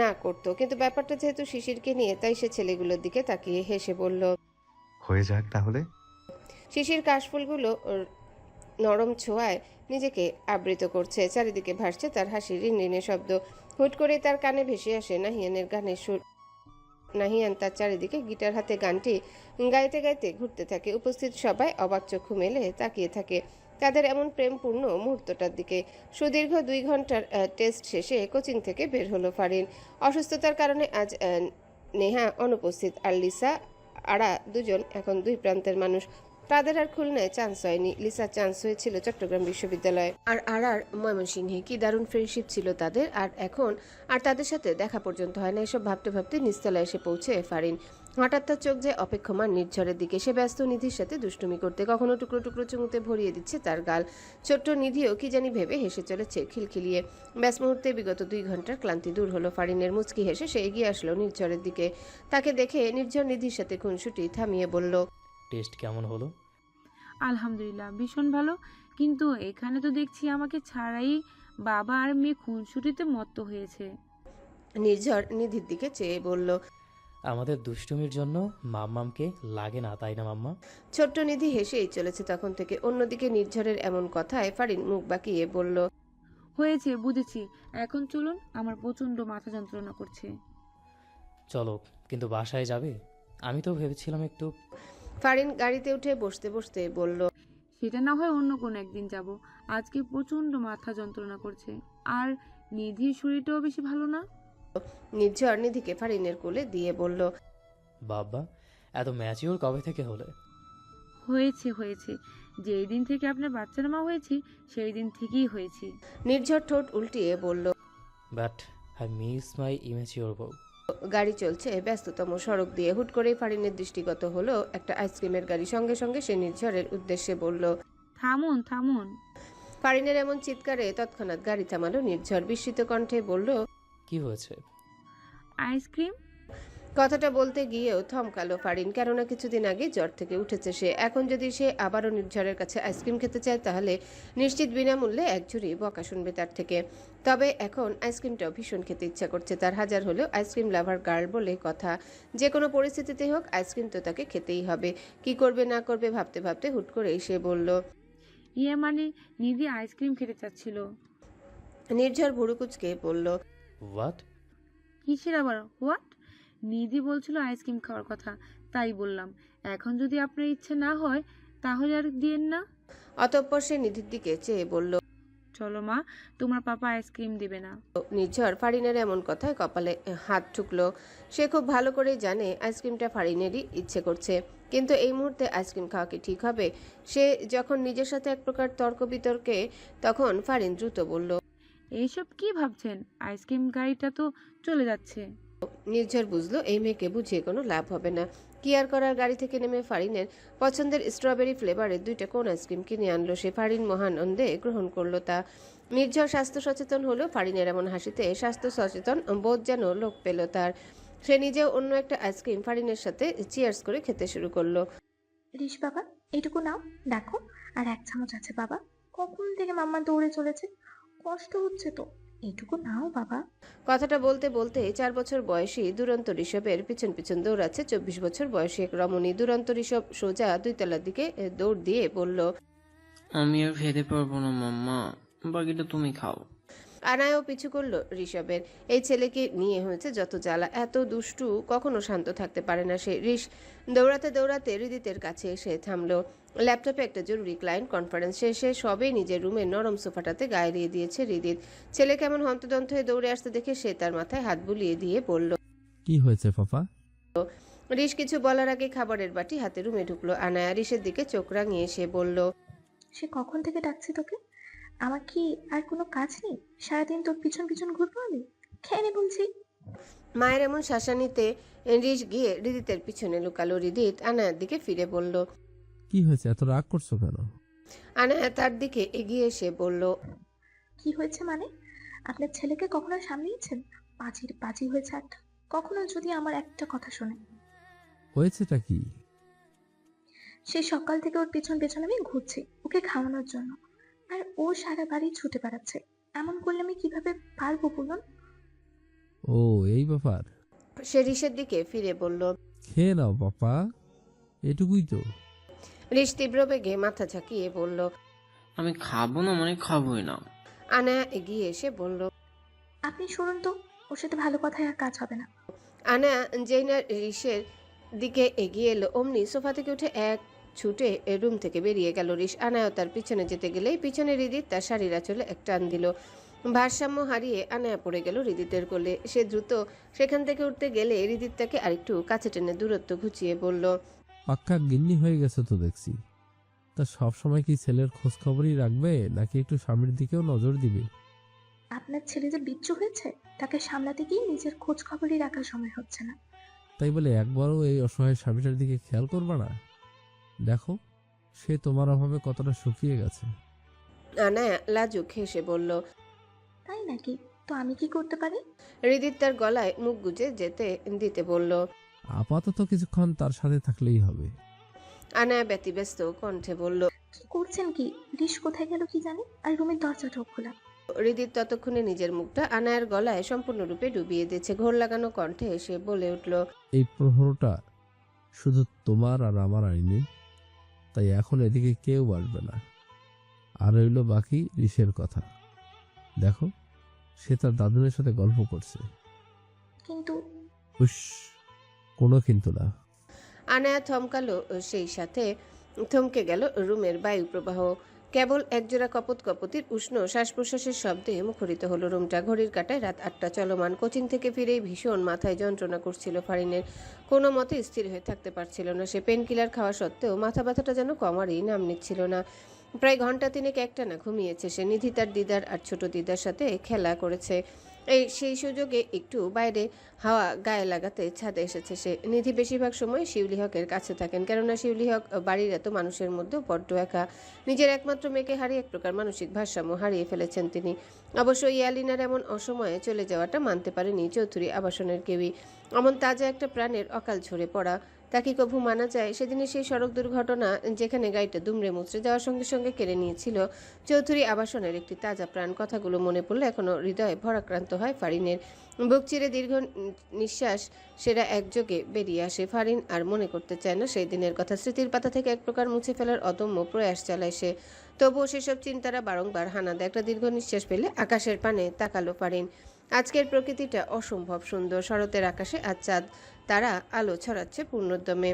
না করতো, কিন্তু ব্যাপারটা যেহেতু শিশিরকে নিয়ে, তাই সে ছেলেগুলোর দিকে তাকিয়ে হেসে বলল, হয়ে যাক তাহলে। শিশির কাশফুলগুলো নরম ছোঁয়ায় নিজেকে আবৃত করছে। চারিদিকে ভাসছে তার হাসির রিনরিনে শব্দ। হুট করে তার কানে ভেসে আসে নাহিয়ানের গানের সুর। নাহিয়ান তার চারিদিকে গিটার হাতে গানটি গাইতে গাইতে ঘুরতে থাকে। উপস্থিত সবাই অবাক চক্ষু মেলে তাকিয়ে থাকে তাদের এমন প্রেমপূর্ণ মুহূর্তটার দিকে। সুদীর্ঘ 2 ঘন্টার টেস্ট শেষে কোচিং থেকে বের হলো ফারিন। অসুস্থতার কারণে আজ নেহা অনুপস্থিত, আর লিসা আরা দুজন এখন 2 প্রান্তের মানুষ। তাদের আর খুলনায় চান্স হয়নি, লিসার চান্স হয়েছিল চট্টগ্রাম বিশ্ববিদ্যালয়ে। আর আর ময়মনসিংহে। কি দারুণ ফ্রেন্ডশিপ ছিল তাদের, আর এখন আর তাদের সাথে দেখা পর্যন্ত হয় না। এসব ভাবতে ভাবতে নিচতলায় এসে পৌঁছে ফারিন। হঠাৎ তার চোখ যায় অপেক্ষমান নির্ঝরের দিকে। সে ব্যস্ত নিধির সাথে দুষ্টুমি করতে, কখনো টুকরো টুকরো চুমুতে ভরিয়ে দিচ্ছে তার গাল। ছোট্ট নিধিও কি জানি ভেবে হেসে চলেছে খিলখিলিয়ে। ব্যাস মুহূর্তে বিগত 2 ঘন্টার ক্লান্তি দূর হলো ফারিনের। মুচকি হেসে সে এগিয়ে আসলো নির্ঝরের দিকে। তাকে দেখে নির্ঝর নিধির সাথে খুনসুটি থামিয়ে বলল, টেস্ট কেমন হলো? আলহামদুলিল্লাহ ভীষণ ভালো, কিন্তু এখানে তো দেখছি আমাকে ছাড়াই বাবা আর মেয়ে খুনসুটিতে মত্ত হয়েছে। নির্ঝর নিধির দিকে চেয়ে বলল, আমাদের দুষ্টুমির জন্য মাম্মামকে লাগে না, তাই না মাম্মা? ছোট্ট নিধি হেসেই চলেছে তখন থেকে। অন্যদিকে নির্ঝরের এমন কথায় ফারিন মুখ বাঁকিয়ে বলল, হয়েছে, বুঝেছি, এখন চলুন, আমার প্রচণ্ড মাথা যন্ত্রণা করছে। চলো, কিন্তু বাসায় যাবে? আমি তো ভেবেছিলাম একটু। ফারিন গাড়িতে উঠে বসতে বসতে বলল, সেটা না হয় অন্য কোনো একদিন যাব, আজকে প্রচণ্ড মাথা যন্ত্রণা করছে, আর নিধির শরীরটাও বেশি ভালো না। নির্ঝর নিধিকে ফারিনের কোলে দিয়ে বলল, বাবা এত ম্যাচিওর কবে থেকে হলে? হয়েছে হয়েছে, যেই দিন থেকে আপনার বাচ্চার মা হয়েছি সেই দিন থেকেই হয়েছি। নির্ঝর ঠোঁট উল্টিয়ে বলল, but I miss my immature বউ। গাড়ি চলছে ব্যস্ততম সড়ক দিয়ে। হুট করেই ফারিনের দৃষ্টিগত হলো একটা আইসক্রিমের গাড়ি। সঙ্গে সঙ্গে সে নির্ঝরের উদ্দেশ্যে বলল, থামুন থামুন। ফারিনের এমন চিৎকারে তৎক্ষণাৎ গাড়ি থামালো নির্ঝর। বিস্মিত কণ্ঠে বলল, কি হয়েছে? আইসক্রিম। কথাটা বলতে গিয়েও থমকালো ফারিন, কেননা কিছুদিন আগে জ্বর থেকে উঠেছে সে। এখন যদি সে আবারও নির্ঝরের কাছে আইসক্রিম খেতে চায় তাহলে নিশ্চিত বিনামূল্যে এক ঝুড়ি বকা শুনবে তার থেকে। তবে এখন আইসক্রিমটাও ভীষণ খেতে ইচ্ছা করছে তার। হাজার হলেও আইসক্রিম লাভার গার্ল বলে কথা, যে কোনো পরিস্থিতিতে হোক আইসক্রিম তো তাকে খেতেই হবে। কি করবে না করবে ভাবতে ভাবতে হুট করেই সে বলল, ইয়ে মানে নিধি আইসক্রিম খেতে চাচ্ছিল। নির্ঝর ভুরু কুঁচকে বলল, হোয়াট? কিসের আবার হোয়াট? নিধি বলছিল আইসক্রিম খাওয়ার কথা, তাই বললাম। এখন যদি আপনার ইচ্ছে না হয় তাহলে আর দিয়েন না। অতঃপর সে নিধির দিকে চেয়ে বলল, চলো মা, তোমার পাপা আইসক্রিম দেবে না। নির্ঝর ফারিনের এমন কথায় কপালে হাত ঠুকলো। সে খুব ভালো করেই জানে আইসক্রিমটা ফারিনেরই ইচ্ছে করছে, কিন্তু এই মুহূর্তে আইসক্রিম খাওয়া কি ঠিক হবে? সে যখন নিজের সাথে এক প্রকার তর্ক বিতর্কে, তখন ফারিন দ্রুত বলল, এইসব কি ভাবছেন? আইসক্রিম গাড়িটা তো চলে যাচ্ছে। নির্ঝর বুঝলো এই মেয়েকে বুঝিয়ে কোনো লাভ হবে না। কি আর করার, গাড়ি থেকে নেমে ফারিনের পছন্দের স্ট্রবেরি ফ্লেভারের 2টা কোন আইসক্রিম কিনে আনলো সে। ফারিন মহানন্দে গ্রহণ করলো তা। নির্ঝর স্বাস্থ্য সচেতন হলো ফারিনের এমন হাসিতে স্বাস্থ্য সচেতন বোধ যেন লোক পেল তার। সে নিজেও অন্য একটা আইসক্রিম ফারিনের সাথে চিয়ার্স করে খেতে শুরু করলো। রিস বাবা, এইটুকু নাও, দেখো আর 1 চামচ আছে বাবা। কখন থেকে মাম্মা দৌড়ে চলেছে, কষ্ট হচ্ছে তো, এইটুকু নাও বাবা। কথাটা বলতে বলতে 4 বছর বয়সী দুরন্ত ঋষভের পিছন পিছন দৌড়াচ্ছে 24 বছর বয়সী এক রমণী। দুরন্ত ঋষভ সোজা 2 তলার দিকে দৌড় দিয়ে বলল, আমি আর খেতে পারবো না মাম্মা, বাকিটা তুমি খাও। আনায়ও পিছু করলো ঋষভের। এই ছেলেকে নিয়ে হয়েছে যত জ্বালা, এত দুষ্টু, কখনো শান্ত থাকতে পারে না সে। ঋষ দৌড়াতে দৌড়াতে হৃদিতের কাছে এসে থামলো। ল্যাপটপে একটা জরুরি ক্লায়েন্ট কনফারেন্স শেষে সবেই নিজের রুমের নরম সোফাটাতে গায়ে দিয়ে দিয়েছে হৃদিত। ছেলে কেমন হন্তদন্ত হয়ে দৌড়ে আসতে দেখে সে তার মাথায় হাত বুলিয়ে দিয়ে বলল, কি হয়েছে পাপা? ঋষ কিছু বলার আগে খাবারের বাটি হাতে রুমে ঢুকলো আনায়া। ঋষের দিকে চোখ রাঙিয়ে সে বলল, সে কখন থেকে ডাকছে তোকে? আমার কি আর কোনো কাজ নেই? সারাদিন তোর পিছন পিছন ঘুরবো আমি? খেয়ে নে বলছি। মায়ের এমন শাসানিতে ঋষ গিয়ে হৃদিতের পিছনে লুকালো। হৃদিত আনায়ার দিকে ফিরে বলল, কি হয়েছে, এত রাগ করছো কেন? আনায়া তার দিকে এগিয়ে এসে বলল, কি হয়েছে মানে? আপনার ছেলেকে কখনো সামলিয়েছেন? পাজির পাজি হয়েছে একটা। কখনো যদি আমার একটা কথা শোনে। হয়েছেটা কি? সে সকাল থেকে ওর পেছন পেছন আমি ঘুরছি ওকে খাওয়ানোর জন্য, আর ও সারা বাড়ি ছুটে বেড়াচ্ছে। এমন করলে আমি কিভাবে পারবো বলুন? ও এই ব্যাপার। সে ঋষের দিকে ফিরে বলল, খেয়ে নাও পাপা, এটুকুই তো। ঋষ তীব্র বেগে মাথা ঝাঁকিয়ে বলল, আমি খাবো না মানে খাবোই না। আনায়া এগিয়ে এসে বলল, আপনি শুনুন তো, ওর সাথে ভালো কথায় আর কাজ হবে না। আনা যেই না রিসের দিকে এগিয়ে এলো অমনি সোফা থেকে উঠে এক ছুটে রুম থেকে বেরিয়ে গেল রিস। আনায়ও তার পিছনে যেতে গেলেই পিছনে হৃদিত তার শাড়ির আঁচলে এক টান দিল। ভারসাম্য হারিয়ে আনায়া পড়ে গেল হৃদিতের কোলে। সে দ্রুত সেখান থেকে উঠতে গেলে হৃদিত তাকে আরেকটু কাছে টেনে দূরত্ব ঘুচিয়ে বলল, পাক্কা গিন্নি হয়ে গেছে তো দেখছি। তা সবসময় কি ছেলের খোঁজ খবরই রাখবে নাকি একটু স্বামীর দিকেও নজর দিবে? আপনার ছেলে যে বিচ্ছু হয়েছে তাকে সামলাতে গিয়ে নিজের খোঁজ খবরই রাখার সময় হচ্ছে না। তাই বলে একবারও এই অসহায় স্বামীটার দিকে খেয়াল করবা না? দেখো সে তোমার অভাবে কতটা শুকিয়ে গেছে। আনায়া লাজুক হেসে বলল, তাই নাকি? তো আমি কি করতে পারি? হৃদিত তার গলায় মুখ গুজে যেতে দিতে বলল। আপাতত কিছুক্ষণ তার সাথে থাকলেই হবে। আনায়া ব্যতিব্যস্ত কণ্ঠে বলল, কি করছেন কি? রিশ কোথায় গেল কি জানি, আর রুমের দরজাটাও খোলা। হৃদিত ততক্ষণে নিজের মুখটা আনায়ার গলায় সম্পূর্ণরূপে ডুবিয়ে দিয়েছে। ঘোর লাগানো কণ্ঠে এসে বলে উঠল, এই প্রহরটা শুধু তোমার আর আমার আইনি, তাই এখন এদিকে কেউ আসবে না। আর রইল বাকি রিসের কথা। দেখো সে তার দাদুনের সাথে গল্প করছে। কিন্তু উস, কোনো কিন্তু না। আনায়া থমকালো, সেই সাথে থমকে গেল রুমের বায়ু প্রবাহ। কেবল একজোড়া কপত কপতির উষ্ণ শ্বাস প্রশ্বাসের শব্দে মুখরিত হলো রুমটা। ঘড়ির কাঁটায় রাত 8টা চলমান। কোচিং থেকে ফিরেই ভীষণ মাথায় যন্ত্রণা করছিল ফারিনের। কোনো মতে স্থির হয়ে থাকতে পারছিল না সে। পেন কিলার খাওয়া সত্ত্বেও মাথা ব্যথাটা যেন কমারই নাম নিচ্ছিল না। প্রায় ঘন্টা তিনেক একটানা ঘুমিয়েছে সে। নিধি তার দিদার আর ছোট দিদার সাথে খেলা করেছে। সেই সুযোগে একটু বাইরে হাওয়া গায়ে লাগাতে ছাদে এসেছে সে। নিধি বেশিরভাগ সময় শিউলি হকের কাছে থাকেন, কেননা শিউলি হক বাড়ির এত মানুষের মধ্যেও বড্ড একা। নিজের একমাত্র মেয়েকে হারিয়ে এক প্রকার মানসিক ভারসাম্য হারিয়ে ফেলেছেন তিনি। অবশ্য ইয়ালিনার এমন অসময়ে চলে যাওয়াটা মানতে পারেনি চৌধুরী আবাসনের কেউই। এমন তাজা একটা প্রাণের অকাল ঝরে পড়া তা কি কভু মানা যায়? সেদিনের সেই সড়ক দুর্ঘটনা যেখানে গাড়িটা দুমড়ে মুচড়ে যাওয়ার সঙ্গে সঙ্গে কেড়ে নিয়েছিল চৌধুরী আবাসনের একটি তাজা প্রাণ। কথাগুলো মনে পড়লে এখনো হৃদয়ে ভরাক্রান্ত হয় ফারিনের। বুক চিরে দীর্ঘ নিঃশ্বাস সেটা একযোগে বেরিয়ে আসে। ফারিন আর মনে করতে চায় না সেই দিনের কথা। স্মৃতির পাতা থেকে এক প্রকার মুছে ফেলার অদম্য প্রয়াস চালায় সে। তবুও সেসব চিন্তারা বারংবার হানা দেয়। একটা দীর্ঘ নিঃশ্বাস ফেলে আকাশের পানে তাকালো ফারিন। আজকের প্রকৃতিটা অসম্ভব সুন্দর। শরতের আকাশে আজ চাঁদ তারা আলো ছড়াচ্ছে পূর্ণোদ্যমে।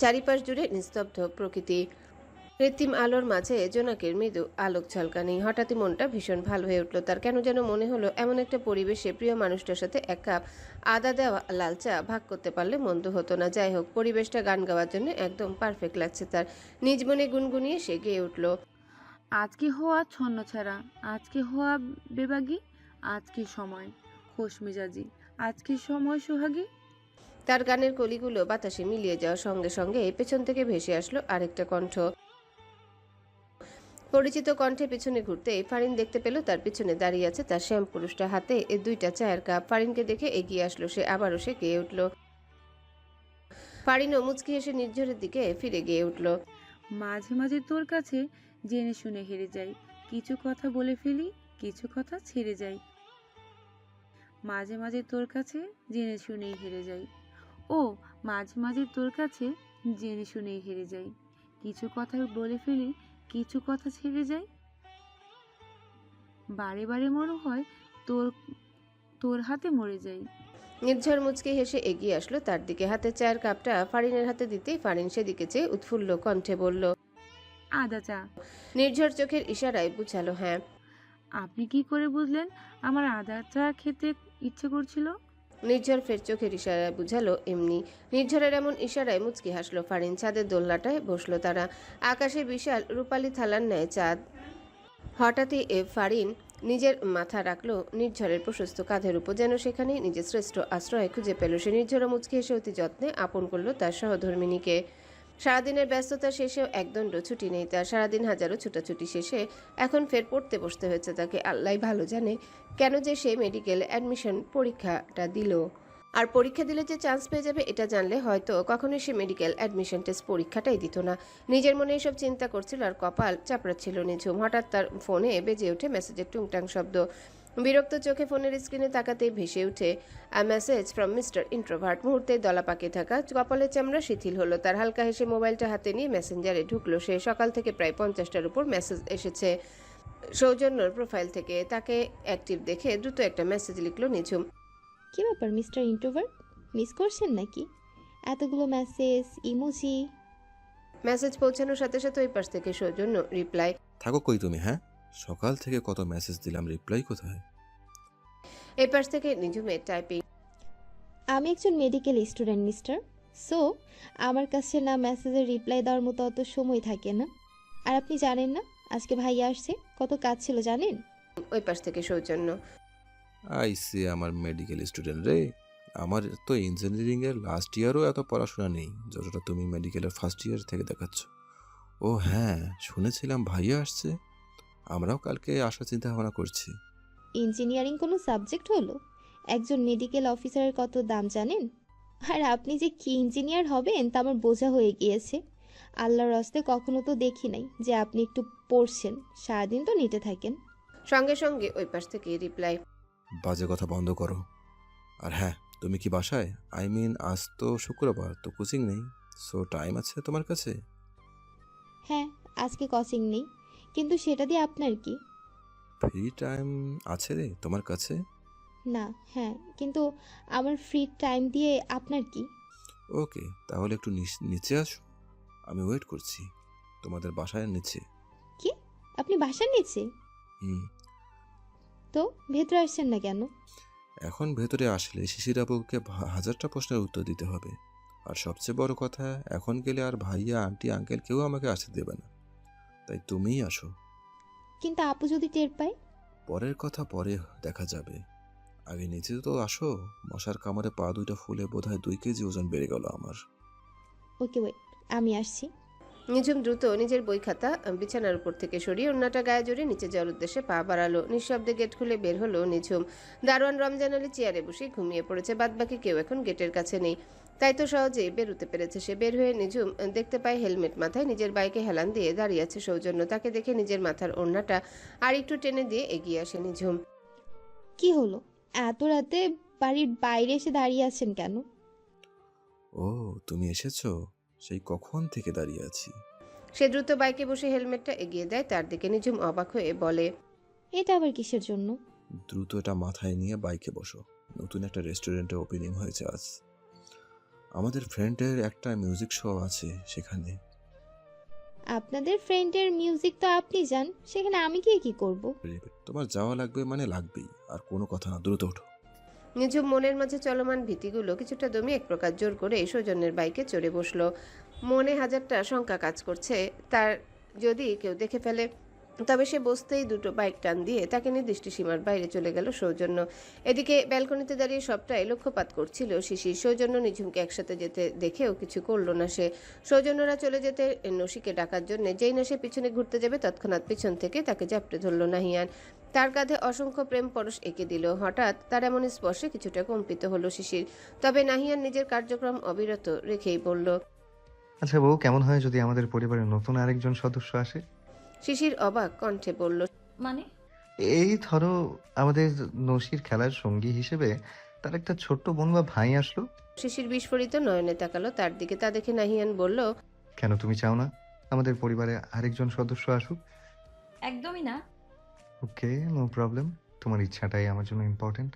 চারিপাশ জুড়ে নিস্তব্ধ প্রকৃতি। কৃত্রিম আলোর মাঝে জোনাকের মৃদু আলোক ঝলকানি। হঠাৎই মনটা ভীষণ ভালো হয়ে উঠল তার। কেন যেন মনে হলো এমন একটা পরিবেশে প্রিয় মানুষটার সাথে এক কাপ আদা দেওয়া লাল চা ভাগ করতে পারলে মন্দ হতো না। যাই হোক, পরিবেশটা গান গাওয়ার জন্য একদম পারফেক্ট লাগছে তার। নিজ মনে গুনগুনিয়ে সে গেয়ে উঠল, আজকে হওয়া ছন্ন ছাড়া, আজকে হওয়া বেবাগী, আজকে সময় খোশ মেজাজি, আজকে সময় সোহাগী। তার গানের কলিগুলো বাতাসে মিলিয়ে যাওয়ার সঙ্গে সঙ্গে পেছন থেকে ভেসে আসলো আরেকটা কণ্ঠ। পরিচিত কণ্ঠে পিছনে ঘুরতে ফারিন দেখতে পেল তার পিছনে দাঁড়িয়ে আছে তার শ্যাম পুরুষটা, হাতে দুইটা চায়ের কাপ। ফারিনকে দেখে এগিয়ে আসলো সে। আবারও সে গেয়ে উঠল। ফারিনও মুচকি হেসে নির্ঝরের দিকে ফিরে গিয়ে উঠল, মাঝে মাঝে তোর কাছে জেনে শুনে হেরে যাই, কিছু কথা বলে ফেলি, কিছু কথা ছেড়ে যাই। মাঝে মাঝে তোর কাছে জেনে শুনেই হেরে যাই, ও মাঝে মাঝে তোর কাছে জেনে শুনেই হেরে যাই, কিছু কথা বলে ফেলি, কিছু কথা ছেড়ে যাই। বারে বারে মনে হয় তোর তোর হাতে মরে যাই। নির্ঝর মুচকি হেসে এগিয়ে আসলো তার দিকে। হাতে চায়ের কাপটা ফারিনের হাতে দিতেই ফারিন সেদিকে চেয়ে উৎফুল্ল কণ্ঠে বলল, আদা চা। নির্ঝর চোখের ইশারায় বুঝালো, হ্যাঁ। আপনি কি করে বুঝলেন আমার আদা চা খেতে ইচ্ছে করছিল? নির্ঝর ফের চোখের ইশারায় বুঝালো, এমনি। নির্ঝরের এমন ইশারায় মুচকি হাসলো ফারিন। ছাদের দোলনাটায় বসলো তারা। আকাশে বিশাল রূপালী থালার ন্যায় চাঁদ। হঠাৎই ফারিন নিজের মাথা রাখলো নির্ঝরের প্রশস্ত কাঁধের উপর, যেন সেখানেই নিজের শ্রেষ্ঠ আশ্রয় খুঁজে পেল সে। নির্ঝরও মুচকি হেসে অতি যত্নে আপন করলো তার সহধর্মিনীকে। সারাদিনের ব্যস্ততা শেষেও একদণ্ড ছুটি নেই তার। সারাদিন হাজারো ছুটাছুটি শেষে এখন ফের পড়তে বসতে হয়েছে তাকে। আল্লাহ ভালো জানে কেন যে সে মেডিকেল অ্যাডমিশন পরীক্ষাটা দিল। আর পরীক্ষা দিলে যে চান্স পেয়ে যাবে এটা জানলে হয়তো কখনোই সে মেডিকেল অ্যাডমিশন টেস্ট পরীক্ষাটাই দিত না। নিজের মনে এসব চিন্তা করছিল আর কপাল চাপড়াচ্ছিল নিঝুম। হঠাৎ তার ফোনে বেজে ওঠে মেসেজের টুংটাং শব্দ। বিরক্ত চোখে ফোনের স্ক্রিনে তাকাতেই ভেসে উঠে মেসেজ ফ্রম মিস্টার ইন্ট্রোভার্ট। মুহূর্তে দলা পাকে থাকা কপালের চামড়া শিথিল হলো তার। হালকা হেসে মোবাইলটা হাতে নিয়ে মেসেঞ্জারে ঢুকলো সে। সকাল থেকে প্রায় 50টার উপর মেসেজ এসেছে সৌজন্যর প্রোফাইল থেকে। তাকে অ্যাক্টিভ দেখে দ্রুত একটা মেসেজ লিখলো নিঝুম, কি ব্যাপার মিস্টার ইন্ট্রোভার্ট, মিস করছেন নাকি? এতগুলো মেসেজ, ইমোজি। মেসেজ পৌঁছানোর সাথে সাথে ওই পাশ থেকে সৌজন্য রিপ্লাই। থাকো কই তুমি? হ্যাঁ, সকাল থেকে কত মেসেজ দিলাম, রিপ্লাই কোথায়? এই পাশ থেকে নিঝুমের টাইপিং। আমি একজন মেডিকেল স্টুডেন্ট মিস্টার, সো আমার কাছে না মেসেজের রিপ্লাই দেওয়ার মতো অত সময় থাকে না। আর আপনি জানেন না আজকে ভাইয়া আসছে, কত কাজ ছিল জানেন? ওই পাশ থেকে সৌজন্য। আইসি আমার মেডিকেল স্টুডেন্ট রে, আমার তো ইঞ্জিনিয়ারিং এর লাস্ট ইয়ারও এত পড়াশোনা নেই যতটা তুমি মেডিকেলের ফার্স্ট ইয়ার থেকে দেখাচ্ছ। ও হ্যাঁ, শুনেছিলাম ভাইয়া আসছে, আমরাও কালকে আসার চিন্তা ভাবনা করছি। ইঞ্জিনিয়ারিং কোনো সাবজেক্ট হলো? একজন মেডিকেল অফিসারের কত দাম জানেন? আর আপনি যে কি ইঞ্জিনিয়ার হবেন তা আমার বোঝা হয়ে গিয়েছে। আল্লাহর রাস্তে কখনো তো দেখি নাই যে আপনি একটু পড়ছেন, সারাদিন তো নিতে থাকেন। সঙ্গে সঙ্গে ওই পাশ থেকে রিপ্লাই। বাজে কথা বন্ধ করো। আর হ্যাঁ, তুমি কি বাসায়? আই মিন আজ তো শুক্রবার, তো কোচিং নেই, সো টাইম আছে তোমার কাছে? হ্যাঁ, আজকে কোচিং নেই, কিন্তু সেটা দিয়ে আপনার কি? ফ্রি টাইম আছে রে তোমার কাছে? না, হ্যাঁ, কিন্তু আমার ফ্রি টাইম দিয়ে আপনার কি? ওকে, তাহলে একটু নিচে আসো, আমি ওয়েট করছি তোমাদের বাসায় নিচে। কি? আপনি বাসার নিচে? হুম। তো ভেতরে আসছেন না কেন? এখন ভেতরে আসলে শিশির আপুকে হাজারটা প্রশ্নের উত্তর দিতে হবে। আর সবচেয়ে বড় কথা, এখন গেলে আর ভাইয়া আন্টি আঙ্কেল কেউ আমাকে আসতে দেবে না, তাই তুমিই আসো। কিন্তু আপু যদি টের পায়? পরের কথা পরে দেখা যাবে, আগে নিচে তো আসো। মশার কামড়ে পা দুইটা ফুলে বোধহয় 2 কেজি ওজন বেড়ে গেল আমার। ওকে ওয়েট, আমি আসছি। নিঝুম দ্রুত নিজের বই খাতা বিছানার উপর থেকে সরিয়ে অন্যটা গায়ে জড়িয়ে নিচে যাওয়ার উদ্দেশ্যে পা বাড়ালো। নিঃশব্দে গেট খুলে বের হলো নিঝুম। দারোয়ান রমজান আলী চেয়ারে বসে ঘুমিয়ে পড়েছে, বাদবাকি কেউ এখন গেটের কাছে নেই, তাই তো সহজেই বেরোতে পেরেছে সে। বের হয়ে নিঝুম দেখতে পায় হেলমেট মাথায় নিজের বাইকে হেলান দিয়ে দাঁড়িয়ে আছে সৌজন্য। তাকে দেখে নিজের মাথার ওড়নাটা আর একটু টেনে দিয়ে এগিয়ে আসে নিঝুম। কি হলো, এত রাতে বাড়ির বাইরে এসে দাঁড়িয়ে আছেন কেন? ও তুমি এসেছো, সেই কখন থেকে দাঁড়িয়ে আছি। সে দ্রুত বাইকে বসে হেলমেটটা এগিয়ে দেয় তার দিকে। নিঝুম অবাক হয়ে বলে, এটা আবার কিসের জন্য? দ্রুত এটা মাথায় নিয়ে বাইকে বসো, নতুন একটা রেস্টুরেন্টে ওপেনিং হয়েছে আজ, আমাদের ফ্রেন্ডের একটা মিউজিক শো আছে সেখানে। আপনাদের ফ্রেন্ডের মিউজিক তো আপনি যান, সেখানে আমি গিয়ে কি করব? তোমার যাওয়া লাগবে মানে লাগবেই, আর কোনো কথা না, দ্রুত ওঠো। নিঝুম মনের মাঝে চলমান ভীতিগুলো কিছুটা দমিয়ে এক প্রকার জোর করে সৌজন্যের বাইকে চড়ে বসলো। মনে হাজারটা শঙ্কা কাজ করছে, তার যদি কেউ দেখে ফেলে তবে সে বসতেই দুটো বাইক টান দিয়ে তাকে নির্দিষ্ট সীমার বাইরে চলে গেল সৌজন্য। এদিকে ব্যালকনিতে দাঁড়িয়ে সবটাই লক্ষ্যপাত করছিল শিশির। সৌজন্য নিঝুমকে একসাথে যেতে দেখেও কিছু করলো না সে। সৌজন্যরা চলে যেতে নসিকে ডাকার জন্য যেই না সে পিছনে ঘুরতে যাবে তৎক্ষণাৎ পিছন থেকে তাকে জাপটে ধরল নাহিয়ান। তার কাঁধে অসংখ্য প্রেম পরশ এঁকে দিল। হঠাৎ তার এমন স্পর্শে কিছুটা কম্পিত হলো শিশির, তবে নাহিয়ান নিজের কার্যক্রম অবিরত রেখেই বলল, আচ্ছা বউ, কেমন হয় যদি আমাদের পরিবারে নতুন আরেকজন সদস্য আসে? শিশির অবাক কণ্ঠে বলল, মানে? এই ধরো আমাদের নসির খেলার সঙ্গী হিসেবে তার একটা ছোট্ট বোন বা ভাই আসলো। শিশির বিস্ফোরিত নয়নে তাকালো তার দিকে। তা দেখে নাহিয়ান বলল, কেন তুমি চাও না আমাদের পরিবারে আরেকজন সদস্য আসুক? একদমই না। ওকে, নো প্রবলেম, তোমার ইচ্ছাটাই আমার জন্য ইম্পর্টেন্ট।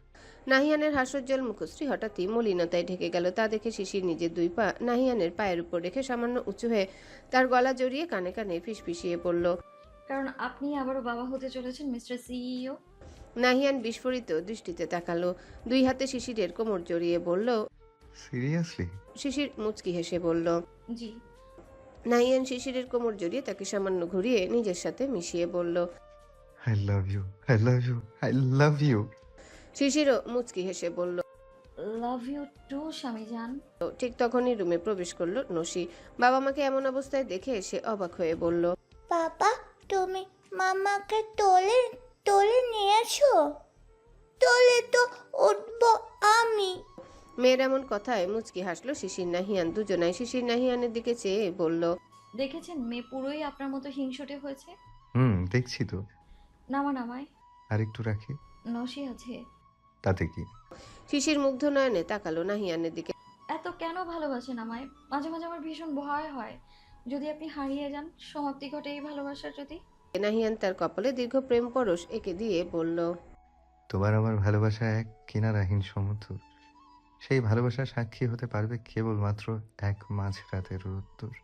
নাহিয়ানের হাস্যোজ্জ্বল মুখশ্রী হঠাৎই মলিনতায় ঢেকে গেল। তা দেখে শিশির নিজের 2 পা নাহিয়ানের পায়ের উপর রেখে সামান্য উঁচু হয়ে তার গলা জড়িয়ে কানে কানে ফিসফিসিয়ে পড়ল, কারণ আপনি আবারও বাবা হতে চলেছেন মিস্টার সিইও। নাহিয়ান বিস্ফোরিত দৃষ্টিতে তাকালো, 2 হাতে শিশিরের কোমর জড়িয়ে বলল, সিরিয়াসলি? শিশির মুচকি হেসে বলল, জি। নাহিয়ান শিশিরের কোমর জড়িয়ে তাকে সামান্য ঘুরিয়ে নিজের সাথে মিশিয়ে বলল, I love you, I love you, I love you. শিশিরও মুচকি হেসে বলল, লাভ ইউ টু স্বামী জান। ঠিক তখনই রুমে প্রবেশ করলো নসি। বাবা মাকে এমন অবস্থায় দেখে সে অবাক হয়ে বলল, বাবা তুমি মামাকে তোলে তোলে নিয়েছো? তোলে তো উঠবো আমি। মেয়ের এমন কথায় মুচকি হাসলো শিশির নাহিয়ান। দুজনাই শিশির নাহিয়ানের দিকে চেয়ে বলল, দেখেছেন মেয়ে পুরোই আপনার মতো হিংসুটে হয়েছে। দেখছি তো। নামায় আর একটু রাখি। নসি আছে তাতে কি? শিশির মুগ্ধ নয়নে তাকালো নাহিয়ানের দিকে। এত কেন ভালোবাসেন আমায়? মাঝে মাঝে আমার ভীষণ ভয় হয় যদি আপনি হারিয়ে যান, সমাপ্তি ঘটে এই ভালোবাসার যদি। নাহিয়ান তার কপালে দীর্ঘ প্রেম পরশ এঁকে দিয়ে বলল, তোমার আমার ভালোবাসা এক কিনারাহীন সমুদ্র, সেই ভালোবাসার সাক্ষী হতে পারবে কেবলমাত্র এক মাঝরাতের রোদ্দুর।